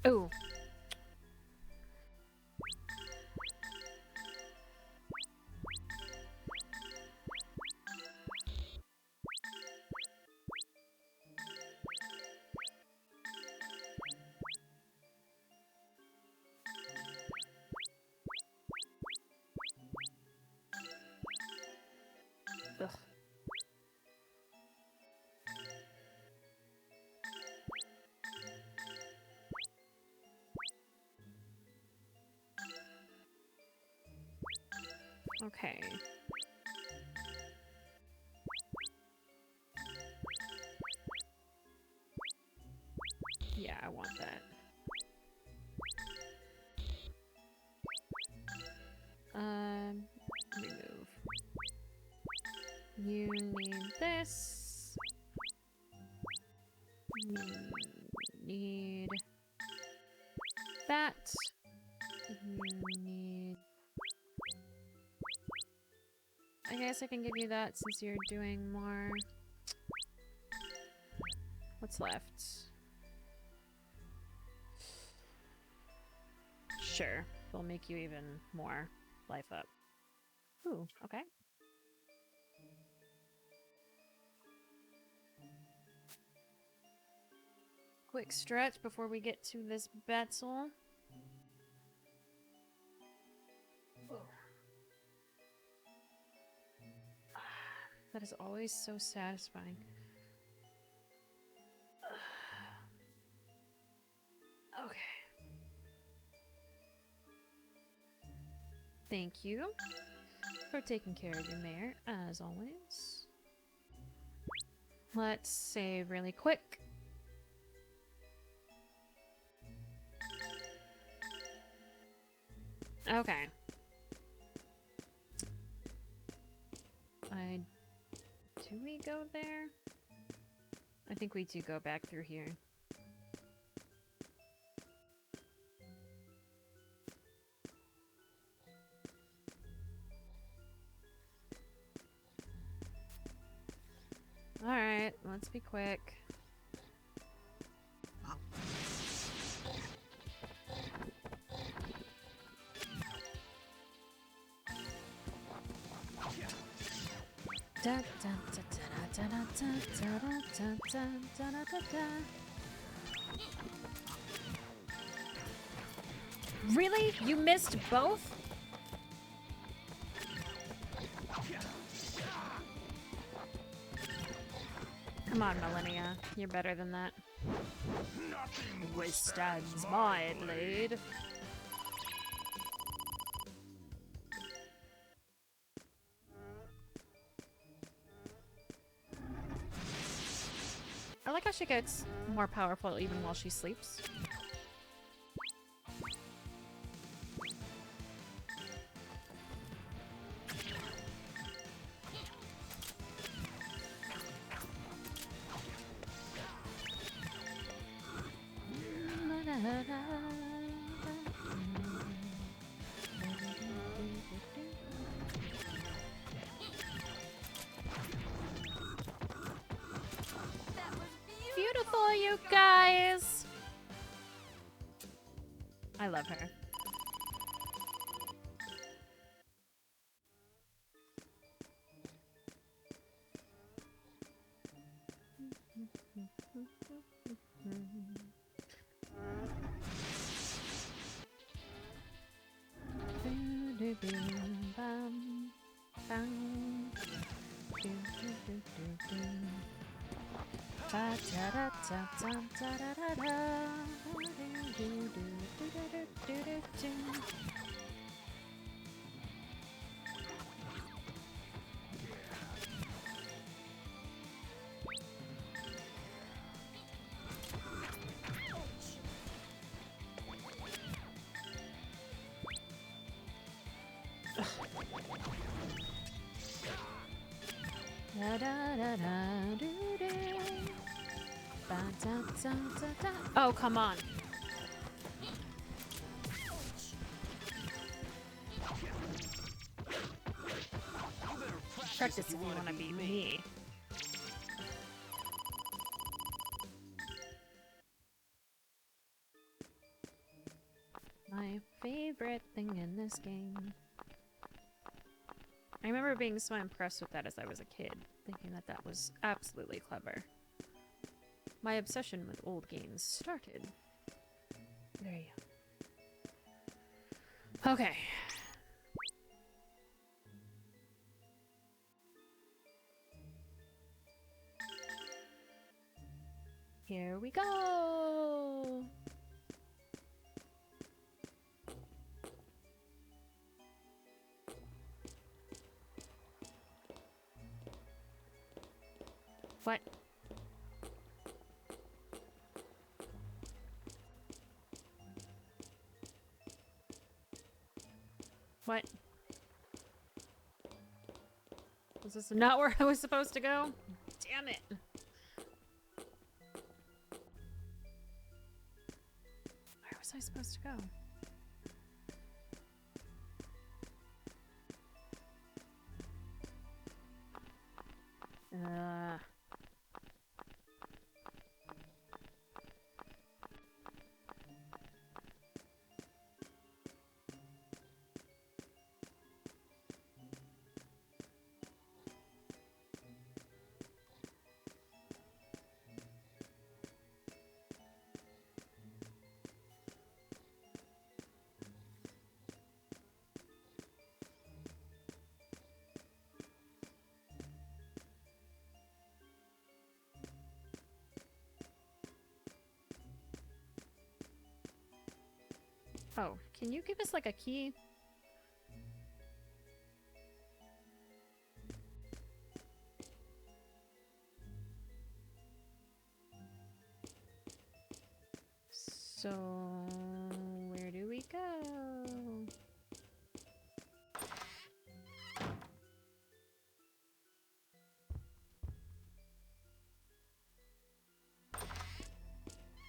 Speaker 1: Oh. Ugh. Okay. Yeah, I want that. Remove. You need this. You need that. You guess I can give you that since you're doing more. What's left? Sure. They'll make you even more life up. Ooh, okay. Quick stretch before we get to this battle. That is always so satisfying. Okay. Thank you for taking care of your mare, as always. Let's save really quick. Okay. Do we go there? I think we do go back through here. Alright, let's be quick. Really? You missed both? Come on, Millennia. You're better than that.
Speaker 4: Nothing
Speaker 1: Withstands my blade. I like how she gets more powerful even while she sleeps. Beautiful, you guys! I love her. Oh, come on. Practice if you want to beat me. My favorite thing in this game. I remember being so impressed with that as I was a kid, thinking that that was absolutely clever. My obsession with old games started very young. Okay. Here we go! What? What? Was this not where I was supposed to go? Damn it! Where was I supposed to go? Oh, can you give us like a key? So, where do we go?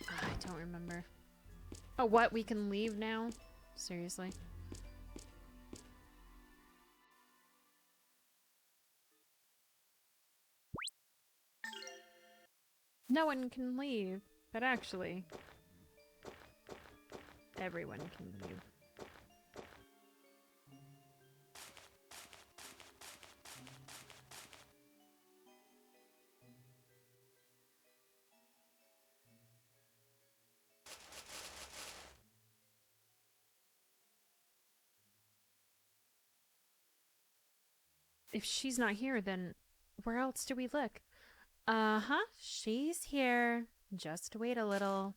Speaker 1: I don't remember. Oh, what? We can leave now? Seriously? No one can leave, but actually, everyone can leave. If she's not here, then where else do we look? Uh-huh, she's here. Just wait a little.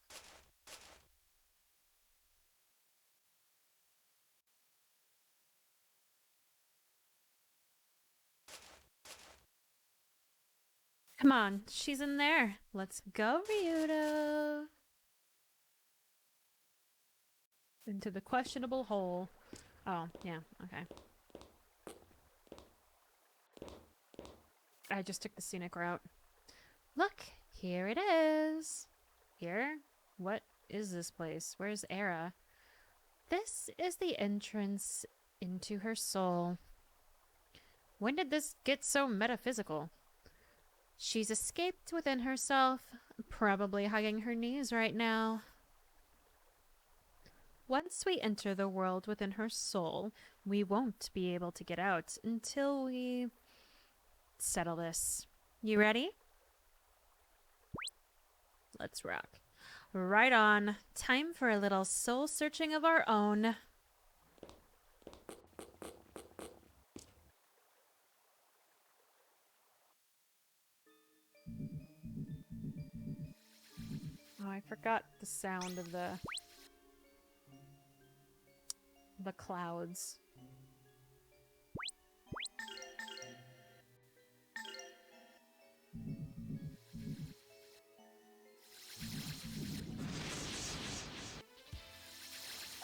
Speaker 1: Come on, she's in there. Let's go, Ryudo. Into the questionable hole. Oh, yeah, okay. I just took the scenic route. Look, here it is. Here? What is this place? Where's Era? This is the entrance into her soul. When did this get so metaphysical? She's escaped within herself, probably hugging her knees right now. Once we enter the world within her soul, we won't be able to get out until we settle this. You ready? Let's rock. Right on. Time for a little soul searching of our own. Oh, I forgot the sound of the clouds.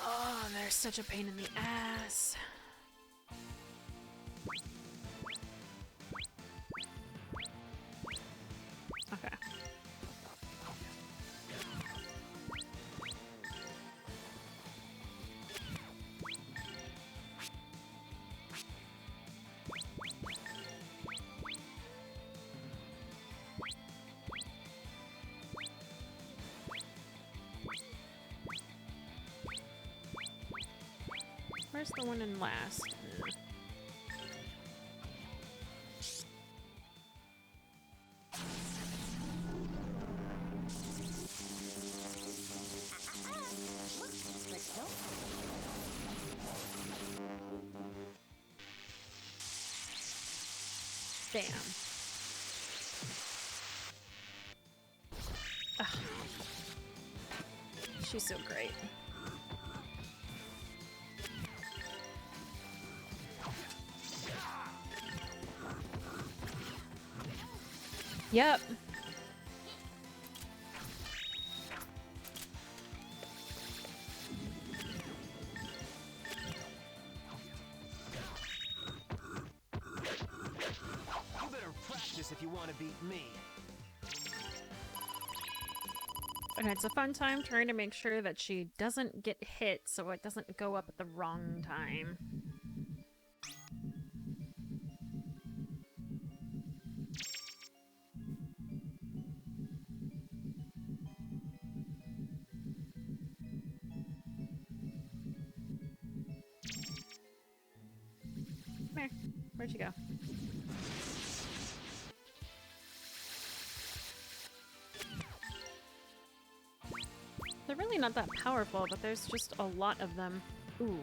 Speaker 1: Oh, they're such a pain in the ass. Okay. Where's the one in last? Damn. Ugh. She's so great. Yep.
Speaker 3: You better practice if you want to beat me.
Speaker 1: And it's a fun time trying to make sure that she doesn't get hit so it doesn't go up at the wrong time. Come here. Where'd you go? They're really not that powerful, but there's just a lot of them. Ooh.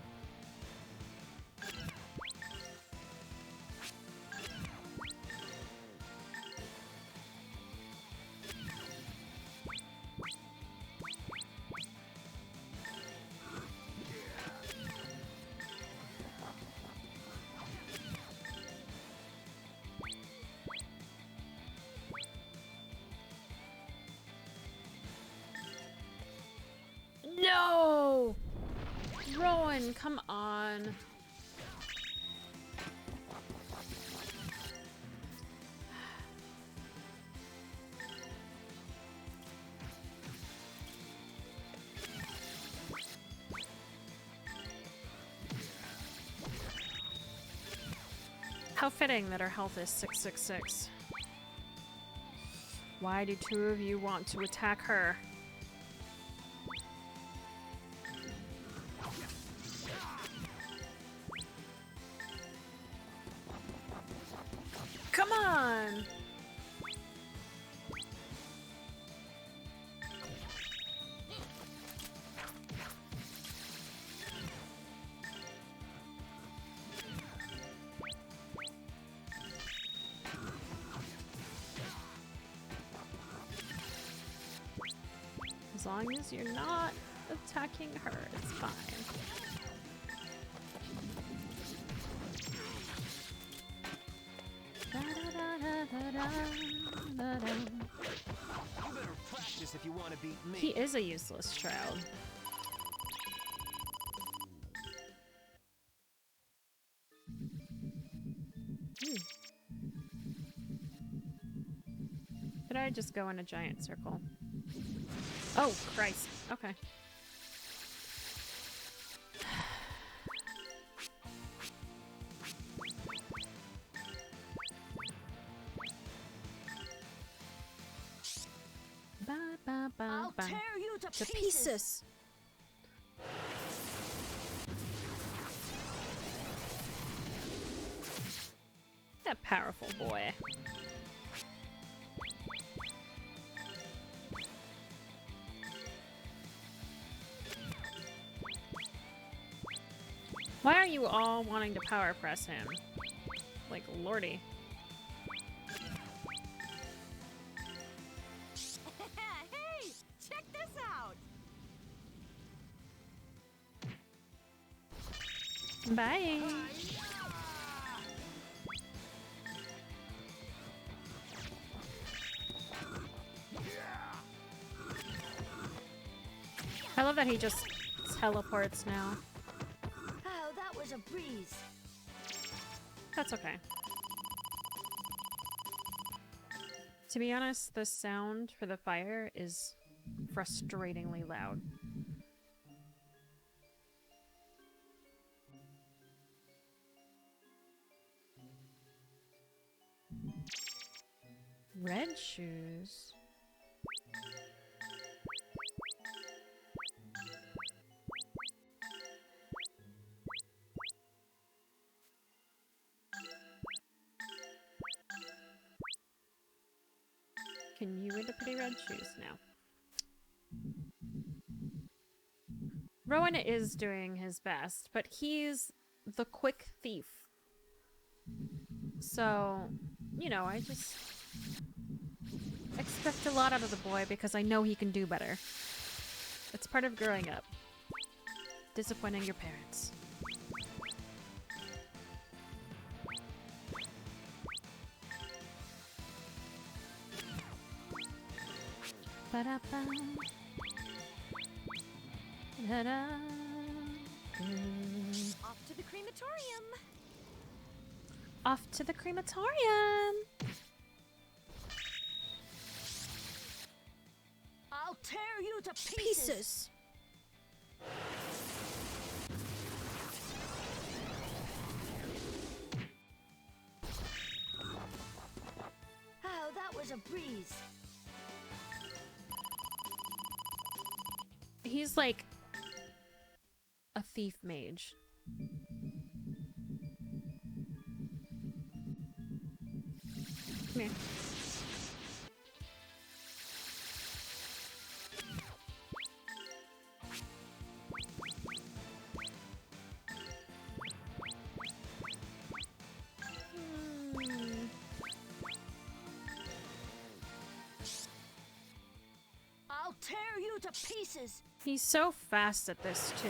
Speaker 1: Rowan, come on. How fitting that our health is 666. Why do two of you want to attack her? Come on! As long as you're not attacking her, it's fine.
Speaker 3: You better practice if you want to beat me.
Speaker 1: He is a useless child. Did I just go in a giant circle? Oh, Christ. Okay. Ba, ba, ba,
Speaker 5: I'll
Speaker 1: ba.
Speaker 5: tear you to
Speaker 1: To
Speaker 5: pieces.
Speaker 1: pieces. That powerful boy. Why are you all wanting to power press him? Like, lordy.
Speaker 5: Hey, check this out.
Speaker 1: Bye. I love that he just teleports now.
Speaker 5: Oh, that was a breeze.
Speaker 1: That's okay. To be honest, the sound for the fire is frustratingly loud. Red shoes. Can you wear the pretty red shoes now? Rowan is doing his best, but he's the quick thief. So, you know, I just expect a lot out of the boy because I know he can do better. It's part of growing up. Disappointing your parents. Ba-da-ba. Da-da.
Speaker 5: Off to the crematorium.
Speaker 1: Off to the crematorium.
Speaker 5: I'll tear you to pieces.
Speaker 1: Pieces.
Speaker 5: Oh, that was a breeze.
Speaker 1: He's like a thief mage. Come here.
Speaker 5: I'll tear you to pieces.
Speaker 1: He's so fast at this too.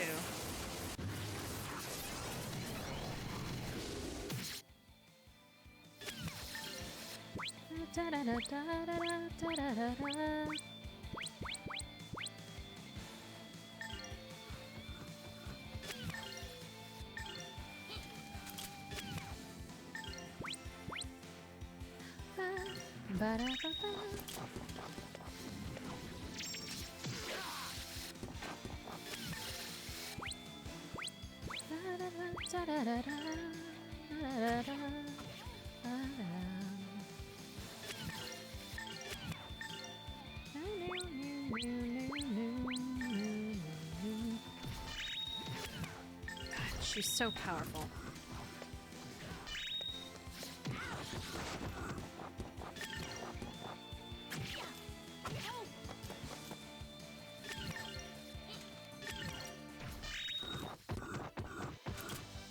Speaker 1: Da-da-da-da-da-da-da-da-da. She's so powerful.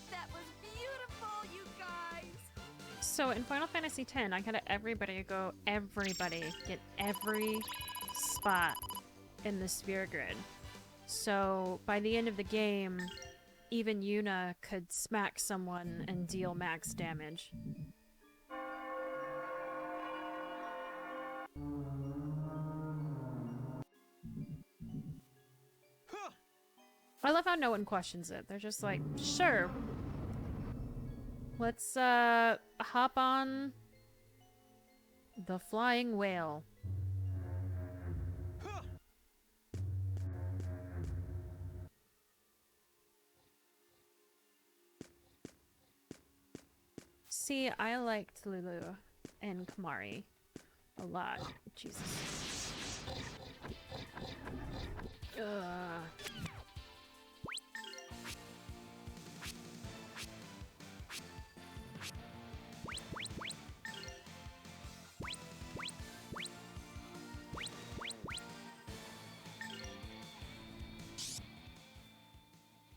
Speaker 5: That was beautiful, you guys!
Speaker 1: So in Final Fantasy X, I got everybody get every spot in the sphere grid. So by the end of the game, even Yuna could smack someone and deal max damage. I love how no one questions it. They're just like, sure. Let's hop on the flying whale. See, I liked Lulu and Kamari a lot. Jesus. Ugh.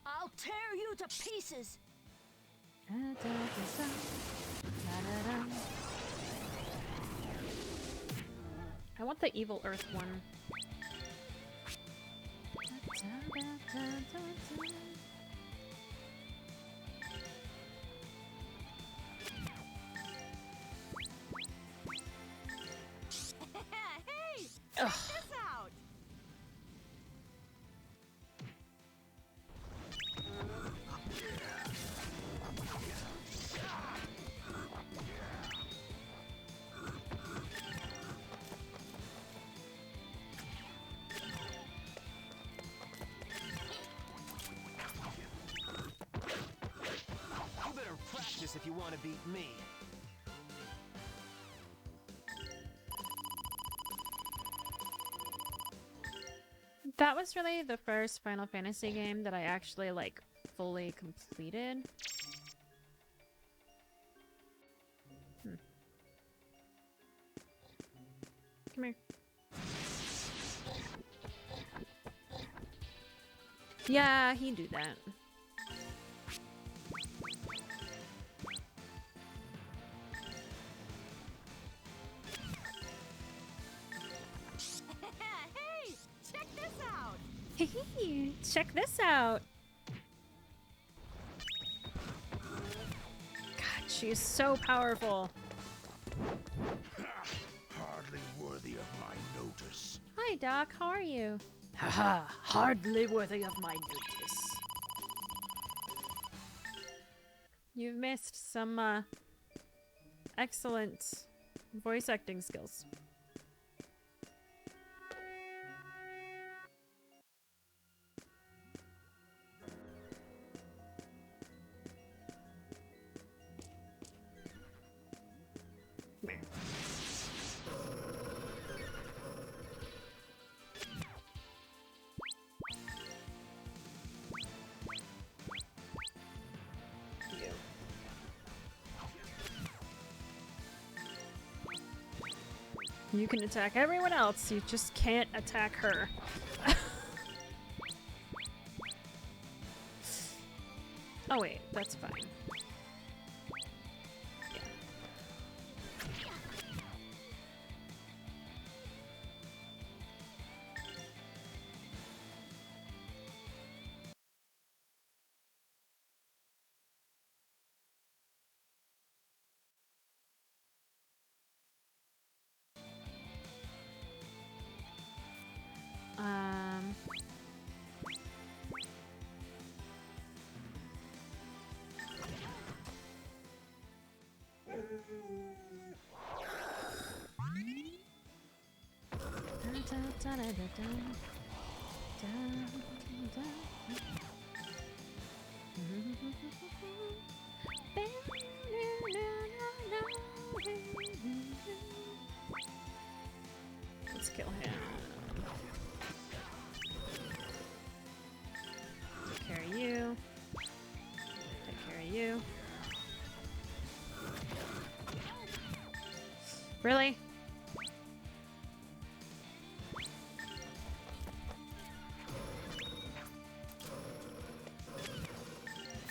Speaker 5: I'll tear you to pieces!
Speaker 1: I want the Evil Earth one.
Speaker 5: Hey! Check this out!
Speaker 3: You better practice if you want to beat me.
Speaker 1: That was really the first Final Fantasy game that I actually, like, fully completed. Come here. Yeah, he do that.
Speaker 5: Hey! Check this out!
Speaker 1: Check this out. God, she is so powerful.
Speaker 4: Hardly worthy of my notice.
Speaker 1: Hi, Doc. How are you? Haha, hardly worthy of my notice. You've missed some excellent voice acting skills. You can attack everyone else, you just can't attack her. Oh wait, that's fine. Um... Let's kill him. Take care of you. Take care of you. Really?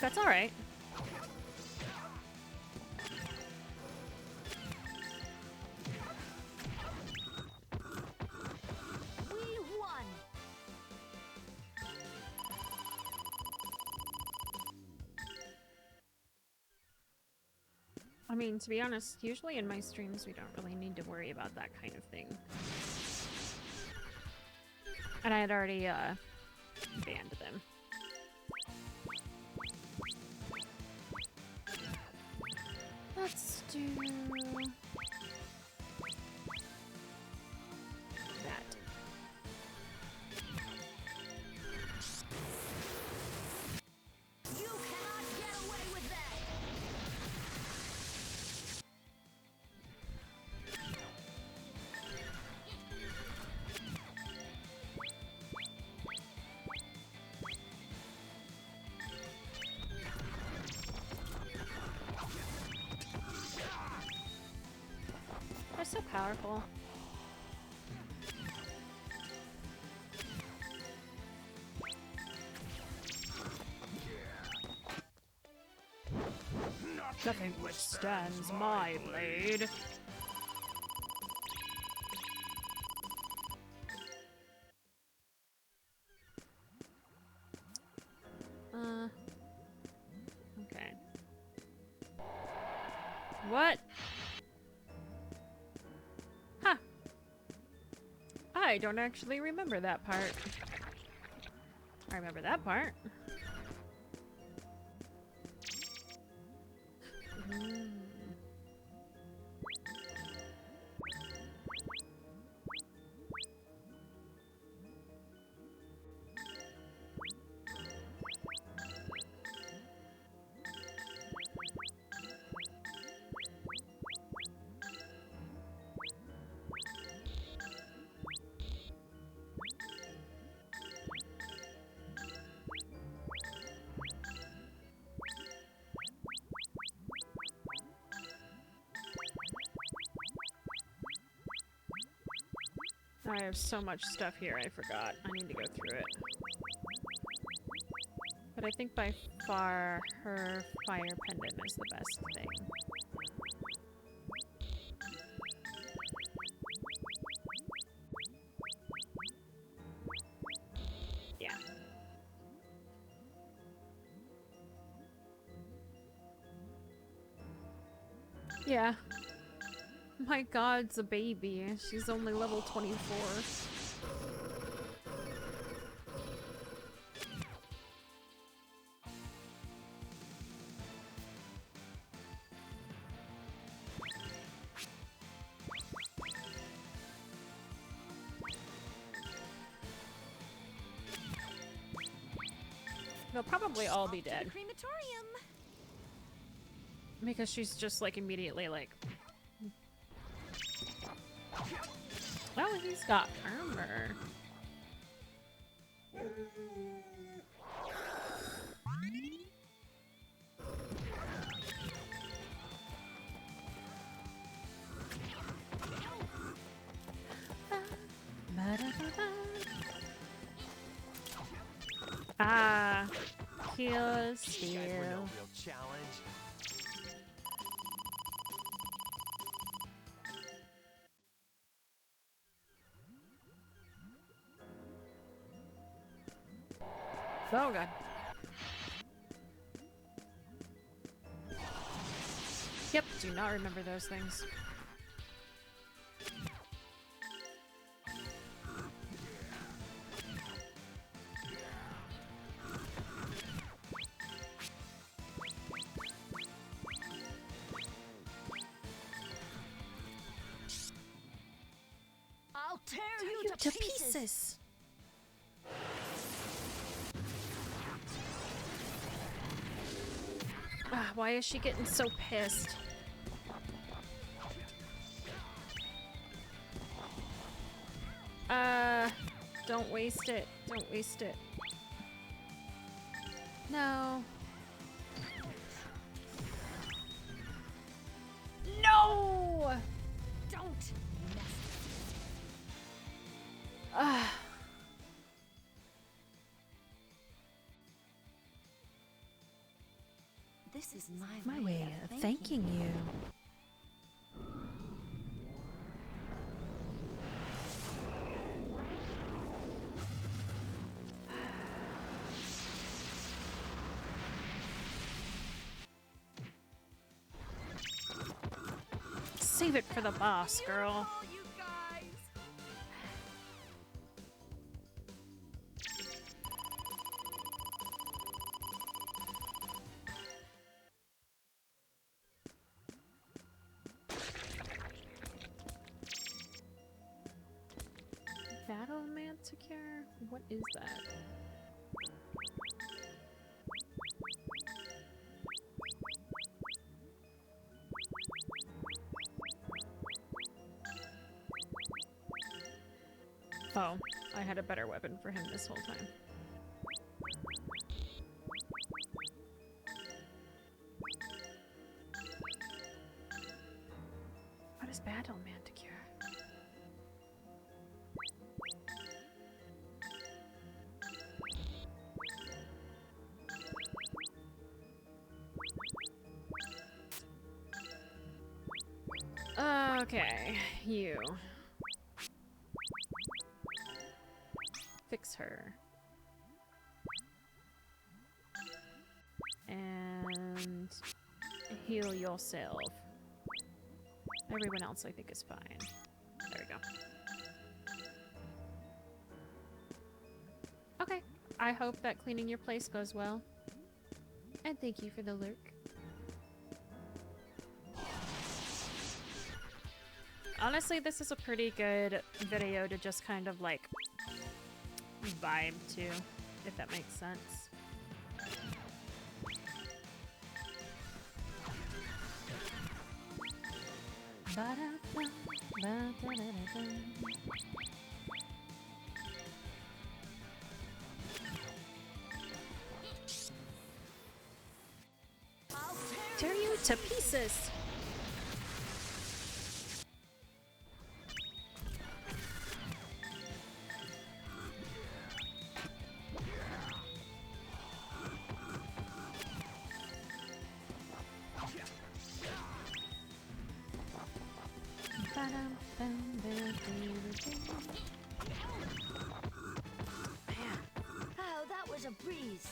Speaker 1: That's alright.
Speaker 5: We won!
Speaker 1: I mean, to be honest, usually in my streams we don't really need to worry about that kind of thing. And I had already banned them. Let's do that.
Speaker 5: You cannot get away with that!
Speaker 1: They're so powerful. Nothing withstands my blade. Okay. What? Huh. I don't actually remember that part. I remember that part. I have so much stuff here, I forgot. I need to go through it. But I think by far her fire pendant is the best thing. Yeah. Yeah. My god's a baby. She's only level 24. They'll probably all be dead.
Speaker 5: Crematorium!
Speaker 1: Because she's just like immediately like... Oh, he's got armor. Ah, heal, steal.
Speaker 3: No real challenge.
Speaker 1: Oh god. Yep, do not remember those things.
Speaker 5: I'll tear you to
Speaker 1: to pieces. Why is she getting so pissed? Don't waste it. Don't waste it. No. No!
Speaker 5: Don't!
Speaker 2: This is
Speaker 1: My way of thanking you. Save it for the boss, girl.
Speaker 5: Oh, you guys!
Speaker 1: Battle Manticore? What is that? Oh, I had a better weapon for him this whole time. What is Battle Manticore? Okay, you. Fix her. And heal yourself. Everyone else I think is fine. There we go. Okay. I hope that cleaning your place goes well. And thank you for the lurk. Honestly, this is a pretty good video to just kind of like vibe to, if that makes sense. Tear you to pieces!
Speaker 2: Oh, that was a breeze.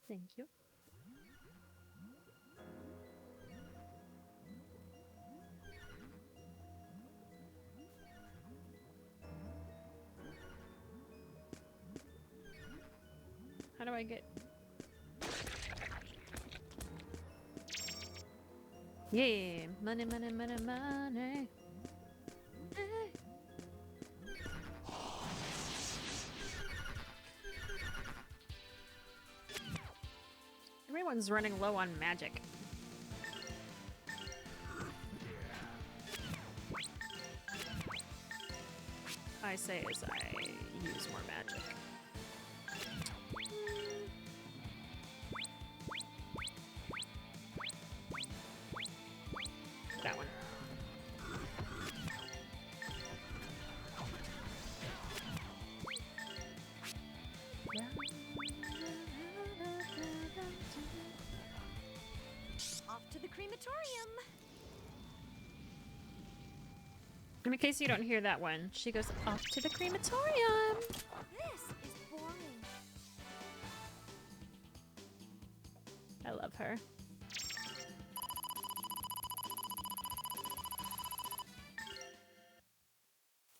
Speaker 1: Thank you. How do I get... Yeah, money, money, money, money. Everyone's running low on magic. I say as I use more magic. That one.
Speaker 5: Off to the crematorium!
Speaker 1: In case you don't hear that one, she goes off to the crematorium.
Speaker 5: This is boring.
Speaker 1: I love her.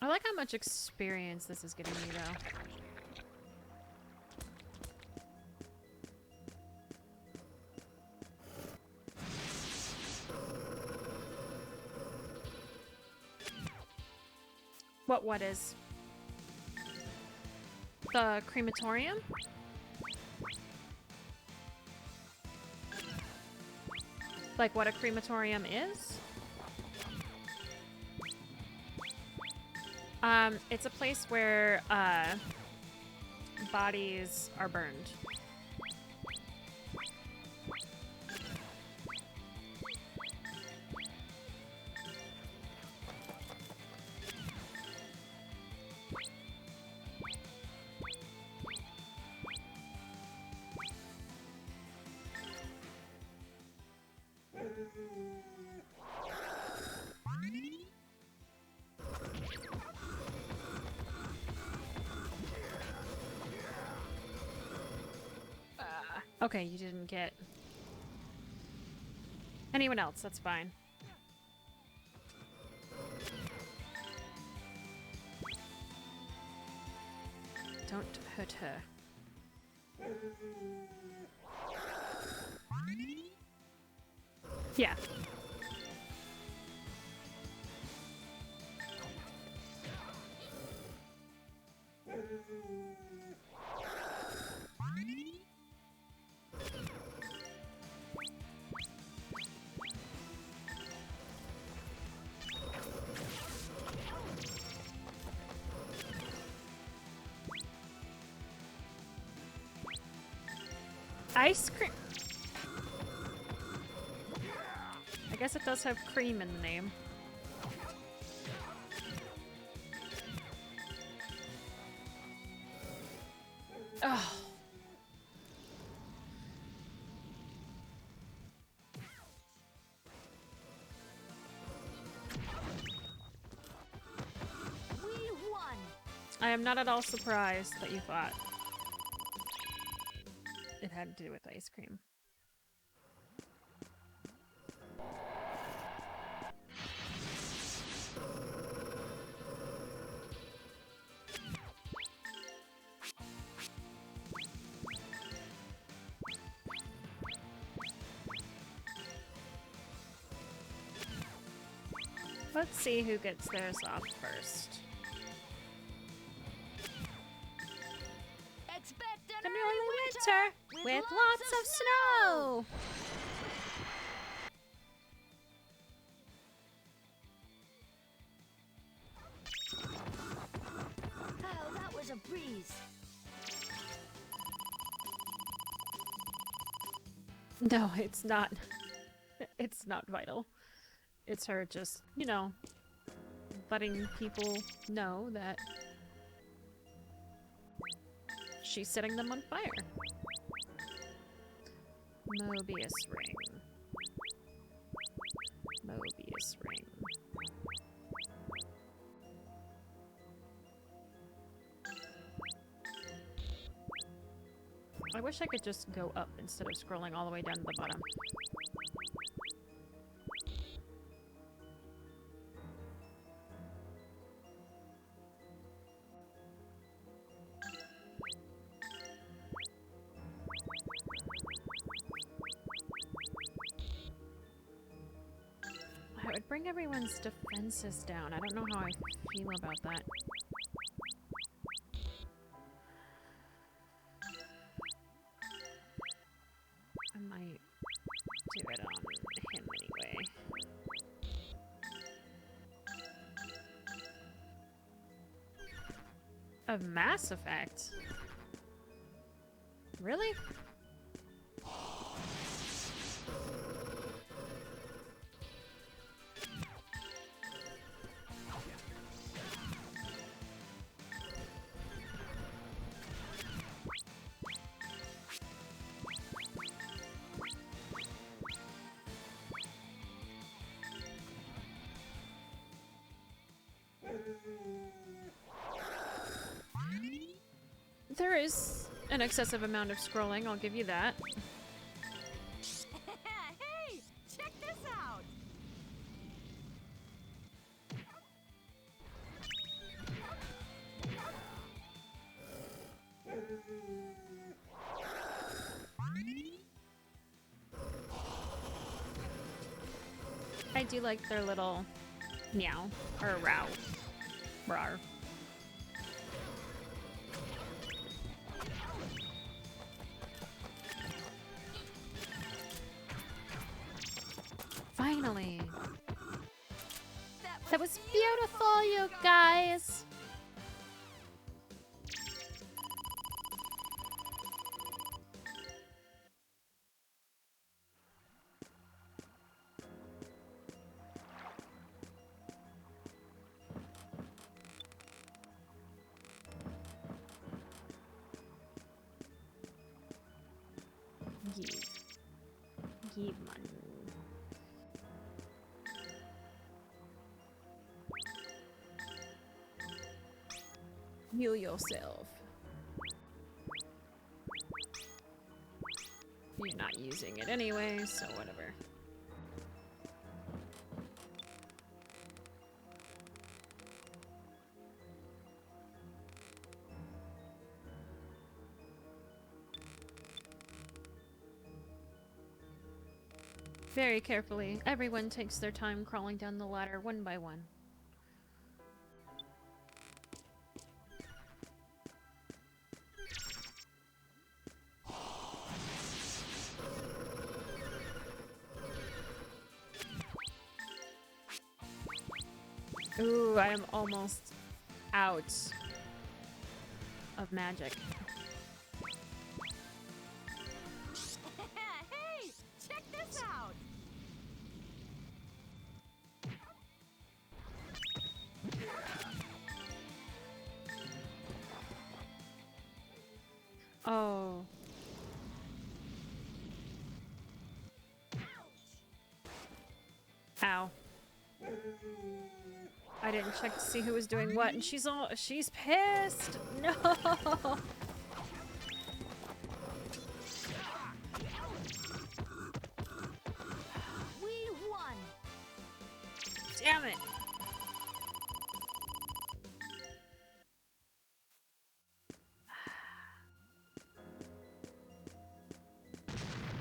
Speaker 1: I like how much experience this is getting me, though. What is? The crematorium? Like what a crematorium is? It's a place where bodies are burned. Okay, you didn't get anyone else, that's fine. Don't hurt her. Yeah. Ice cream. I guess it does have cream in the name. Oh.
Speaker 5: We won.
Speaker 1: I am not at all surprised that you thought it had to do with ice cream. Let's see who gets theirs off first.
Speaker 5: Expect an
Speaker 1: An
Speaker 5: early
Speaker 1: early
Speaker 5: winter
Speaker 1: with lots of snow!
Speaker 5: Oh, that was a breeze.
Speaker 1: No, it's not. It's not vital. It's her just, you know, letting people know that she's setting them on fire. Mobius ring. Mobius ring. I wish I could just go up instead of scrolling all the way down to the bottom. I would bring everyone's defenses down. I don't know how I feel about that. I might do it on him anyway. A Mass Effect? Really? There is an excessive amount of scrolling, I'll give you that.
Speaker 5: Hey, check this out.
Speaker 1: I do like their little meow or row. Rawr. Finally.
Speaker 5: That
Speaker 1: was beautiful, you guys. Give money. Heal yourself. You're not using it anyway, so whatever. Very carefully, everyone takes their time crawling down the ladder one by one. Ooh, I am almost out of magic.
Speaker 5: Hey, check this out.
Speaker 1: Oh. Ow. I didn't check to see who was doing what, and she's pissed! No!
Speaker 5: We won.
Speaker 1: Damn it!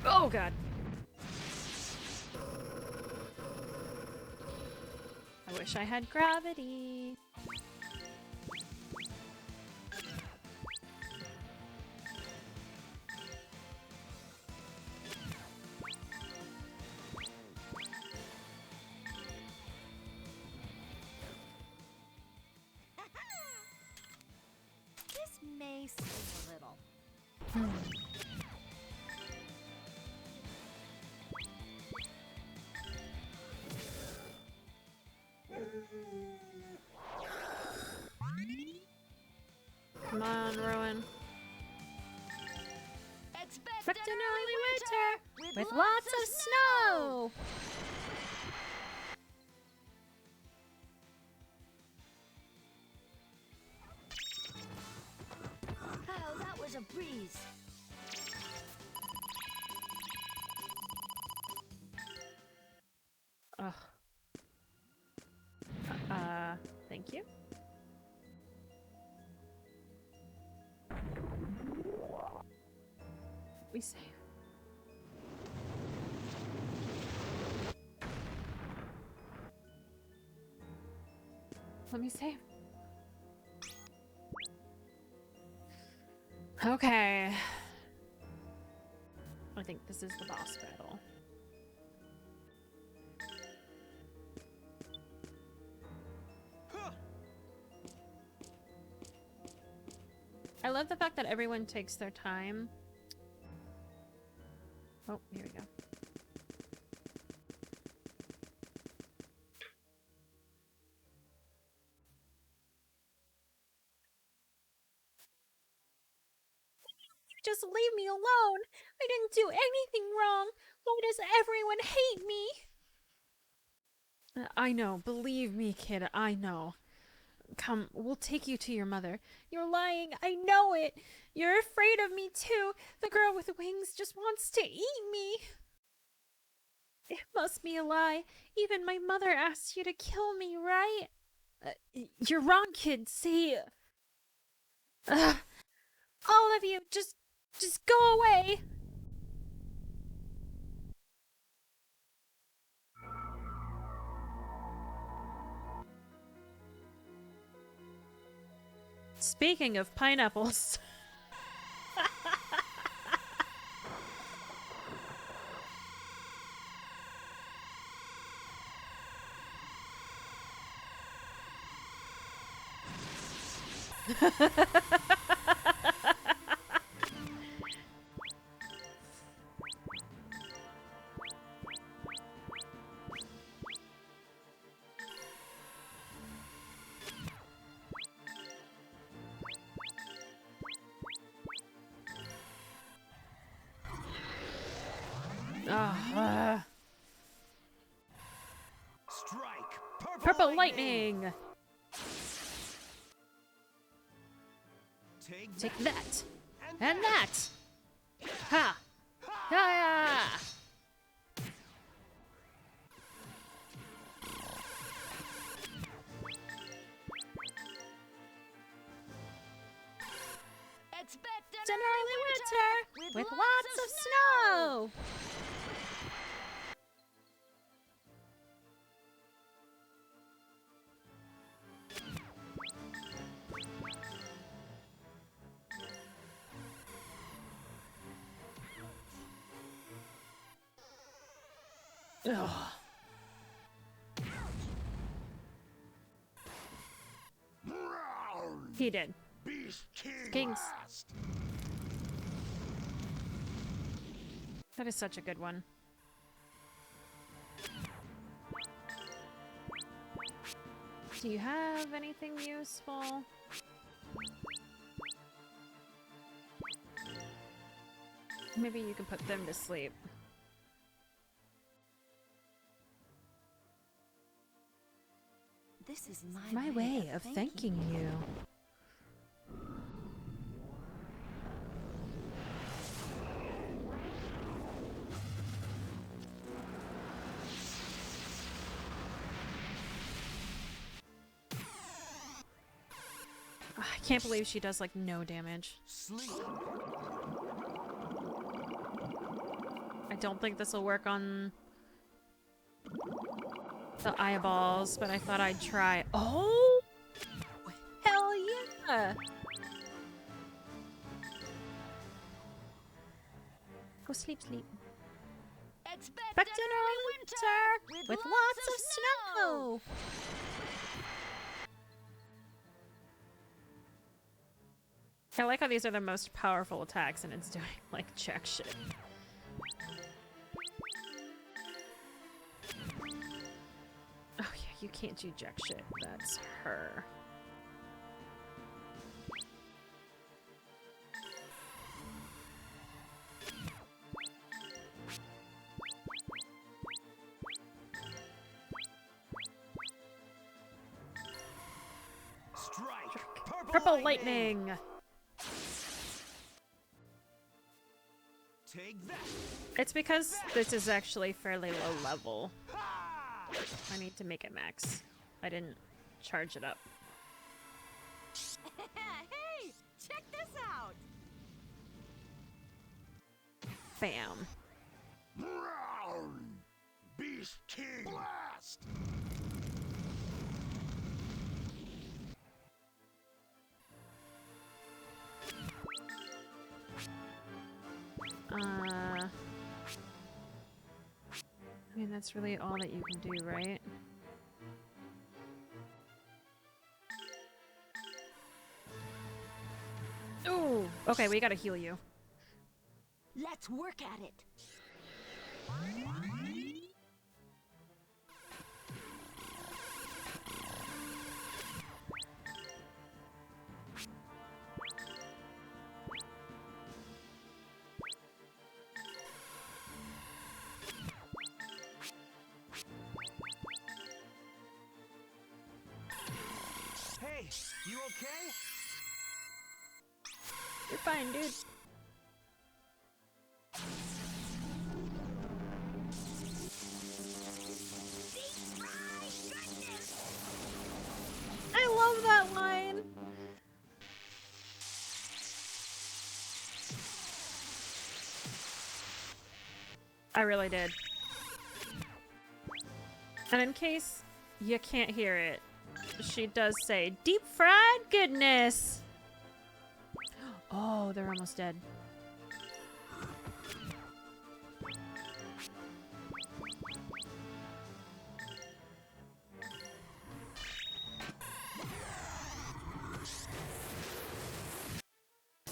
Speaker 1: Oh god! I wish I had gravity.
Speaker 5: This may seem a little.
Speaker 1: Come on, Rowan.
Speaker 5: Expect
Speaker 1: an early winter with lots of snow!
Speaker 2: Oh, that was a breeze.
Speaker 1: Ugh. Thank you. We save. Let me save. Okay. I think this is the boss battle. I love the fact that everyone takes their time. Oh, here we go. Just leave me alone. I didn't do anything wrong. Why does everyone hate me? I know. Believe me, kid. I know. Come, we'll take you to your mother. You're lying. I know it. You're afraid of me, too. The girl with wings just wants to eat me. It must be a lie. Even my mother asked you to kill me, right? You're wrong, kid. See... all of you, just go away. Speaking of pineapples.
Speaker 3: Strike!
Speaker 1: Purple lightning! Take that! And that! Ha! Ha!
Speaker 5: Expect
Speaker 1: It's an early winter with lots of snow! Ugh. He did.
Speaker 4: Beast King
Speaker 1: Kings.
Speaker 4: last.
Speaker 1: That is such a good one. Do you have anything useful? Maybe you can put them to sleep.
Speaker 5: This is
Speaker 1: My way of thanking you. I can't believe she does like no damage.
Speaker 3: Sleep.
Speaker 1: I don't think this will work on the eyeballs, but I thought I'd try. Oh! Hell yeah! Go sleep, sleep.
Speaker 5: Expect
Speaker 1: Back to early winter with lots of snow! I like how these are the most powerful attacks and it's doing like jack shit. Oh yeah, you can't do jack shit. That's her.
Speaker 3: Strike!
Speaker 1: Purple lightning!
Speaker 3: Take that!
Speaker 1: It's because this is actually fairly low level. I need to make it max. I didn't charge it up.
Speaker 5: Hey! Check this out!
Speaker 1: Bam.
Speaker 4: Brown. Beast King last.
Speaker 1: I mean, that's really all that you can do, right? Ooh! Okay, we gotta heal you.
Speaker 5: Let's work at it!
Speaker 3: Hey, you okay?
Speaker 1: You're fine, dude. I love that line! I really did. And in case you can't hear it, she does say, deep fried goodness! Oh, they're almost dead.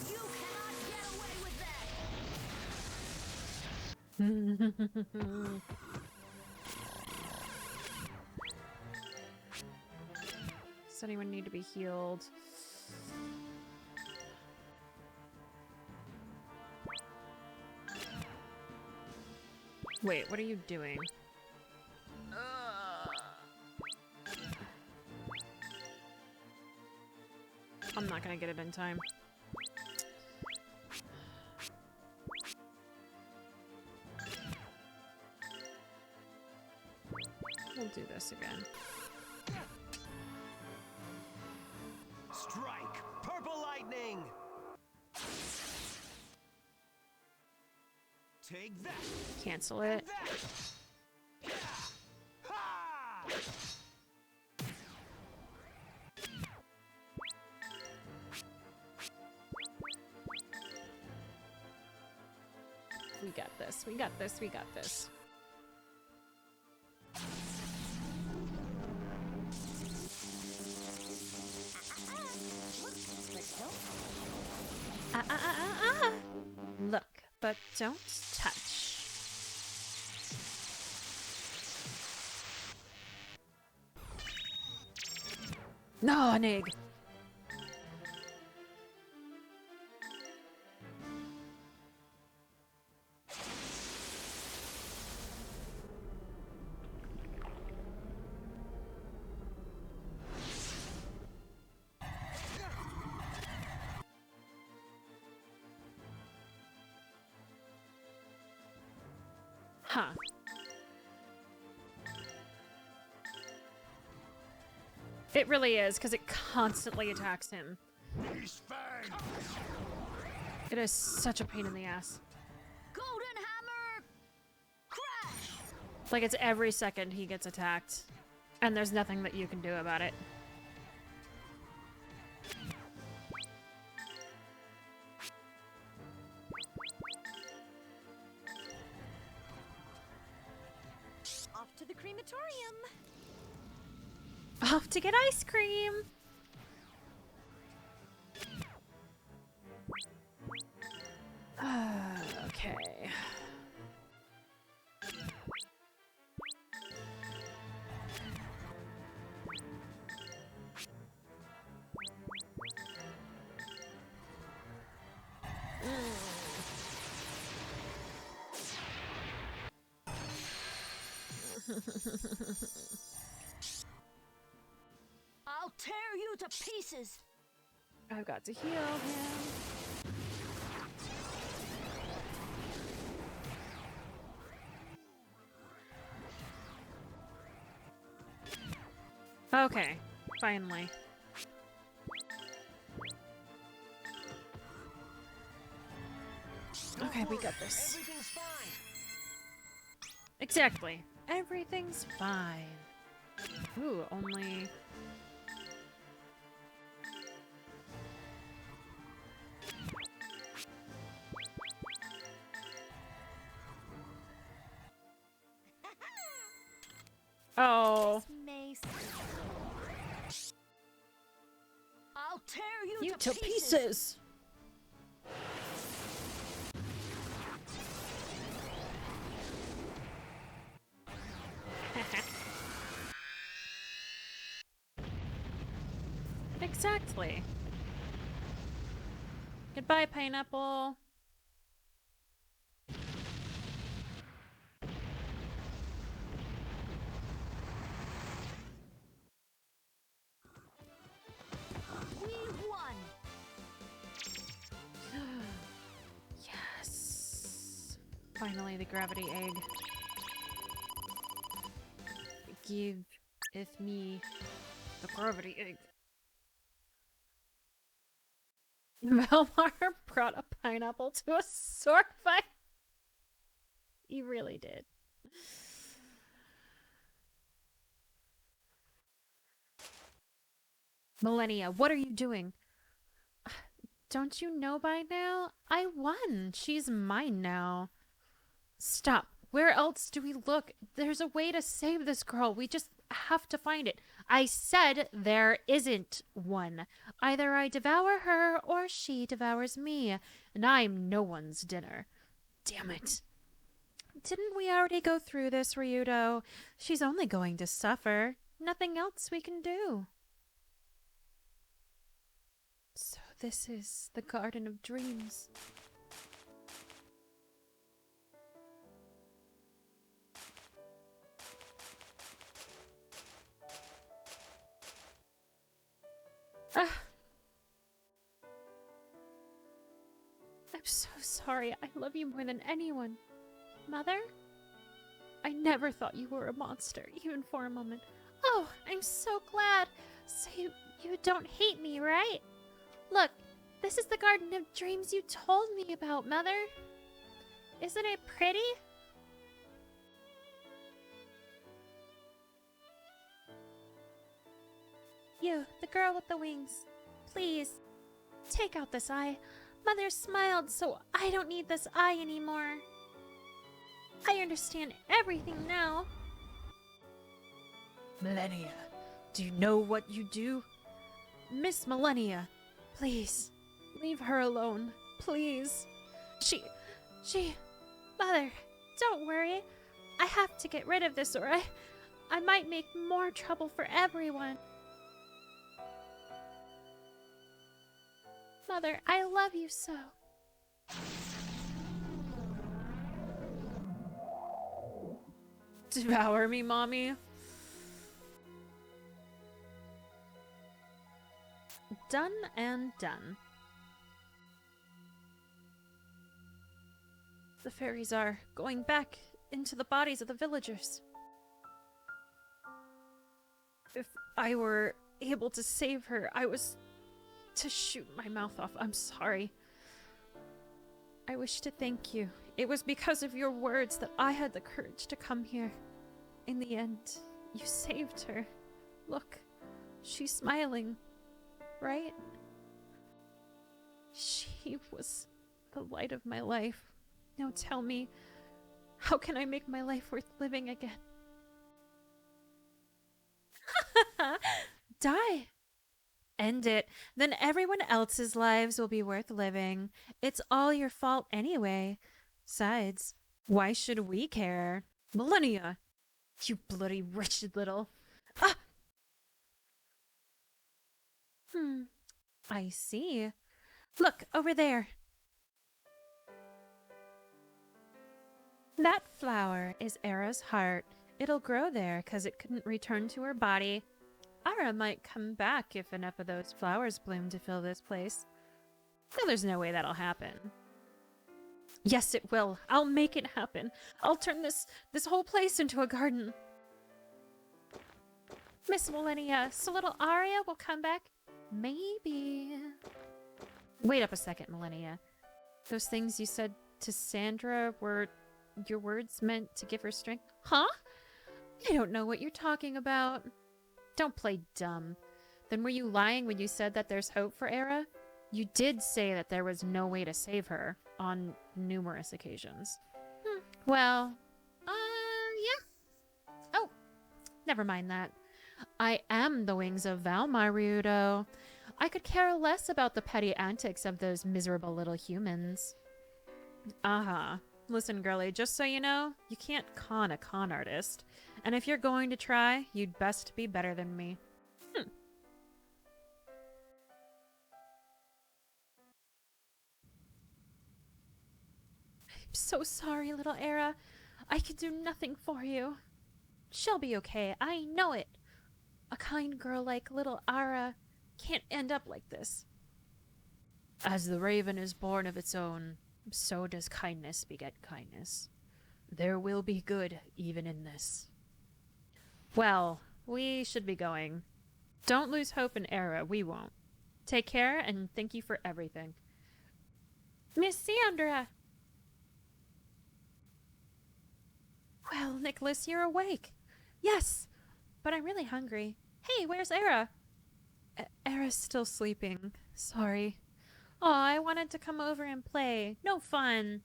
Speaker 5: You cannot get away with that!
Speaker 1: Does anyone need to be healed? Wait, what are you doing? I'm not gonna get it in time. We'll do this again.
Speaker 3: Strike! Purple lightning! Take that!
Speaker 1: Cancel it.
Speaker 3: That! Ha!
Speaker 1: We got this. We got this. We got this. Look, but don't touch. No, an egg. Huh. It really is, because it constantly attacks him.
Speaker 4: Beast Fang!
Speaker 1: It is such a pain in the ass.
Speaker 5: Golden Hammer! Crash!
Speaker 1: Like, it's every second he gets attacked, and there's nothing that you can do about it.
Speaker 5: Off to the crematorium!
Speaker 1: Off to get ice cream! Okay.
Speaker 5: I'll tear you to pieces!
Speaker 1: I've got to heal him. Okay, finally. Okay, we got this.
Speaker 3: Everything's fine.
Speaker 1: Exactly. Everything's fine. Ooh, only... Oh,
Speaker 5: Mace. I'll tear you,
Speaker 1: you
Speaker 5: to
Speaker 1: to pieces! Exactly. Goodbye, pineapple.
Speaker 5: We won!
Speaker 1: Yes. Finally, the gravity egg. Give me the gravity egg. Velmar brought a pineapple to a sword fight. He really did. Millennia, what are you doing? Don't you know by now? I won. She's mine now. Stop. Where else do we look? There's a way to save this girl. We just have to find it. I said there isn't one. Either I devour her or she devours me, and I'm no one's dinner. Damn it. Didn't we already go through this, Ryudo? She's only going to suffer. Nothing else we can do. So this is the Garden of Dreams. I'm so sorry. I love you more than anyone. Mother? I never thought you were a monster, even for a moment. Oh, I'm so glad. So you don't hate me, right? Look, this is the Garden of Dreams you told me about, Mother. Isn't it pretty? You, the girl with the wings. Please, take out this eye. Mother smiled, so I don't need this eye anymore. I understand everything now. Millennia, do you know what you do? Miss Millennia, please, leave her alone, please. Mother, don't worry. I have to get rid of this or I might make more trouble for everyone. Mother, I love you so. Devour me, Mommy. Done and done. The fairies are going back into the bodies of the villagers. If I were able to save her, I was to shoot my mouth off. I'm sorry. I wish to thank you. It was because of your words that I had the courage to come here. In the end, you saved her. Look, she's smiling, right? She was the light of my life. Now tell me, how can I make my life worth living again? Die! End it. Then everyone else's lives will be worth living. It's all your fault anyway. Besides, why should we care? Millennia! You bloody wretched little... Ah! I see. Look, over there. That flower is Era's heart. It'll grow there because it couldn't return to her body. Ara might come back if enough of those flowers bloom to fill this place. Though there's no way that'll happen. Yes, it will. I'll make it happen. I'll turn this whole place into a garden. Miss Millennia, so little Aria will come back? Maybe. Wait up a second, Millennia. Those things you said to Sandra were your words meant to give her strength? Huh? I don't know what you're talking about. Don't play dumb. Then were you lying when you said that there's hope for Era? You did say that there was no way to save her on numerous occasions. Well, yeah. Oh, never mind that. I am the wings of Valmar, Ryudo. I could care less about the petty antics of those miserable little humans. Listen, girlie, just so you know, you can't con a con artist. And if you're going to try, you'd best be better than me. I'm so sorry, little Era. I can do nothing for you. She'll be okay, I know it. A kind girl like little Ara can't end up like this. As the raven is born of its own, so does kindness beget kindness. There will be good even in this. Well, we should be going. Don't lose hope in Era, we won't. Take care, and thank you for everything. Miss Sandra! Well, Nicholas, you're awake. Yes, but I'm really hungry. Hey, where's Era? Era's still sleeping. Sorry. Oh, I wanted to come over and play. No fun.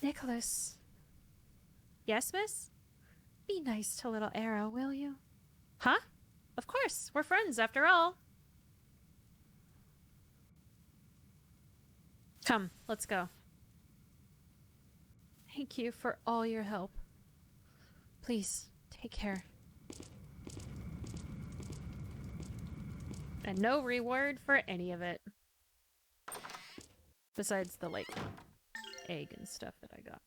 Speaker 1: Nicholas. Yes, miss? Be nice to little Arrow, will you? Huh? Of course. We're friends, after all. Come, let's go. Thank you for all your help. Please, take care. And no reward for any of it. Besides the, like, egg and stuff that I got.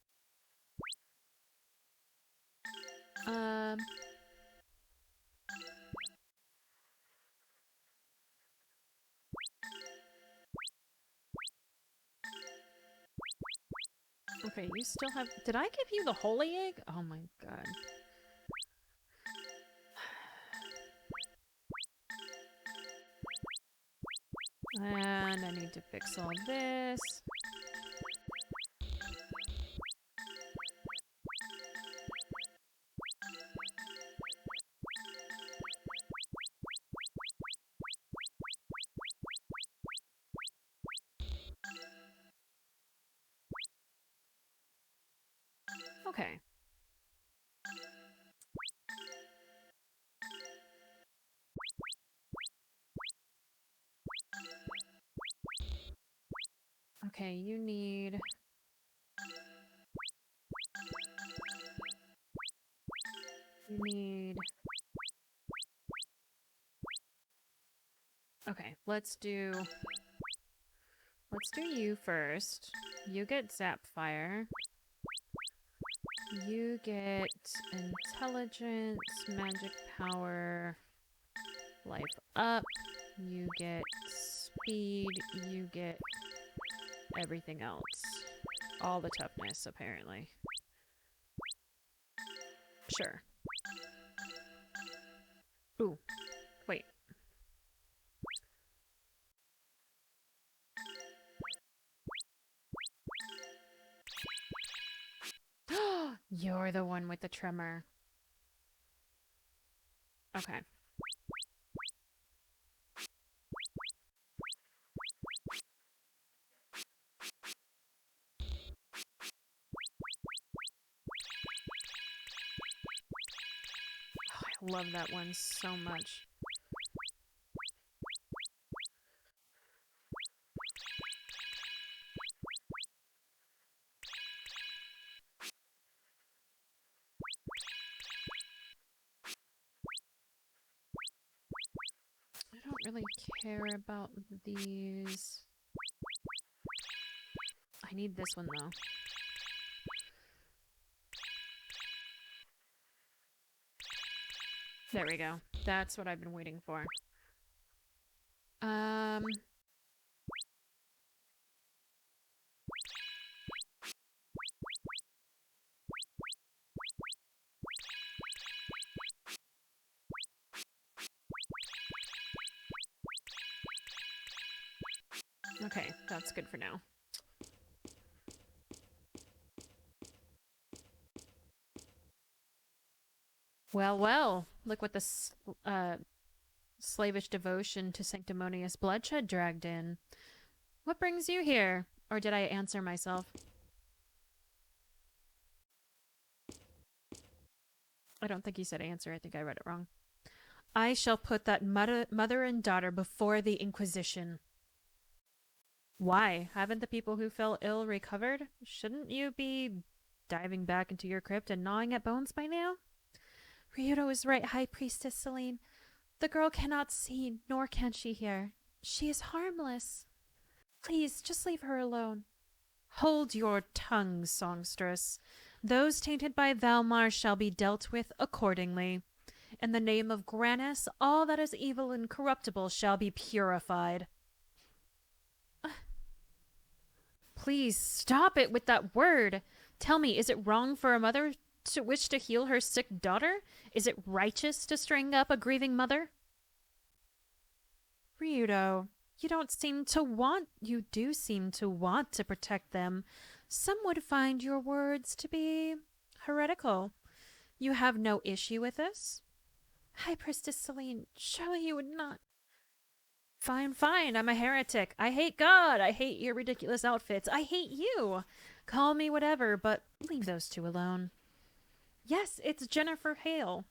Speaker 1: Okay, you still have... Did I give you the holy egg? Oh my god. And I need to fix all this. Okay. Okay, you need... You need... Okay, let's do... Let's do you first. You get Zapfire. You get Intelligence, Magic Power, Life Up. You get Speed. You get everything else. All the toughness, apparently. Sure. Ooh. Wait. You're the one with the tremor. Okay. Oh, I love that one so much. I don't really care about these. I need this one though. There we go. That's what I've been waiting for. Okay, that's good for now. Well, well, look what this slavish devotion to sanctimonious bloodshed dragged in. What brings you here? Or did I answer myself? I don't think he said answer. I think I read it wrong. I shall put that mother and daughter before the Inquisition. Why? Haven't the people who fell ill recovered? Shouldn't you be diving back into your crypt and gnawing at bones by now? Ryudo is right, High Priestess Celine. The girl cannot see, nor can she hear. She is harmless. Please, just leave her alone. Hold your tongue, songstress. Those tainted by Valmar shall be dealt with accordingly. In the name of Granis, all that is evil and corruptible shall be purified. Please, stop it with that word. Tell me, is it wrong for a mother to wish to heal her sick daughter? Is it righteous to string up a grieving mother? Ryudo, you do seem to want to protect them. Some would find your words to be heretical. You have no issue with this? High Priestess Celine, surely you would not. Fine, fine. I'm a heretic. I hate God. I hate your ridiculous outfits. I hate you. Call me whatever, but leave those two alone. Yes, it's Jennifer Hale.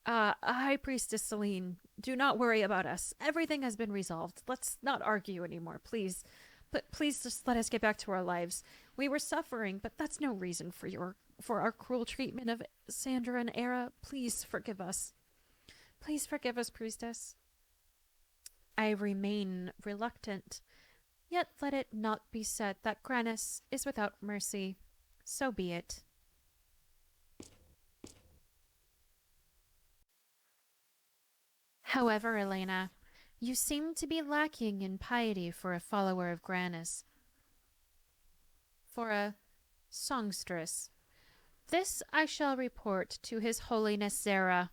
Speaker 1: High Priestess Celine. Do not worry about us. Everything has been resolved. Let's not argue anymore, please. But please just let us get back to our lives. We were suffering, but that's no reason for our cruel treatment of Sandra and Era. Please forgive us. Please forgive us, Priestess. I remain reluctant, yet let it not be said that Granus is without mercy. So be it. However, Elena, you seem to be lacking in piety for a follower of Granus. For a songstress. This I shall report to His Holiness Zara.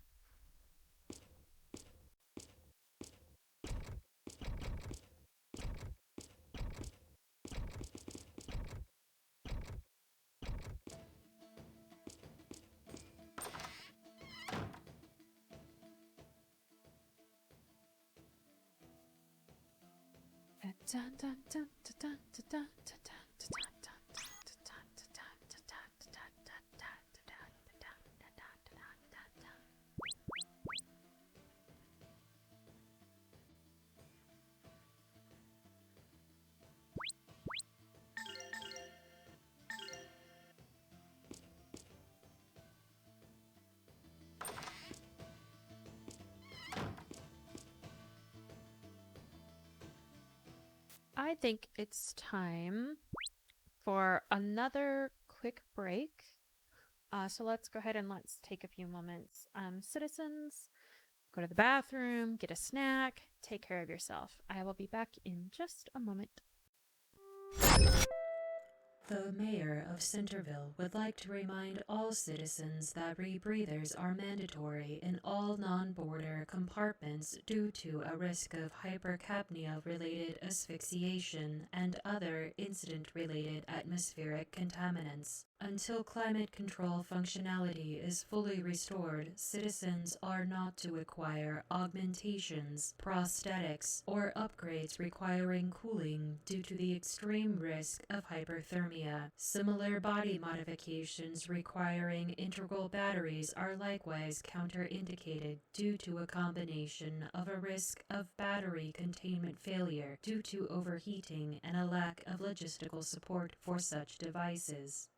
Speaker 1: I think it's time for another quick break. So let's go ahead and let's take a few moments. Citizens, go to the bathroom, get a snack, take care of yourself. I will be back in just a moment.
Speaker 7: The Mayor of Centerville would like to remind all citizens that rebreathers are mandatory in all non-border compartments due to a risk of hypercapnia-related asphyxiation and other incident-related atmospheric contaminants. Until climate control functionality is fully restored, citizens are not to acquire augmentations, prosthetics, or upgrades requiring cooling due to the extreme risk of hyperthermia. Similar body modifications requiring integral batteries are likewise counterindicated due to a combination of a risk of battery containment failure due to overheating and a lack of logistical support for such devices.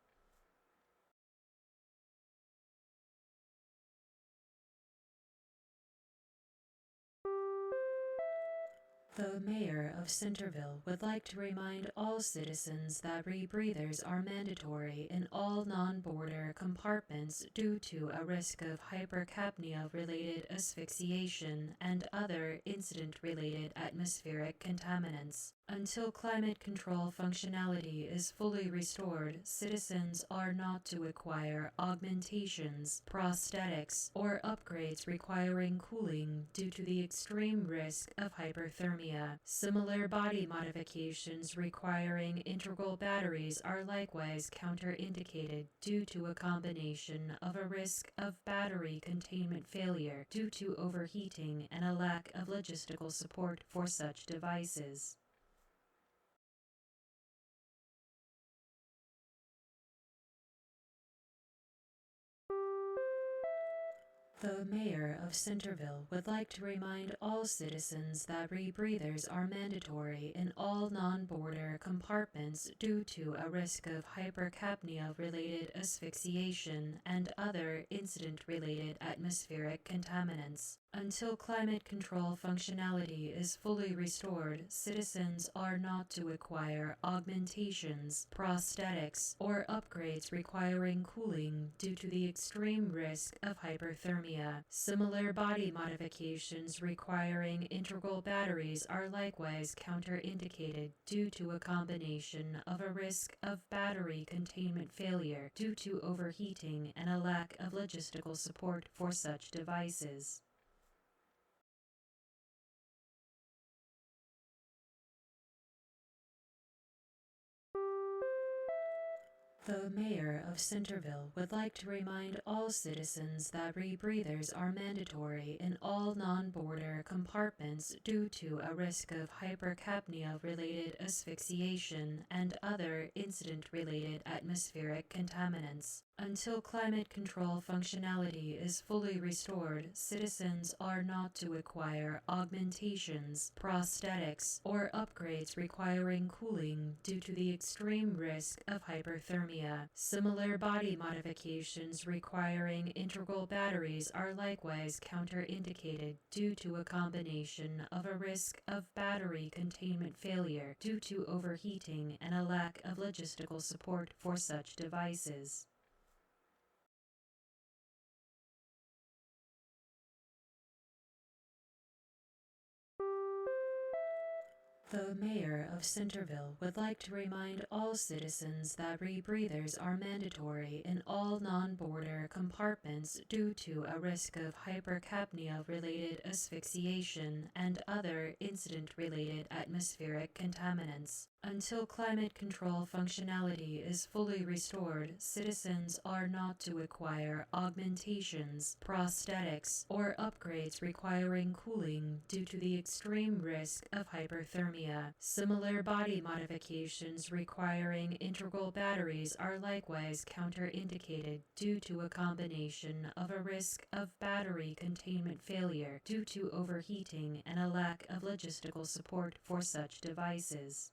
Speaker 7: The Mayor of Centerville would like to remind all citizens that rebreathers are mandatory in all non-border compartments due to a risk of hypercapnia-related asphyxiation and other incident-related atmospheric contaminants. Until climate control functionality is fully restored, citizens are not to acquire augmentations, prosthetics, or upgrades requiring cooling due to the extreme risk of hyperthermia. Similar body modifications requiring integral batteries are likewise counterindicated due to a combination of a risk of battery containment failure due to overheating and a lack of logistical support for such devices. The Mayor of Centerville would like to remind all citizens that rebreathers are mandatory in all non-border compartments due to a risk of hypercapnia-related asphyxiation and other incident-related atmospheric contaminants. Until climate control functionality is fully restored, citizens are not to acquire augmentations, prosthetics, or upgrades requiring cooling due to the extreme risk of hyperthermia. Similar body modifications requiring integral batteries are likewise counterindicated due to a combination of a risk of battery containment failure due to overheating and a lack of logistical support for such devices. The mayor of Centerville would like to remind all citizens that rebreathers are mandatory in all non-border compartments due to a risk of hypercapnia-related asphyxiation and other incident-related atmospheric contaminants. Until climate control functionality is fully restored, citizens are not to acquire augmentations, prosthetics, or upgrades requiring cooling due to the extreme risk of hyperthermia. Similar body modifications requiring integral batteries are likewise counterindicated due to a combination of a risk of battery containment failure due to overheating and a lack of logistical support for such devices. The mayor of Centerville would like to remind all citizens that rebreathers are mandatory in all non-border compartments due to a risk of hypercapnia-related asphyxiation and other incident-related atmospheric contaminants. Until climate control functionality is fully restored, citizens are not to acquire augmentations, prosthetics, or upgrades requiring cooling due to the extreme risk of hyperthermia. Similar body modifications requiring integral batteries are likewise counterindicated due to a combination of a risk of battery containment failure due to overheating and a lack of logistical support for such devices.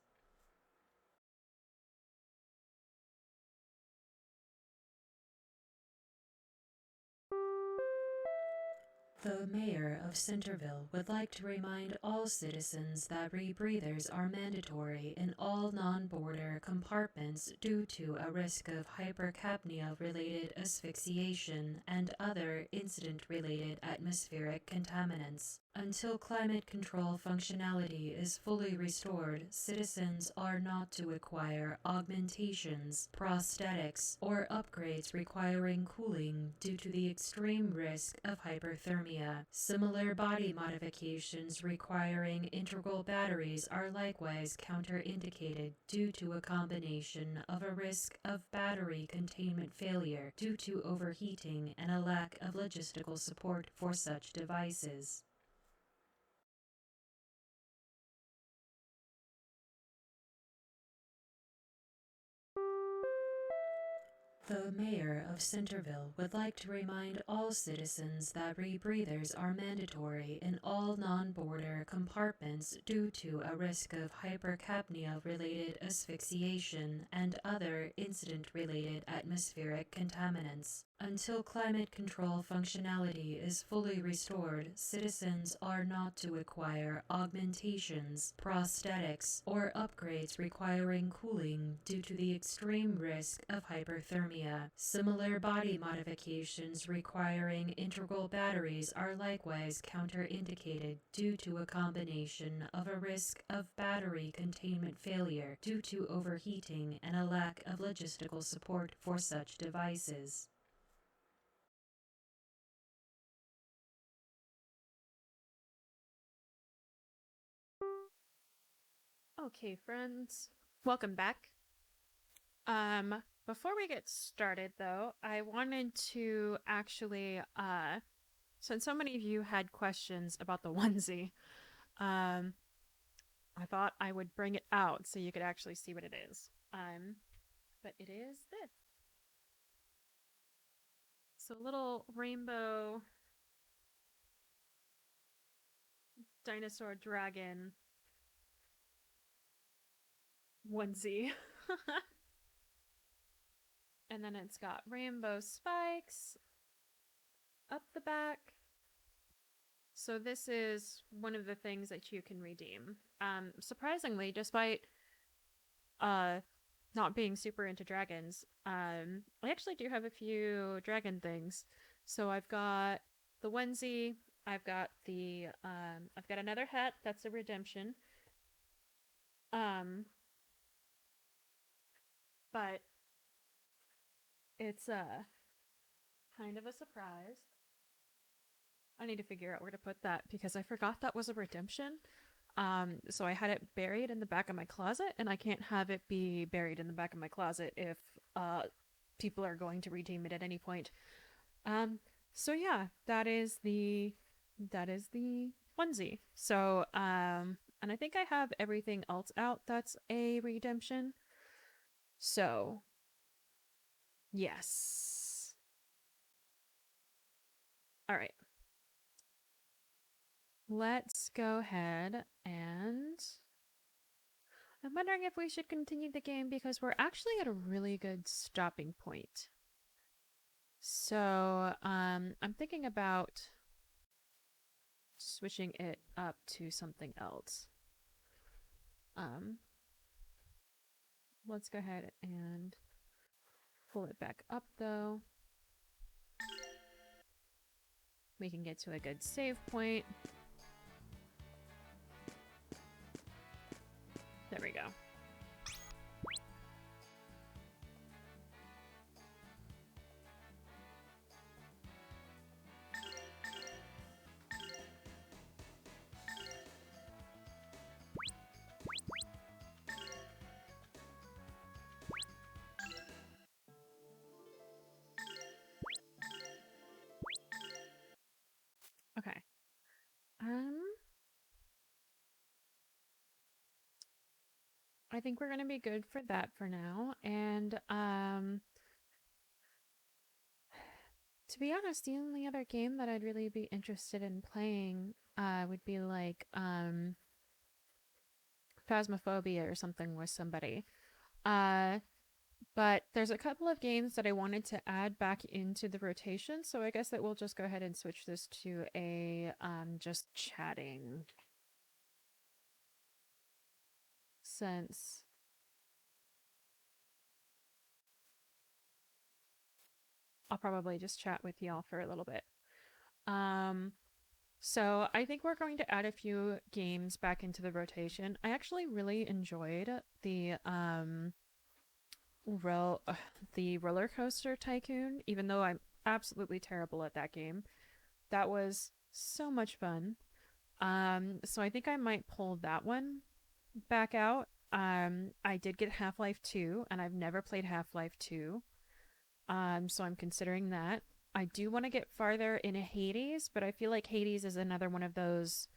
Speaker 7: The mayor of Centerville would like to remind all citizens that rebreathers are mandatory in all non-border compartments due to a risk of hypercapnia-related asphyxiation and other incident-related atmospheric contaminants. Until climate control functionality is fully restored, citizens are not to acquire augmentations, prosthetics, or upgrades requiring cooling due to the extreme risk of hyperthermia. Similar body modifications requiring integral batteries are likewise counterindicated due to a combination of a risk of battery containment failure due to overheating and a lack of logistical support for such devices. The mayor of Centerville would like to remind all citizens that rebreathers are mandatory in all non-border compartments due to a risk of hypercapnia-related asphyxiation and other incident-related atmospheric contaminants. Until climate control functionality is fully restored, citizens are not to acquire augmentations, prosthetics, or upgrades requiring cooling due to the extreme risk of hyperthermia. Similar body modifications requiring integral batteries are likewise counterindicated due to a combination of a risk of battery containment failure due to overheating and a lack of logistical support for such devices.
Speaker 1: Okay, friends, welcome back. Before we get started, though, I wanted to actually, since so many of you had questions about the onesie, I thought I would bring it out so you could actually see what it is. But it is this. So a little rainbow dinosaur dragon onesie. And then it's got rainbow spikes up the back. So this is one of the things that you can redeem. Surprisingly, despite not being super into dragons, I actually do have a few dragon things. So I've got the onesie, I've got another hat, that's a redemption. But it's kind of a surprise. I need to figure out where to put that because I forgot that was a redemption. So I had it buried in the back of my closet, and I can't have it be buried in the back of my closet if people are going to redeem it at any point. So yeah, that is the onesie. So and I think I have everything else out that's a redemption. So yes. All right. Let's go ahead and I'm wondering if we should continue the game because we're actually at a really good stopping point. So, I'm thinking about switching it up to something else. Um, let's go ahead and pull it back up though. We can get to a good save point. There we go. Okay. I think we're gonna be good for that for now. And to be honest, the only other game that I'd really be interested in playing would be like Phasmophobia or something with somebody. Uh but there's a couple of games that I wanted to add back into the rotation, so I guess that we'll just go ahead and switch this to a just chatting, since I'll probably just chat with y'all for a little bit. Um so I think we're going to add a few games back into the rotation. I actually really enjoyed ro- the roller coaster tycoon, even though I'm absolutely terrible at that game. That was so much fun. So I think I might pull that one back out. I did get Half-Life 2, and I've never played Half-Life 2. So I'm considering that. I do want to get farther into Hades, but I feel like Hades is another one of those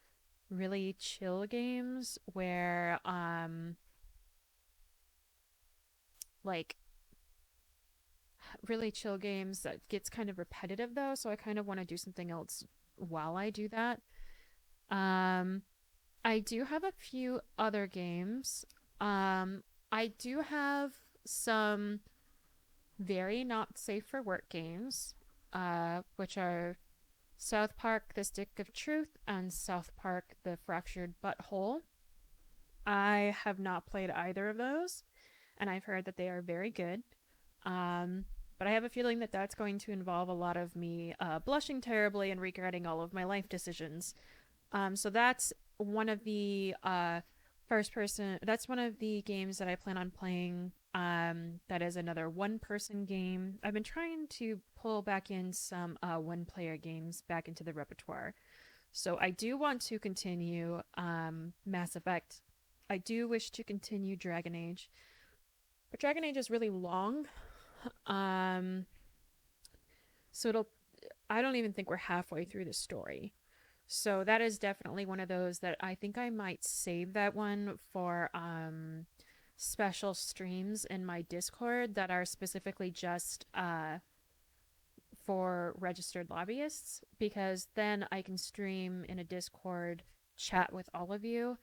Speaker 1: really chill games where like really chill games that gets kind of repetitive though, so I kind of want to do something else while I do that. Um I do have a few other games. I do have some very not safe for work games, which are South Park The Stick of Truth and South Park The Fractured Butthole. I have not played either of those, and I've heard that they are very good. But I have a feeling that that's going to involve a lot of me blushing terribly and regretting all of my life decisions. So that's one of the that's one of the games that I plan on playing. That is another one person game. I've been trying to pull back in some one player games back into the repertoire. So I do want to continue Mass Effect. I do wish to continue Dragon Age. But Dragon Age is really long. Um so it'll I don't even think we're halfway through the story. So that is definitely one of those that I think I might save that one for special streams in my Discord that are specifically just for registered lobbyists, because then I can stream in a Discord chat with all of you,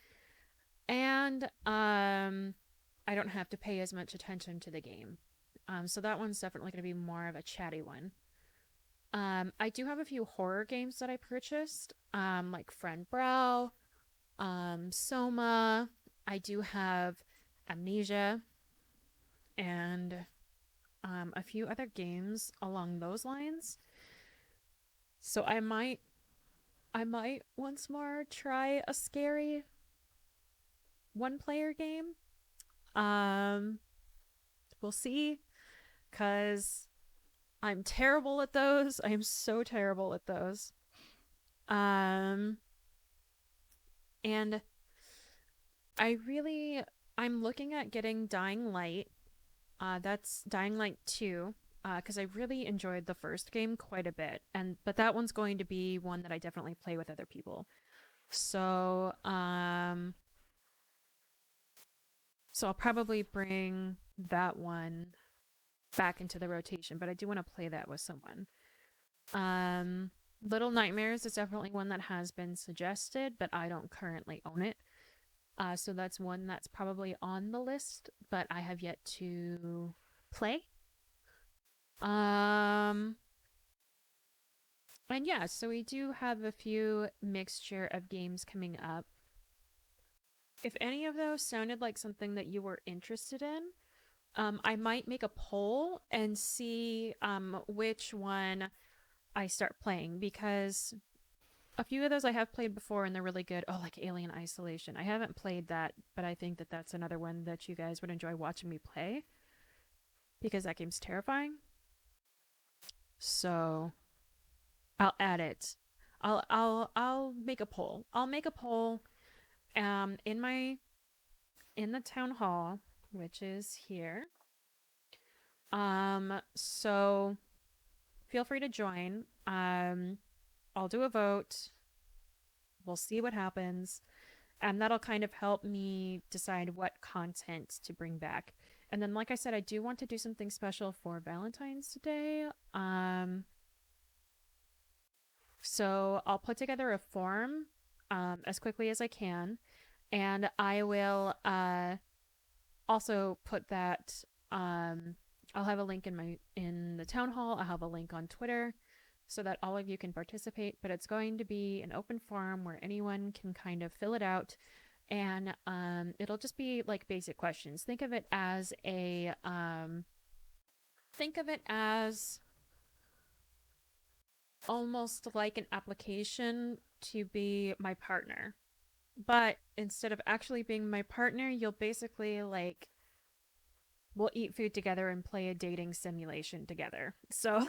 Speaker 1: and I don't have to pay as much attention to the game. So that one's definitely going to be more of a chatty one. I do have a few horror games that I purchased, like Friend Brow, Soma. I do have Amnesia, and a few other games along those lines. So I might once more try a scary one-player game. We'll see, cause I'm terrible at those. I am so terrible at those. And I'm looking at getting Dying Light. That's Dying Light 2. Because I really enjoyed the first game quite a bit, but that one's going to be one that I definitely play with other people. So, so I'll probably bring that one back into the rotation, but I do want to play that with someone. Little Nightmares is definitely one that has been suggested, but I don't currently own it. So that's one that's probably on the list, but I have yet to play. And yeah, so we do have a few mixture of games coming up. If any of those sounded like something that you were interested in, I might make a poll and see which one I start playing, because a few of those I have played before and they're really good. Oh, like Alien Isolation. I haven't played that, but I think that that's another one that you guys would enjoy watching me play, because that game's terrifying. So I'll add it. I'll make a poll. I'll make a poll in the town hall, which is here. So feel free to join. I'll do a vote. We'll see what happens. And that'll kind of help me decide what content to bring back. And then, like I said, I do want to do something special for Valentine's Day. So I'll put together a form as quickly as I can. And I will also put that I'll have a link in the town hall. I'll have a link on Twitter so that all of you can participate, but it's going to be an open forum where anyone can kind of fill it out, and it'll just be like basic questions. Think of it as almost like an application to be my partner. But instead of actually being my partner, you'll basically like we'll eat food together and play a dating simulation together. So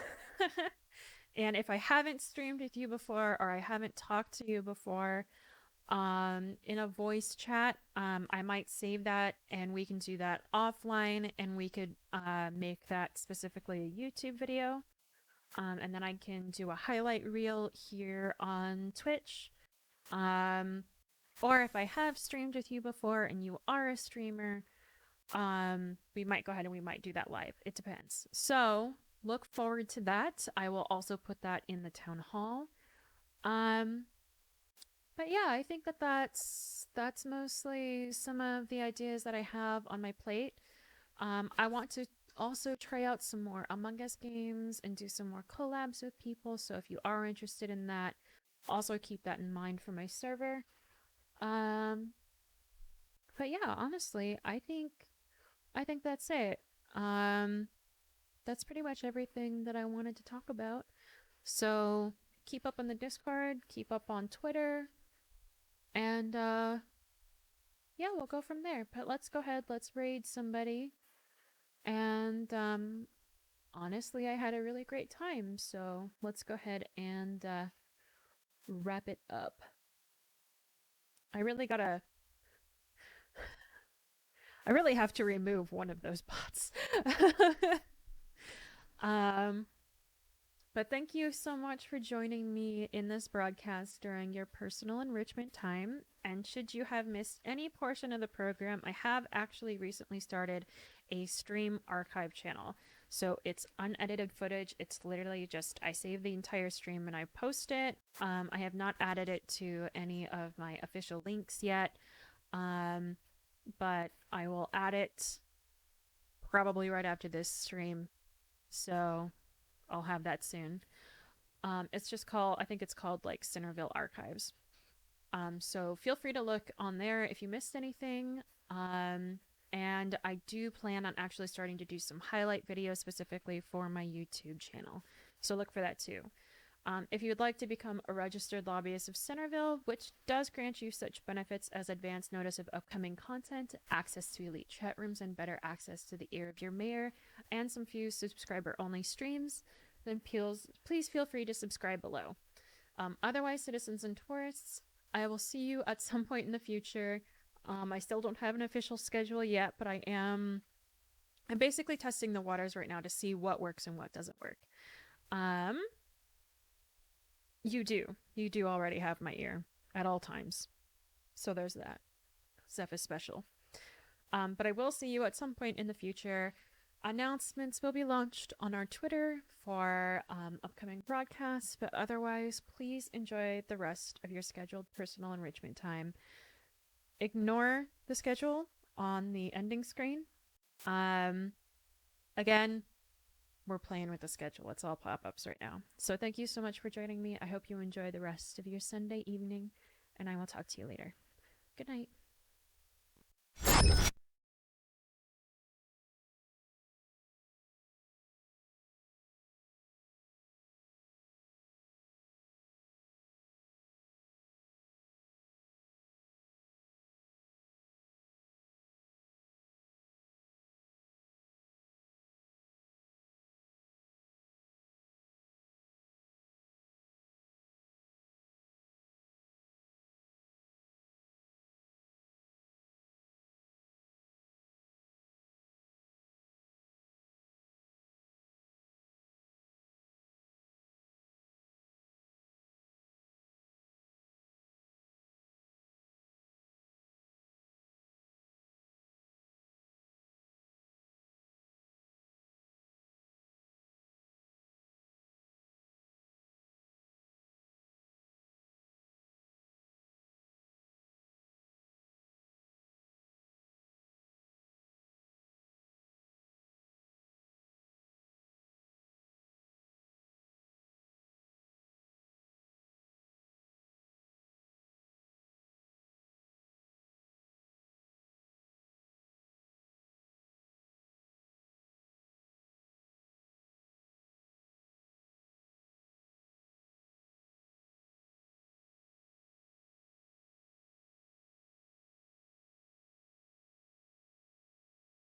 Speaker 1: and if I haven't streamed with you before, or I haven't talked to you before in a voice chat, I might save that and we can do that offline, and we could make that specifically a YouTube video. And then I can do a highlight reel here on Twitch. Or if I have streamed with you before and you are a streamer, we might go ahead and we might do that live. It depends. So look forward to that. I will also put that in the town hall. But yeah, I think that that's mostly some of the ideas that I have on my plate. I want to also try out some more Among Us games and do some more collabs with people. So if you are interested in that, also keep that in mind for my server. But yeah, honestly, I think that's it. That's pretty much everything that I wanted to talk about. So keep up on the Discord, keep up on Twitter, and yeah, we'll go from there. But let's go ahead, let's raid somebody. And honestly, I had a really great time, so let's go ahead and wrap it up. I really have to remove one of those bots. But thank you so much for joining me in this broadcast during your personal enrichment time. And should you have missed any portion of the program, I have actually recently started a stream archive channel. So it's unedited footage. It's literally just I save the entire stream and I post it. I have not added it to any of my official links yet. But I will add it probably right after this stream. So I'll have that soon. It's just called, I think it's called like Centerville Archives. So feel free to look on there if you missed anything. And I do plan on actually starting to do some highlight videos specifically for my YouTube channel. So look for that too. If you would like to become a registered lobbyist of Centerville, which does grant you such benefits as advance notice of upcoming content, access to elite chat rooms, and better access to the ear of your mayor, and some few subscriber-only streams, then please feel free to subscribe below. Otherwise, citizens and tourists, I will see you at some point in the future. I still don't have an official schedule yet, but I'm basically testing the waters right now to see what works and what doesn't work. You do already have my ear at all times. So there's that. Zeph is special. But I will see you at some point in the future. Announcements will be launched on our Twitter for upcoming broadcasts, but otherwise, please enjoy the rest of your scheduled personal enrichment time. Ignore the schedule on the ending screen. Again, we're playing with the schedule. It's all pop-ups right now. So thank you so much for joining me. I hope you enjoy the rest of your Sunday evening, and I will talk to you later. Good night.